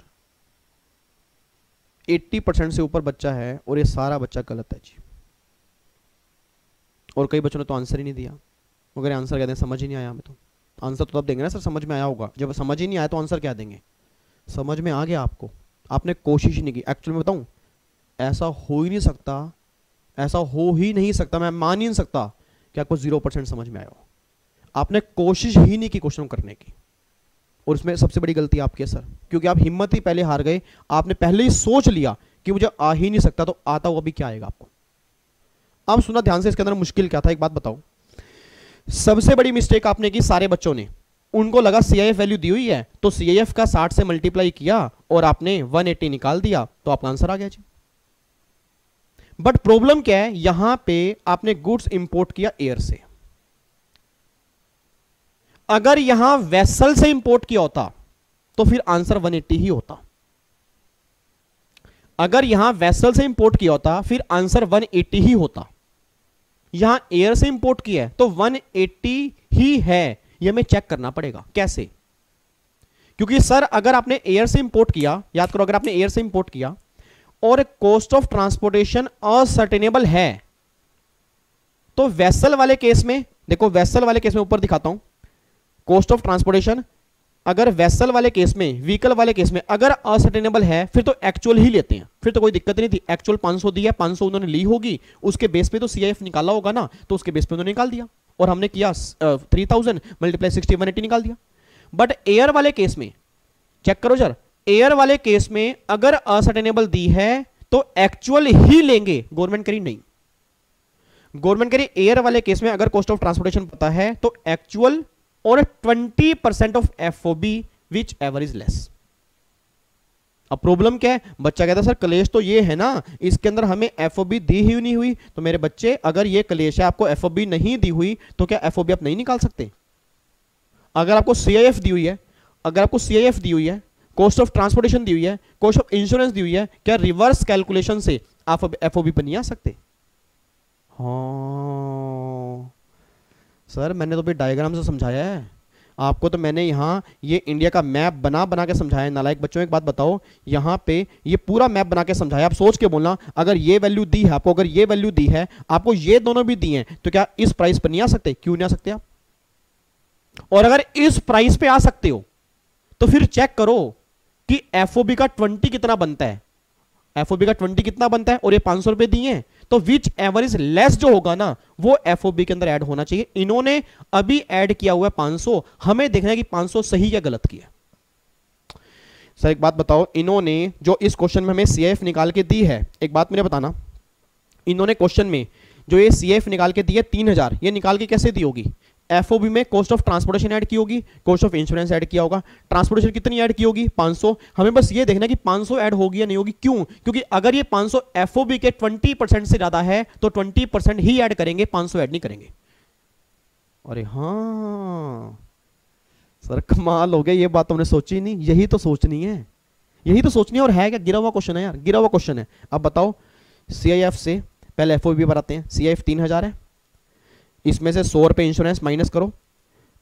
80% से ऊपर बच्चा है, और ये सारा बच्चा गलत है जी। और कई बच्चों ने तो आंसर ही नहीं दिया। अगर आंसर क्या दें? समझ ही नहीं आया हमें। तो आंसर तो तब देंगे ना सर समझ में आया होगा। जब समझ ही नहीं आया तो आंसर क्या देंगे? समझ में आ गया आपको, आपने कोशिश ही नहीं की। एक्चुअली मैं बताऊं, ऐसा हो ही नहीं सकता, ऐसा हो ही नहीं सकता, मैं मान ही नहीं सकता कि आपको 0% समझ में आया हो। आपने कोशिश ही नहीं की क्वेश्चन करने की, और इसमें सबसे बड़ी गलती आपकी है सर, क्योंकि आप हिम्मत ही पहले हार गए। आपने पहले ही सोच लिया कि मुझे आ ही नहीं सकता, तो आता हुआ भी क्या आएगा आपको? अब सुना ध्यान से, इसके अंदर मुश्किल क्या था एक बात बताओ। सबसे बड़ी मिस्टेक आपने की सारे बच्चों ने, उनको लगा CIF वैल्यू दी हुई है तो CIF का 60 से मल्टीप्लाई किया और आपने 180 निकाल दिया तो आपका आंसर आ गया जी। बट प्रॉब्लम क्या है, यहां पे आपने गुड्स इंपोर्ट किया एयर से। अगर यहां वेसल से इंपोर्ट किया होता तो फिर आंसर 180 ही होता। अगर यहां वेसल से इंपोर्ट किया होता फिर आंसर 180 ही होता। यहां एयर से इंपोर्ट किया है तो 180 ही है, यह हमें चेक करना पड़ेगा। कैसे? क्योंकि सर अगर आपने एयर से इंपोर्ट किया, याद करो, अगर आपने एयर से इंपोर्ट किया और कॉस्ट ऑफ ट्रांसपोर्टेशन असर्टेनेबल है, तो वेसल वाले केस में, देखो वेसल वाले केस में ऊपर दिखाता हूं, कॉस्ट ऑफ ट्रांसपोर्टेशन अगर वेसल वाले केस में, व्हीकल वाले केस में अगर असर्टेनेबल है फिर तो एक्चुअल ही लेते हैं, फिर तो कोई दिक्कत नहीं थी। एक्चुअल 500 दी है, 500 उन्होंने ली होगी, उसके बेस पे तो CIF निकाला होगा ना, तो उसके बेस पे उन्होंने निकाल दिया, और हमने किया 3000 मल्टीप्लाई 60 180 निकाल दिया। बट एयर वाले केस में चेक करो सर, एयर वाले केस में अगर असर्टेनेबल दी है तो एक्चुअल ही लेंगे, गवर्नमेंट करी नहीं। गवर्नमेंट करी एयर वाले केस में अगर कॉस्ट ऑफ ट्रांसपोर्टेशन पता है तो एक्चुअल और 20% of FOB which ever is less. अब प्रॉब्लम क्या है, बच्चा कहता है सर क्लेश तो ये है ना, इसके अंदर हमें FOB दी ही नहीं हुई। तो मेरे बच्चे अगर ये क्लेश है, आपको FOB नहीं दी हुई, तो क्या FOB आप नहीं निकाल सकते? अगर आपको CIF दी हुई है, अगर आपको CIF दी हुई है कॉस्ट ऑफ ट्रांसपोर्टेशन दी हुई है, कॉस्ट ऑफ इंश्योरेंस दी हुई है, क्या रिवर्स कैलकुलेशन से आप एफओबी पर नहीं आ सकते? हाँ सर, मैंने तो भी डायग्राम से समझाया है आपको, तो मैंने यहाँ ये इंडिया का मैप बना बना के समझाया। नालायक बच्चों, एक बात बताओ, यहाँ पे ये पूरा मैप बना के समझाया। आप सोच के बोलना, अगर ये वैल्यू दी है आपको, अगर ये वैल्यू दी है आपको, ये दोनों भी दी हैं, तो क्या इस प्राइस पर नहीं आ सकते? क्यों नहीं आ सकते आप? और अगर इस प्राइस पे आ सकते हो तो फिर चेक करो कि एफओबी का 20 कितना बनता है। एफओबी का 20 कितना बनता है, और ये 500 रुपए दिए हैं, तो विच एवर इज लेस जो होगा ना, वो एफओबी के अंदर ऐड होना चाहिए। इन्होंने अभी ऐड किया हुआ है 500, हमें देखना है कि 500 सही या गलत किया। सर एक बात बताओ, इन्होंने जो इस क्वेश्चन में हमें सीएफ निकाल के दी है, एक बात मुझे बताना, इन्होंने क्वेश्चन में जो ये सीएफ निकाल के दी है 3000, ये निकाल के कैसे दी होगी? एफओबी में कॉस्ट ऑफ ट्रांसपोर्टेशन ऐड की होगी, कॉस्ट ऑफ इंश्योरेंस ऐड किया होगा। ट्रांसपोर्टेशन कितनी ऐड की होगी? 500। हमें बस ये देखना है कि 500 ऐड होगी या नहीं होगी। क्यों? क्योंकि अगर ये 500 एफओबी के 20% से ज्यादा है तो 20% ही ऐड करेंगे, 500 ऐड नहीं करेंगे। अरे हाँ सर, कमाल हो गया, ये बात तुमने सोची नहीं। यही तो सोचनी है, यही तो सोचनी है। और है क्या? गिरा हुआ क्वेश्चन है यार, गिरा हुआ क्वेश्चन है। अब बताओ, सीआईएफ से पहले एफओबी पर आते हैं। सीआईएफ 3000 है, इसमें से 100 रुपए इंश्योरेंस माइनस करो,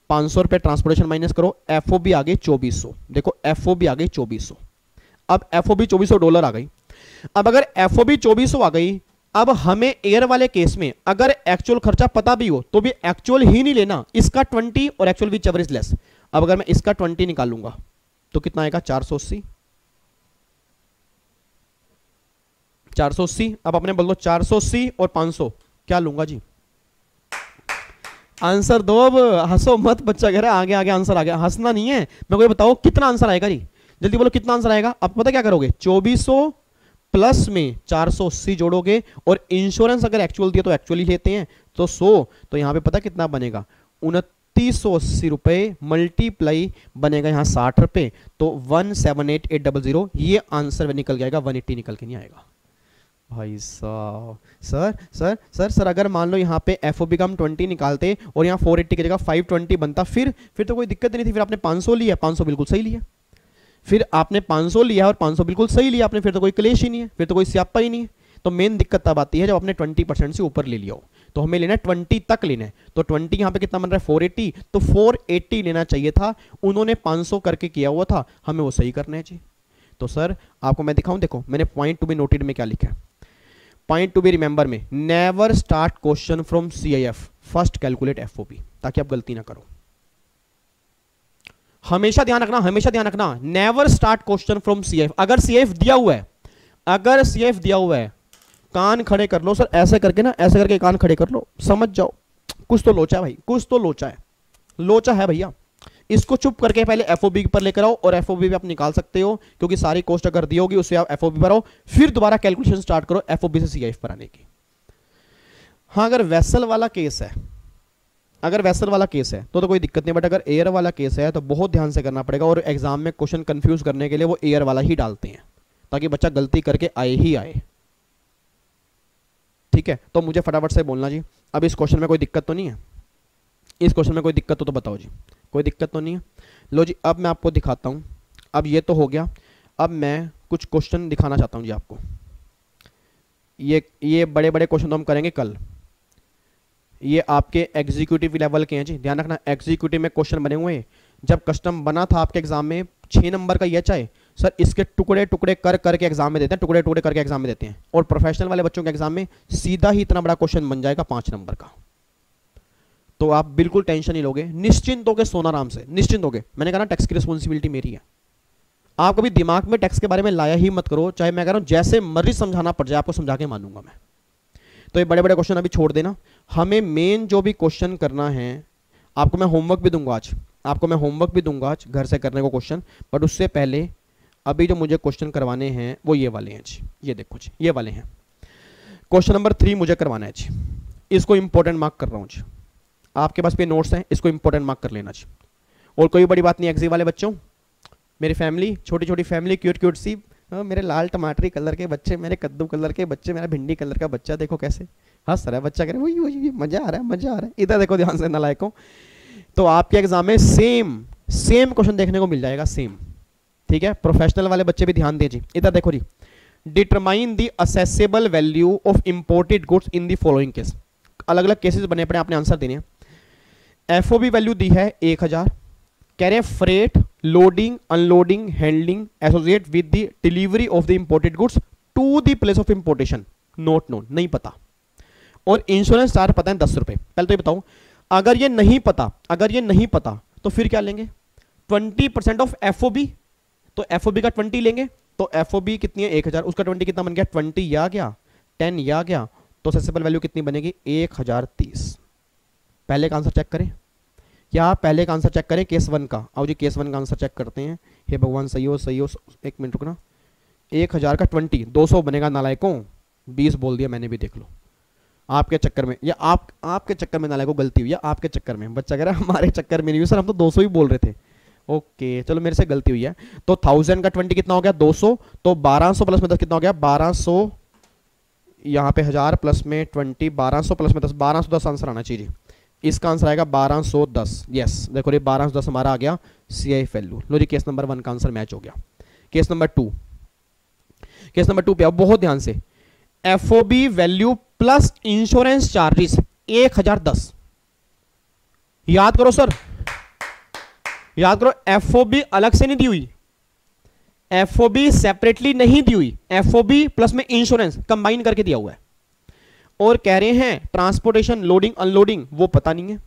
500 रुपए ट्रांसपोर्टेशन माइनस करो, एफओबी आ गई 2400। देखो एफओबी आ गई 2400। अब एफओबी $2400 आ गई। अब अगर एफओबी 2400 आ गई, अब हमें एयर वाले केस में अगर एक्चुअल खर्चा पता भी हो तो भी एक्चुअल ही नहीं लेना, इसका 20 और actual which ever is less. अब अगर मैं इसका 20 निकालूंगा तो कितना आएगा? 480। 480। अब अपने बोल दो 480 और 500 क्या लूंगा जी? आंसर दो, अब हंसो मत। बच्चा कह रहा है आगे आगे आंसर आ गया, हंसना नहीं है। मैं को बताओ कितना आंसर आएगा जी, जल्दी बोलो कितना आंसर आएगा। आप पता क्या करोगे? 2400 प्लस में 480 जोड़ोगे, और इंश्योरेंस अगर एक्चुअल दिया तो एक्चुअली लेते हैं तो 100, तो यहां पे पता कितना बनेगा? 2980 रुपए मल्टीप्लाई बनेगा यहाँ 60 रुपए, तो 178800। ये आंसर निकल जाएगा, 180 निकल के नहीं आएगा भाई साहब। सर सर सर सर अगर मान लो यहाँ पे एफओबी का हम 20 निकालते और यहाँ 480 की जगह 520 बनता, फिर तो कोई दिक्कत नहीं थी। फिर आपने 500 लिया, 500 बिल्कुल सही लिया। फिर आपने 500 लिया और 500 बिल्कुल सही लिया आपने, फिर तो कोई क्लेश ही नहीं है, फिर तो कोई स्यापा ही नहीं है। तो मेन दिक्कत तब आती है जब आपने 20% से ऊपर ले लिया हो। तो हमें लेना है 20 तक लेना है। तो 20 यहाँ पे कितना बन रहा है? 480। तो 480 लेना चाहिए था, उन्होंने 500 करके किया हुआ था, हमें वो सही करना है जी। तो सर आपको मैं दिखाऊं, देखो मैंने पॉइंट टू बी नोटेड में क्या लिखा है। पॉइंट टू बी रिमेंबर में, never start question from CIF, first calculate FOB, ताकि आप गलती ना करो। हमेशा ध्यान रखना, हमेशा ध्यान रखना, never start question from CIF. अगर सीआईएफ दिया हुआ है, अगर सीआईएफ दिया हुआ है, कान खड़े कर लो सर, ऐसे करके ना, ऐसे करके कान खड़े कर लो, समझ जाओ कुछ तो लोचा है भाई, कुछ तो लोचा है, लोचा है भैया। इसको चुप करके पहले एफओबी पर लेकर आओ, और एफओबी भी आप निकाल सकते हो क्योंकि सारी कॉस्ट अगर दी होगी उससे आप एफओबी पर आओ, फिर दोबारा कैलकुलेशन स्टार्ट करो एफओबी से सीआईएफ पर आने की। हाँ अगर वेसल वाला केस है, अगर वेसल वाला केस है तो कोई दिक्कत नहीं, बट अगर एयर वाला केस है तो बहुत ध्यान से करना पड़ेगा। और एग्जाम में क्वेश्चन कंफ्यूज करने के लिए वो एयर वाला ही डालते हैं ताकि बच्चा गलती करके आए ही आए। ठीक है, तो मुझे फटाफट से बोलना जी, अब इस क्वेश्चन में कोई दिक्कत तो नहीं है? इस क्वेश्चन में कोई दिक्कत हो तो बताओ जी, कोई दिक्कत तो नहीं है? लो जी, अब मैं आपको दिखाता हूँ। अब ये तो हो गया, अब मैं कुछ क्वेश्चन दिखाना चाहता हूँ जी आपको। ये बड़े बड़े क्वेश्चन तो हम करेंगे कल, ये आपके एग्जीक्यूटिव लेवल के हैं जी, ध्यान रखना। एग्जीक्यूटिव में क्वेश्चन बने हुए हैं, जब कस्टम बना था आपके एग्जाम में 6 नंबर का ये चाहे सर, इसके टुकड़े टुकड़े कर करके एग्जाम में देते हैं, टुकड़े टुकड़े करके एग्जाम में देते हैं। और प्रोफेशनल वाले बच्चों के एग्जाम में सीधा ही इतना बड़ा क्वेश्चन बन जाएगा 5 नंबर का। तो आप बिल्कुल टेंशन नहीं लोगे, निश्चिंत होगे सोना आराम से, निश्चिंत होगे। मैंने कहा ना टैक्स की रिस्पॉन्सिबिलिटी मेरी है। आप कभी दिमाग में टैक्स के बारे में लाया ही मत करो, चाहे मैं कह रहा हूं जैसे मर्जी समझाना पड़ जाए, आपको समझा के मानूंगा मैं। तो ये बड़े बड़े क्वेश्चन अभी छोड़ देना, हमें मेन जो भी क्वेश्चन करना है, आपको मैं होमवर्क भी दूंगा आज, आपको मैं होमवर्क भी दूंगा आज घर से करने को क्वेश्चन। बट उससे पहले अभी जो मुझे क्वेश्चन करवाने हैं वो ये वाले हैं जी, ये देखो जी, ये वाले हैं। क्वेश्चन नंबर 3 मुझे करवाना है जी, इसको इंपॉर्टेंट मार्क कर रहा हूँ जी। आपके पास पे नोट्स हैं, इसको इंपॉर्टेंट मार्क कर लेना जी। और कोई बड़ी बात नहीं, एग्जी वाले बच्चों, मेरी फैमिली, छोटी छोटी फैमिली, क्यूट क्यूट सी, मेरे लाल टमाटरी कलर के बच्चे, मेरे कद्दू कलर के बच्चे, मेरा भिंडी कलर का बच्चा, देखो कैसे हंस रहा है बच्चा, कह रहा है वही मजा आ रहा है, मजा आ रहा है। इधर देखो ध्यान से नालायकों, तो आपके एग्जाम में सेम क्वेश्चन देखने को मिल जाएगा, सेम। ठीक है, प्रोफेशनल वाले बच्चे भी ध्यान दीजिए। इधर देखो जी, determine the assessable value of imported goods in the following case. अलग अलग केसेस बने पड़े, आपने आंसर देने हैं। एफओबी वैल्यू दी है 1000, कह रहे हैं freight, loading, unloading, handling associate with the delivery of the imported goods to the place of importation, not known, नहीं पता। और इंश्योरेंस चार्ज पता है 10 रुपए। पहले तो ये बताऊं, अगर ये नहीं पता तो फिर क्या लेंगे? 20% ऑफ एफओबी, तो एफओबी का 20 लेंगे, तो एफओबी कितनी है 1000, उसका 20 कितना बन गया? 20 या गया 10 या गया, तो असेसेबल वैल्यू कितनी बनेगी? 1030। पहले का आंसर चेक करें, या पहले का आंसर चेक करें केस 1 का। आओ जी केस 1 का आंसर चेक करते हैं। हे भगवान, सही हो। एक मिनट रुकना। 1000 का 20 200 बनेगा नालायकों, 20 बोल दिया मैंने भी, देख लो। आपके चक्कर में, या आपके चक्कर में नालायकों गलती हुई है, आपके चक्कर में। बच्चा कह रहा है हमारे चक्कर में नहीं हुई सर, हम तो 200 ही बोल रहे थे। ओके चलो, मेरे से गलती हुई है। तो 1000 का 20 कितना हो गया? 200। तो 1200 प्लस में 10 कितना हो गया? 1200। यहाँ पे 1000 प्लस में 20, 1200 प्लस में 10, 1210 आंसर आना चाहिए। इसका आंसर आएगा 1210। यस, देखो ये 1210 हमारा आ गया सीआईएफ वैल्यू। लो जी, केस नंबर 1 का आंसर मैच हो गया। केस नंबर 2 पे आओ बहुत ध्यान से। FOB value plus insurance charges 1010। याद करो सर, याद करो, एफओबी अलग से नहीं दी हुई, एफओबी सेपरेटली नहीं दी हुई, एफओबी प्लस में इंश्योरेंस कंबाइन करके दिया हुआ है। और कह रहे हैं ट्रांसपोर्टेशन, लोडिंग, अनलोडिंग वो पता नहीं है।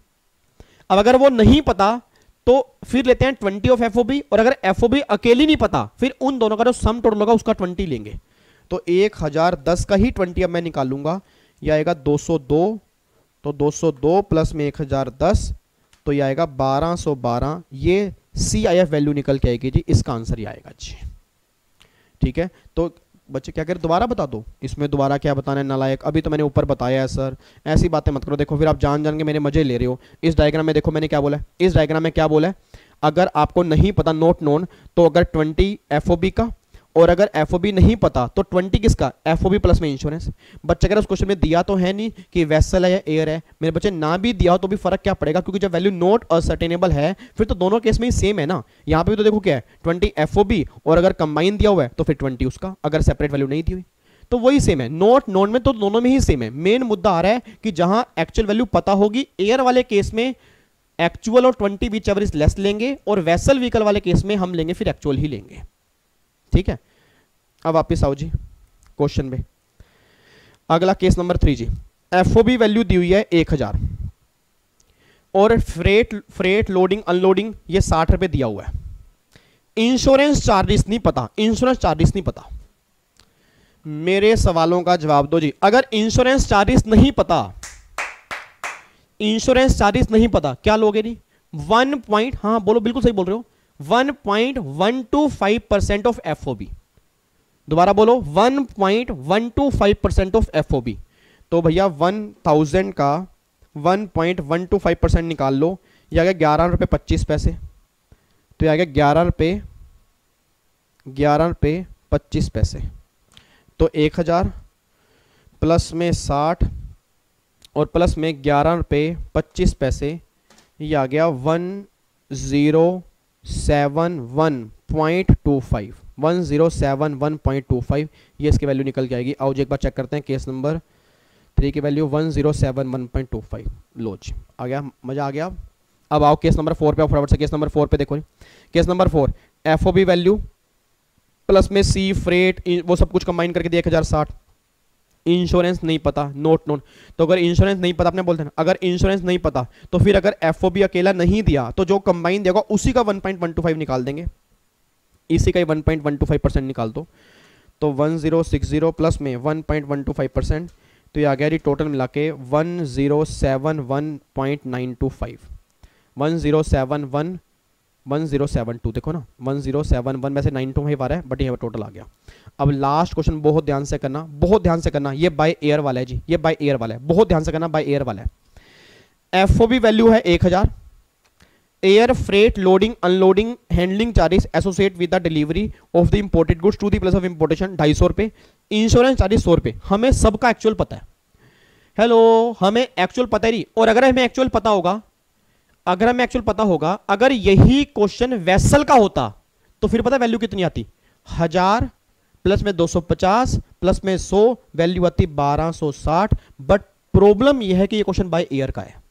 अब अगर वो नहीं पता तो फिर लेते हैं 20 ऑफ एफओबी, और अगर एफओबी अकेली नहीं पता फिर उन दोनों का जो सम टोटल होगा उसका 20 लेंगे। तो 1010 का ही 20 अब मैं निकालूंगा, यह आएगा 202। तो 202 प्लस में 1010, तो यह आएगा 1212। ये सीआईएफ वैल्यू निकल के आएगी जी, इसका आंसर ही आएगा जी। ठीक है, तो बच्चे क्या करें, दोबारा बता दो। इसमें दोबारा क्या बताना है नालायक, अभी तो मैंने ऊपर बताया है सर, ऐसी बातें मत करो। देखो फिर आप जान के मेरे मजे ले रहे हो। इस डायग्राम में देखो मैंने क्या बोला है, इस डायग्राम में क्या बोला है, अगर आपको नहीं पता नोट नोन, तो अगर 20 एफओबी का, और अगर एफओबी नहीं पता तो 20 किसका? एफओबी प्लस में इंश्योरेंस। बच्चे अगर उस क्वेश्चन में दिया तो है नहीं कि वेसल है या एयर है, मेरे बच्चे ना भी दिया हो तो भी फर्क क्या पड़ेगा, क्योंकि जब वैल्यू नॉट असर्टेनेबल है फिर तो दोनों केस में ही सेम है ना। यहाँ पे भी तो देखो क्या है, 20 एफओबी, और अगर कंबाइन दिया हुआ है तो फिर 20 उसका, अगर सेपरेट वैल्यू नहीं दी हुई तो वही सेम है। नॉट नॉन में तो दोनों में ही सेम है। मेन मुद्दा आ रहा है कि जहां एक्चुअल वैल्यू पता होगी, एयर वाले केस में एक्चुअल और 20 विच एवर इज लेस लेंगे, और वेसल व्हीकल वाले केस में हम लेंगे फिर एक्चुअल ही लेंगे। ठीक है, अब वापिस आओ जी क्वेश्चन में। अगला केस नंबर 3 जी, एफओबी वैल्यू दी हुई है 1000, और फ्रेट लोडिंग अनलोडिंग ये 60 रुपए दिया हुआ है। इंश्योरेंस चार्जेस नहीं पता, इंश्योरेंस चार्जेस नहीं पता। मेरे सवालों का जवाब दो जी। अगर इंश्योरेंस चार्जेस नहीं पता, इंश्योरेंस चार्जेस नहीं पता, क्या लोगे जी? 1 हाँ बोलो, बिल्कुल सही बोल रहे हो, 1.125% ऑफ एफओबी। दोबारा बोलो, 1.125% ऑफ एफओबी। तो भैया 1000 का 1.125% निकाल लो, ये आ गया 11 रुपये 25 पैसे। तो ये आ गया 11 रुपये 25 पैसे। तो 1000 प्लस में 60 और प्लस में 11 रुपये 25 पैसे, ये आ गया 1071.25, 1071.25, ये इसकी वैल्यू निकल के आएगी। आओ जी एक बार चेक करते हैं केस नंबर 3 की वैल्यू 1071.25। लो जी, आ गया, मजा आ गया। अब आओ केस नंबर 4 पे, फटाफट से केस नंबर 4 पे देखो। Case number 4, FOB value plus में सी फ्रेट वो सब कुछ कंबाइन करके दिया 1060। इंश्योरेंस नहीं पता, नोट नोट। तो अगर इंश्योरेंस नहीं पता, आपने बोलते हैं अगर इंश्योरेंस नहीं पता तो फिर अगर एफओबी अकेला नहीं दिया तो जो कंबाइन देगा उसी का 1.125 निकाल देंगे, इसी का 1.125% निकाल दो। तो 1060 प्लस में 1.125%, तो ये आ गया जी टोटल मिला के 1071.925, 1072 देखो ना, 1071 में से 925 आ रहा है, बट ये टोटल आ गया। अब लास्ट क्वेश्चन बहुत ध्यान से करना, बहुत ध्यान से करना, ये बाय एयर वाला है जी, ये बाय एयर वाला है, बहुत ध्यान से करना, बाय एयर वाला है। एफओबी वैल्यू है 1000, air freight loading unloading handling charges associate with the delivery of the imported goods to the place of importation 250 रुपए, इंश्योरेंस चार्जेस 100 रुपए। हमें सबका एक्चुअल पता है, हेलो, हमें एक्चुअल पता ही नहीं। और अगर हमें एक्चुअल पता होगा, अगर यही क्वेश्चन वेसल का होता तो फिर पता है वैल्यू कितनी आती, 1000 प्लस में 250 प्लस में 100, वैल्यू आती 1260। बट प्रॉब्लम यह है कि ये क्वेश्चन बाय एयर का है,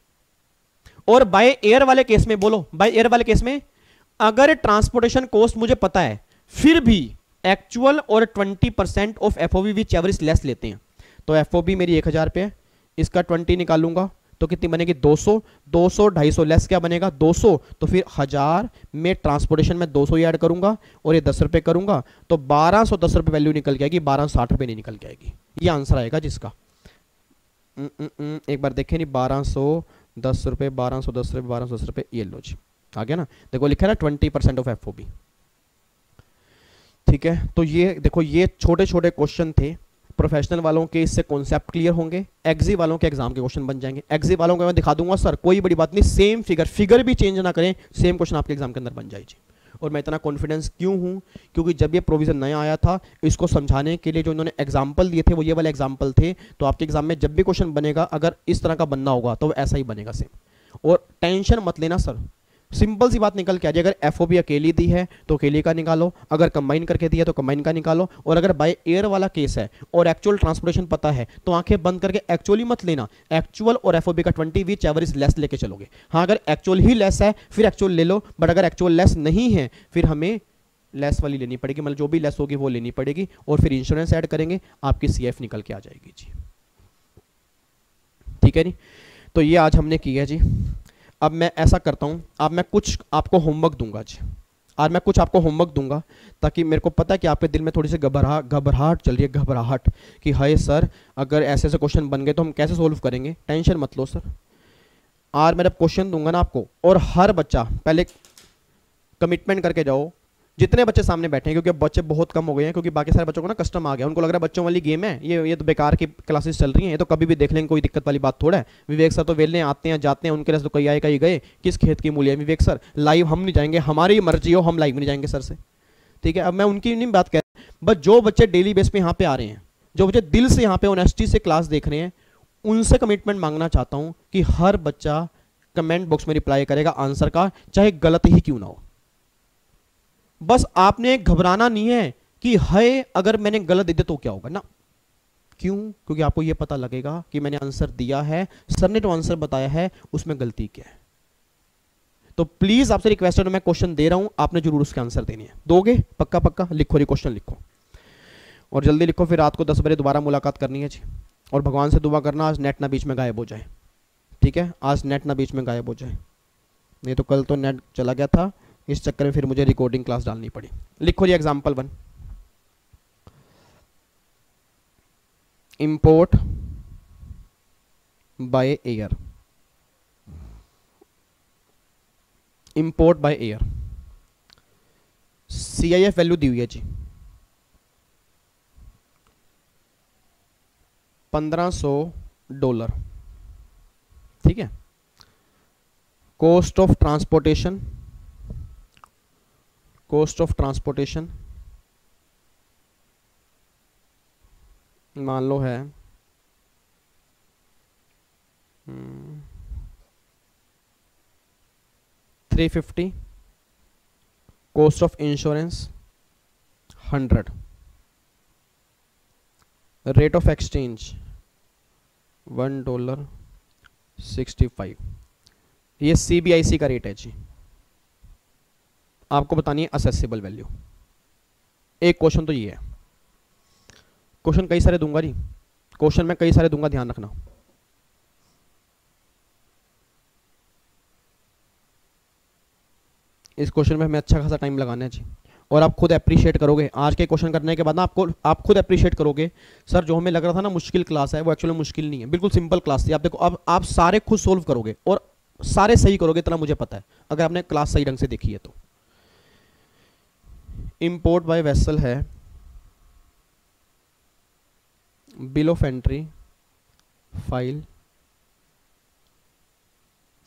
और बाय एयर वाले केस में, बोलो बाय एयर वाले केस में अगर ट्रांसपोर्टेशन कॉस्ट मुझे पता है, फिर भी एक्चुअल और 20% of FOB which average less लेते हैं, तो एफओबी मेरी 1000 पे है, इसका 20 निकालूंगा तो कितनी बनेगी 200, 200 250 लेस क्या बनेगा 200, तो फिर 1000 में ट्रांसपोर्टेशन में 200 ही ऐड करूंगा और ये 10 रुपए करूंगा, तो 1210 रुपए वैल्यू निकल के आएगी, 1260 रुपए नहीं निकल के आएगी। ये आंसर आएगा जिसका एक बार देखें नहीं, 1210 रुपए 1210 रुपए 1210 रुपए, ये लो जी आ गया ना, देखो लिखा है ना 20% ऑफ एफओबी। ठीक है, तो ये देखो ये छोटे छोटे क्वेश्चन थे, प्रोफेशनल वालों के इससे कॉन्सेप्ट क्लियर होंगे, एक्जी वालों के एग्जाम के क्वेश्चन बन जाएंगे। एक्जी वालों को मैं दिखा दूंगा सर कोई बड़ी बात नहीं, सेम फिगर भी चेंज ना करें, सेम क्वेश्चन आपके एग्जाम के अंदर बन जाएगी। और मैं इतना कॉन्फिडेंस क्यों हूं, क्योंकि जब ये प्रोविजन नया आया था, इसको समझाने के लिए जो इन्होंने एग्जाम्पल दिए थे वो ये वाले एग्जाम्पल थे, तो आपके एग्जाम में जब भी क्वेश्चन बनेगा अगर इस तरह का बनना होगा तो ऐसा ही बनेगा सेम। और टेंशन मत लेना सर, सिंपल सी बात निकल के आ जाए, अगर एफओबी अकेली दी है तो अकेली का निकालो, अगर कंबाइन करके दी है तो कंबाइन का निकालो, और अगर बाय एयर वाला केस है और एक्चुअल ट्रांसपोर्टेशन पता है तो आंखें बंद करके एक्चुअली मत लेना, एक्चुअल और एफओबी का 20 विच एवरेज लेस लेके चलोगे। हाँ अगर एक्चुअल ही लेस है फिर एक्चुअल ले लो, बट अगर एक्चुअल लेस नहीं है फिर हमें लेस वाली लेनी पड़ेगी, मतलब जो भी लेस होगी वो लेनी पड़ेगी, और फिर इंश्योरेंस ऐड करेंगे, आपकी सीएफ निकल के आ जाएगी जी। ठीक है नी, तो ये आज हमने किया जी। अब मैं ऐसा करता हूं, अब मैं कुछ आपको होमवर्क दूंगा जी, आज मैं कुछ आपको होमवर्क दूंगा, ताकि मेरे को पता है कि आपके दिल में थोड़ी सी घबराहट चल रही है, घबराहट कि हाय सर अगर ऐसे ऐसे क्वेश्चन बन गए तो हम कैसे सोल्व करेंगे। टेंशन मत लो सर, आज मैं जब क्वेश्चन दूंगा ना आपको, और हर बच्चा पहले कमिटमेंट करके जाओ, जितने बच्चे सामने बैठे हैं, क्योंकि अब बच्चे बहुत कम हो गए हैं, क्योंकि बाकी सारे बच्चों को ना कस्टम आ गया, उनको लग रहा है बच्चों वाली गेम है, ये तो बेकार की क्लासेस चल रही हैं, ये तो कभी भी देख लेंगे, कोई दिक्कत वाली बात थोड़ा है। विवेक सर तो वेले आते हैं जाते हैं, उनके लिए तो कई आए कई गए, किस खेत की मूली है विवेक सर, लाइव हम नहीं जाएंगे, हमारी मर्जी हो हम लाइव नहीं जाएंगे सर से। ठीक है, अब मैं उनकी नहीं बात कर, बट जो बच्चे डेली बेस पे यहाँ पे आ रहे हैं, जो बच्चे दिल से यहाँ पे ऑनेस्टी से क्लास देख रहे हैं, उनसे कमिटमेंट मांगना चाहता हूँ कि हर बच्चा कमेंट बॉक्स में रिप्लाई करेगा आंसर का, चाहे गलत ही क्यों ना हो। बस आपने घबराना नहीं है कि है अगर मैंने गलत दे दिया तो क्या होगा ना, क्यों, क्योंकि आपको यह पता लगेगा कि मैंने आंसर दिया है, सर ने जो आंसर बताया है उसमें गलती क्या है। तो प्लीज आपसे रिक्वेस्ट है, मैं क्वेश्चन दे रहा हूं, आपने जरूर उसके आंसर देनी है, दोगे पक्का पक्का, लिखो री क्वेश्चन लिखो और जल्दी लिखो, फिर रात को 10 बजे दोबारा मुलाकात करनी है जी। और भगवान से दुआ करना आज नेट ना बीच में गायब हो जाए, ठीक है, आज नेट ना बीच में गायब हो जाए, नहीं तो कल तो नेट चला गया था, इस चक्कर में फिर मुझे रिकॉर्डिंग क्लास डालनी पड़ी। लिखो जी example 1, import by air, import by air, CIF value दी हुई है जी $1500, ठीक है। Cost of transportation, cost of transportation मान लो है 350, cost of insurance 100, rate of exchange $1.65, ये सीबीआईसी का रेट है जी, आपको बतानी है असेसिबल वैल्यू। एक क्वेश्चन तो ये है, क्वेश्चन कई सारे दूंगा जी, क्वेश्चन मैं कई सारे दूंगा, ध्यान रखना। इस क्वेश्चन में हमें अच्छा खासा टाइम लगाना है जी, और आप खुद अप्रिशिएट करोगे आज के क्वेश्चन करने के बाद ना, आप खुद अप्रिशिएट करोगे सर जो हमें लग रहा था ना मुश्किल क्लास है वो एक्चुअली मुश्किल नहीं है, बिल्कुल सिंपल क्लास थी। आप देखो अब आप सारे खुद सोल्व करोगे और सारे सही करोगे, इतना मुझे पता है, अगर आपने क्लास सही ढंग से देखी है तो। इंपोर्ट बाय वेसल है, bill of entry file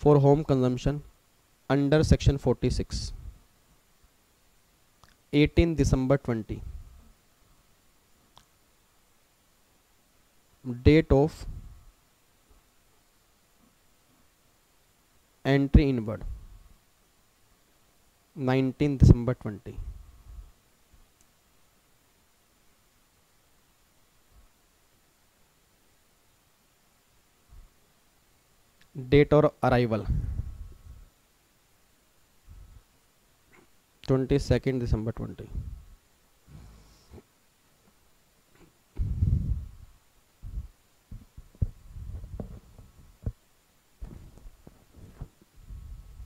for home consumption under section 46, 18 दिसंबर 20, डेट ऑफ एंट्री इनवर्ड 19 दिसंबर 20, डेट और अराइवल 22 दिसंबर 20।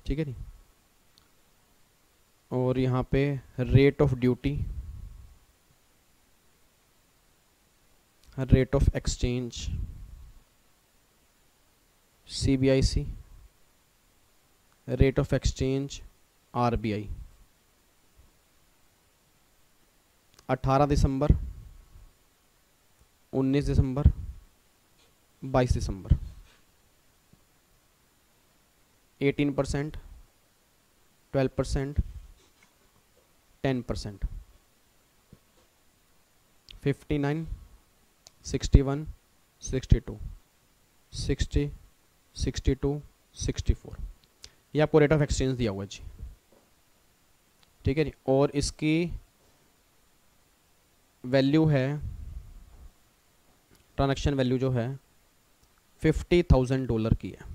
ठीक है नी। और यहाँ पे rate of duty, rate of exchange CBIC, rate of exchange RBI 18 दिसंबर, 19 दिसंबर, 22 दिसंबर 18%, 12%, 10%, 59, 61, 62, 60, 62, 64। ये आपको रेट ऑफ एक्सचेंज दिया हुआ है जी। ठीक है जी। और इसकी वैल्यू है, ट्रांजैक्शन वैल्यू जो है $50,000 की है।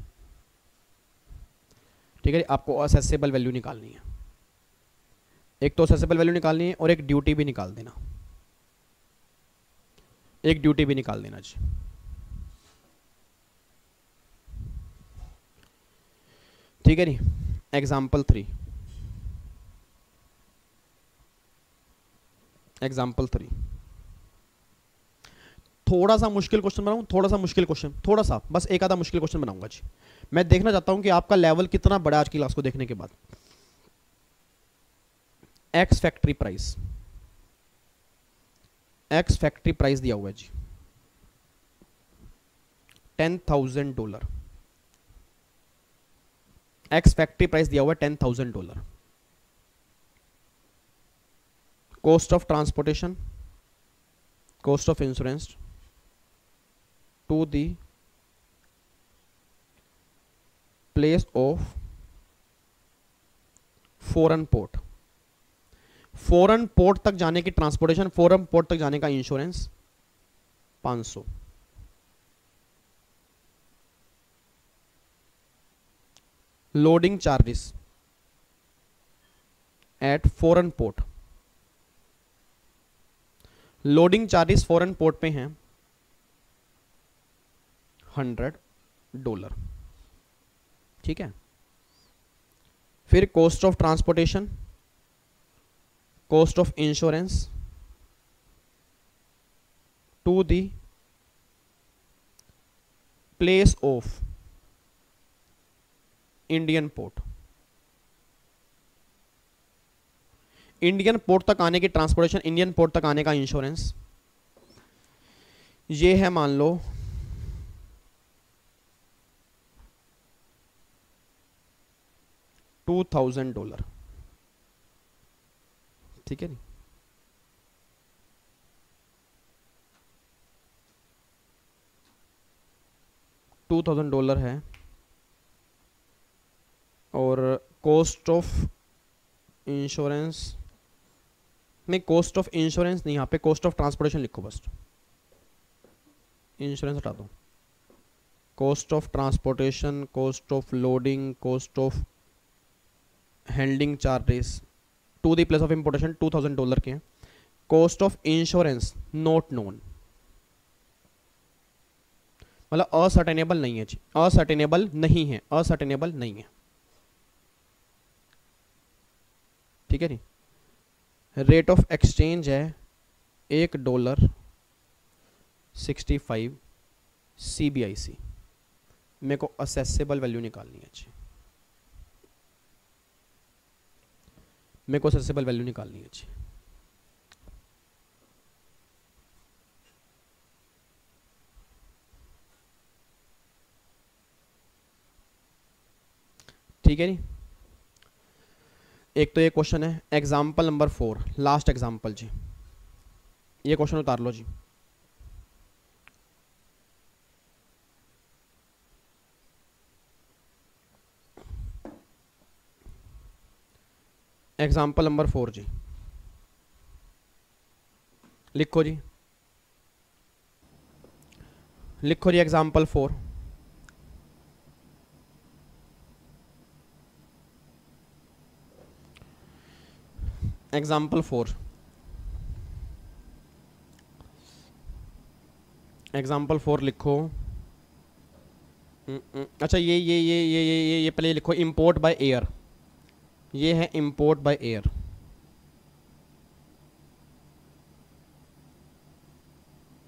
ठीक है जी। आपको असेसेबल वैल्यू निकालनी है, एक तो असेसेबल वैल्यू निकालनी है और एक ड्यूटी भी निकाल देना, एक ड्यूटी भी निकाल देना जी। ठीक है नी। एग्जाम्पल 3, एग्जाम्पल 3 थोड़ा सा मुश्किल क्वेश्चन बनाऊं, थोड़ा सा मुश्किल क्वेश्चन, थोड़ा सा बस एक आधा मुश्किल क्वेश्चन बनाऊंगा जी। मैं देखना चाहता हूं कि आपका लेवल कितना बड़ा आज की क्लास को देखने के बाद। X factory price, x factory price दिया हुआ है जी $10,000। एक्स फैक्ट्री प्राइस दिया हुआ है $10,000। Cost of transportation, cost of insurance to the place of foreign port, foreign port तक जाने की ट्रांसपोर्टेशन, फॉरेन पोर्ट तक जाने का insurance 500। Loading charges at foreign port, loading charges foreign port पे हैं $100। ठीक है। फिर cost of transportation, cost of insurance to the place of Indian port, Indian port तक आने की ट्रांसपोर्टेशन, इंडियन पोर्ट तक आने का इंश्योरेंस, ये है मान लो $2,000। ठीक है नी। $2,000 है। और कॉस्ट ऑफ इंश्योरेंस नहीं, कॉस्ट ऑफ इंश्योरेंस नहीं, यहाँ पे कॉस्ट ऑफ ट्रांसपोर्टेशन लिखो बस, इंश्योरेंस हटा दो। Cost of transportation, cost of loading, cost of handling charges to the place of importation $2,000 के। Cost of insurance not known, मतलब असर्टेनेबल नहीं है जी, असर्टेनेबल नहीं है, असर्टेनेबल नहीं है। ठीक है नी। रेट ऑफ एक्सचेंज है $1.65 CBIC। मेरे को असेसेबल वैल्यू निकालनी है जी, मेरे को असेसेबल वैल्यू निकालनी है जी। ठीक है नी। एक तो ये क्वेश्चन है, एग्जाम्पल नंबर 4, लास्ट एग्जाम्पल जी। ये क्वेश्चन उतार लो जी। एग्जाम्पल नंबर 4 जी, लिखो जी, लिखो जी एग्जाम्पल 4। एग्जाम्पल 4, एग्जाम्पल 4 लिखो। अच्छा ये पहले लिखो, इंपोर्ट बाय एयर। ये है इंपोर्ट बाय एयर।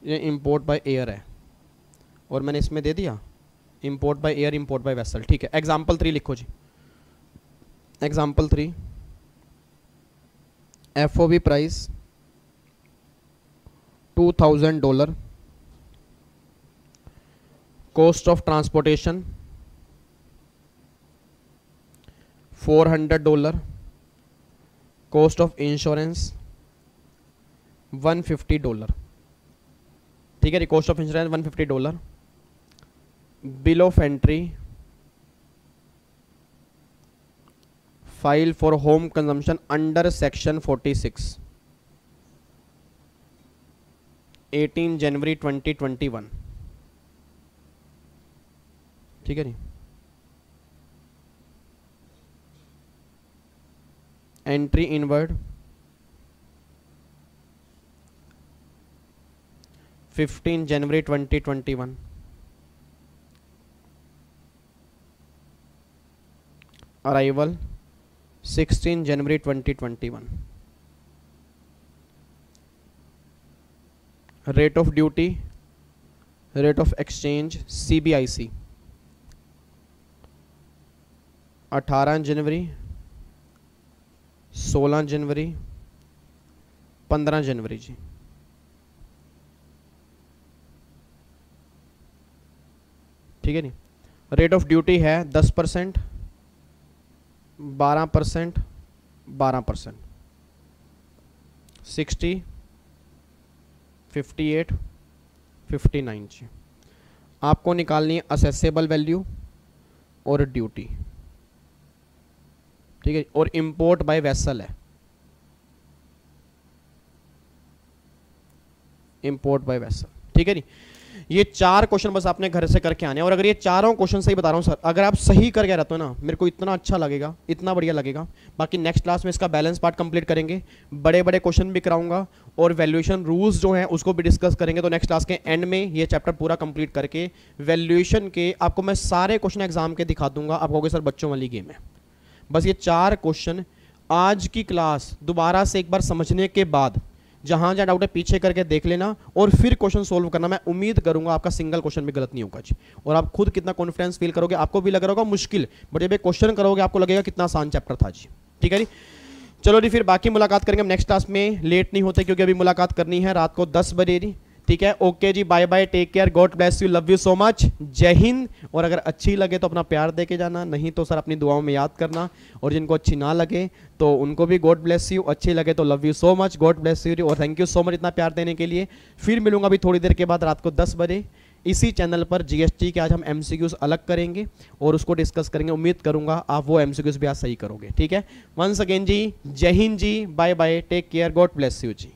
ये इंपोर्ट बाय एयर है और मैंने इसमें दे दिया import by air, import by vessel. ठीक है, एग्जाम्पल 3 लिखो जी। Example 3, FOB price $2000, cost of transportation $400, cost of insurance $150। ठीक है, cost of insurance $150। Bill of entry, file for home consumption under section 46, 18 जनवरी 2021। ठीक है नी। एंट्री इनवर्ड 15 जनवरी 2021। Arrival 16 January 2021। Rate of duty, rate of exchange CBIC 18 जनवरी, 16 जनवरी, 15 जनवरी जी। ठीक है नी। Rate of duty है 10%, 12%, 12%, 60, 58, 59 जी। आपको निकालनी है असेसेबल वैल्यू और ड्यूटी। ठीक है, और इंपोर्ट बाय वेसल है, इंपोर्ट बाय वेसल। ठीक है नी। ये 4 क्वेश्चन बस आपने घर से करके आने हैं। और अगर ये चारों क्वेश्चन सही बता रहा हूँ सर, अगर आप सही करके रहते हो ना, मेरे को इतना अच्छा लगेगा, इतना बढ़िया लगेगा। बाकी नेक्स्ट क्लास में इसका बैलेंस पार्ट कंप्लीट करेंगे, बड़े बड़े क्वेश्चन भी कराऊंगा और वैल्यूएशन रूल्स जो हैं उसको भी डिस्कस करेंगे। तो नेक्स्ट क्लास के एंड में ये चैप्टर पूरा कंप्लीट करके वैल्यूएशन के आपको मैं सारे क्वेश्चन एग्जाम के दिखा दूंगा। आप कहोगे सर बच्चों वाली गेम है। बस ये 4 क्वेश्चन आज की क्लास दोबारा से एक बार समझने के बाद जहां जहां डाउट है पीछे करके देख लेना और फिर क्वेश्चन सोल्व करना। मैं उम्मीद करूंगा आपका सिंगल क्वेश्चन भी गलत नहीं होगा जी। और आप खुद कितना कॉन्फिडेंस फील करोगे, आपको भी लग रहा होगा मुश्किल, बट जब एक क्वेश्चन करोगे आपको लगेगा कितना आसान चैप्टर था जी। ठीक है जी, चलो जी, फिर बाकी मुलाकात करेंगे हम नेक्स्ट क्लास में। लेट नहीं होते क्योंकि अभी मुलाकात करनी है रात को 10 बजे जी। ठीक है, ओके जी, bye bye, take care, God bless you, love you so much, जय हिंद। और अगर अच्छी लगे तो अपना प्यार दे के जाना, नहीं तो सर अपनी दुआओं में याद करना। और जिनको अच्छी ना लगे तो उनको भी गॉड ब्लेस यू, अच्छी लगे तो love you so much, God bless you और थैंक यू सो मच इतना प्यार देने के लिए। फिर मिलूंगा अभी थोड़ी देर के बाद रात को 10 बजे इसी चैनल पर। GST के आज हम MCQs अलग करेंगे और उसको डिस्कस करेंगे। उम्मीद करूंगा आप वो MCQs भी आज सही करोगे। ठीक है, वंस अगेन जी, जय हिंद जी, bye bye, take care, God bless you ji.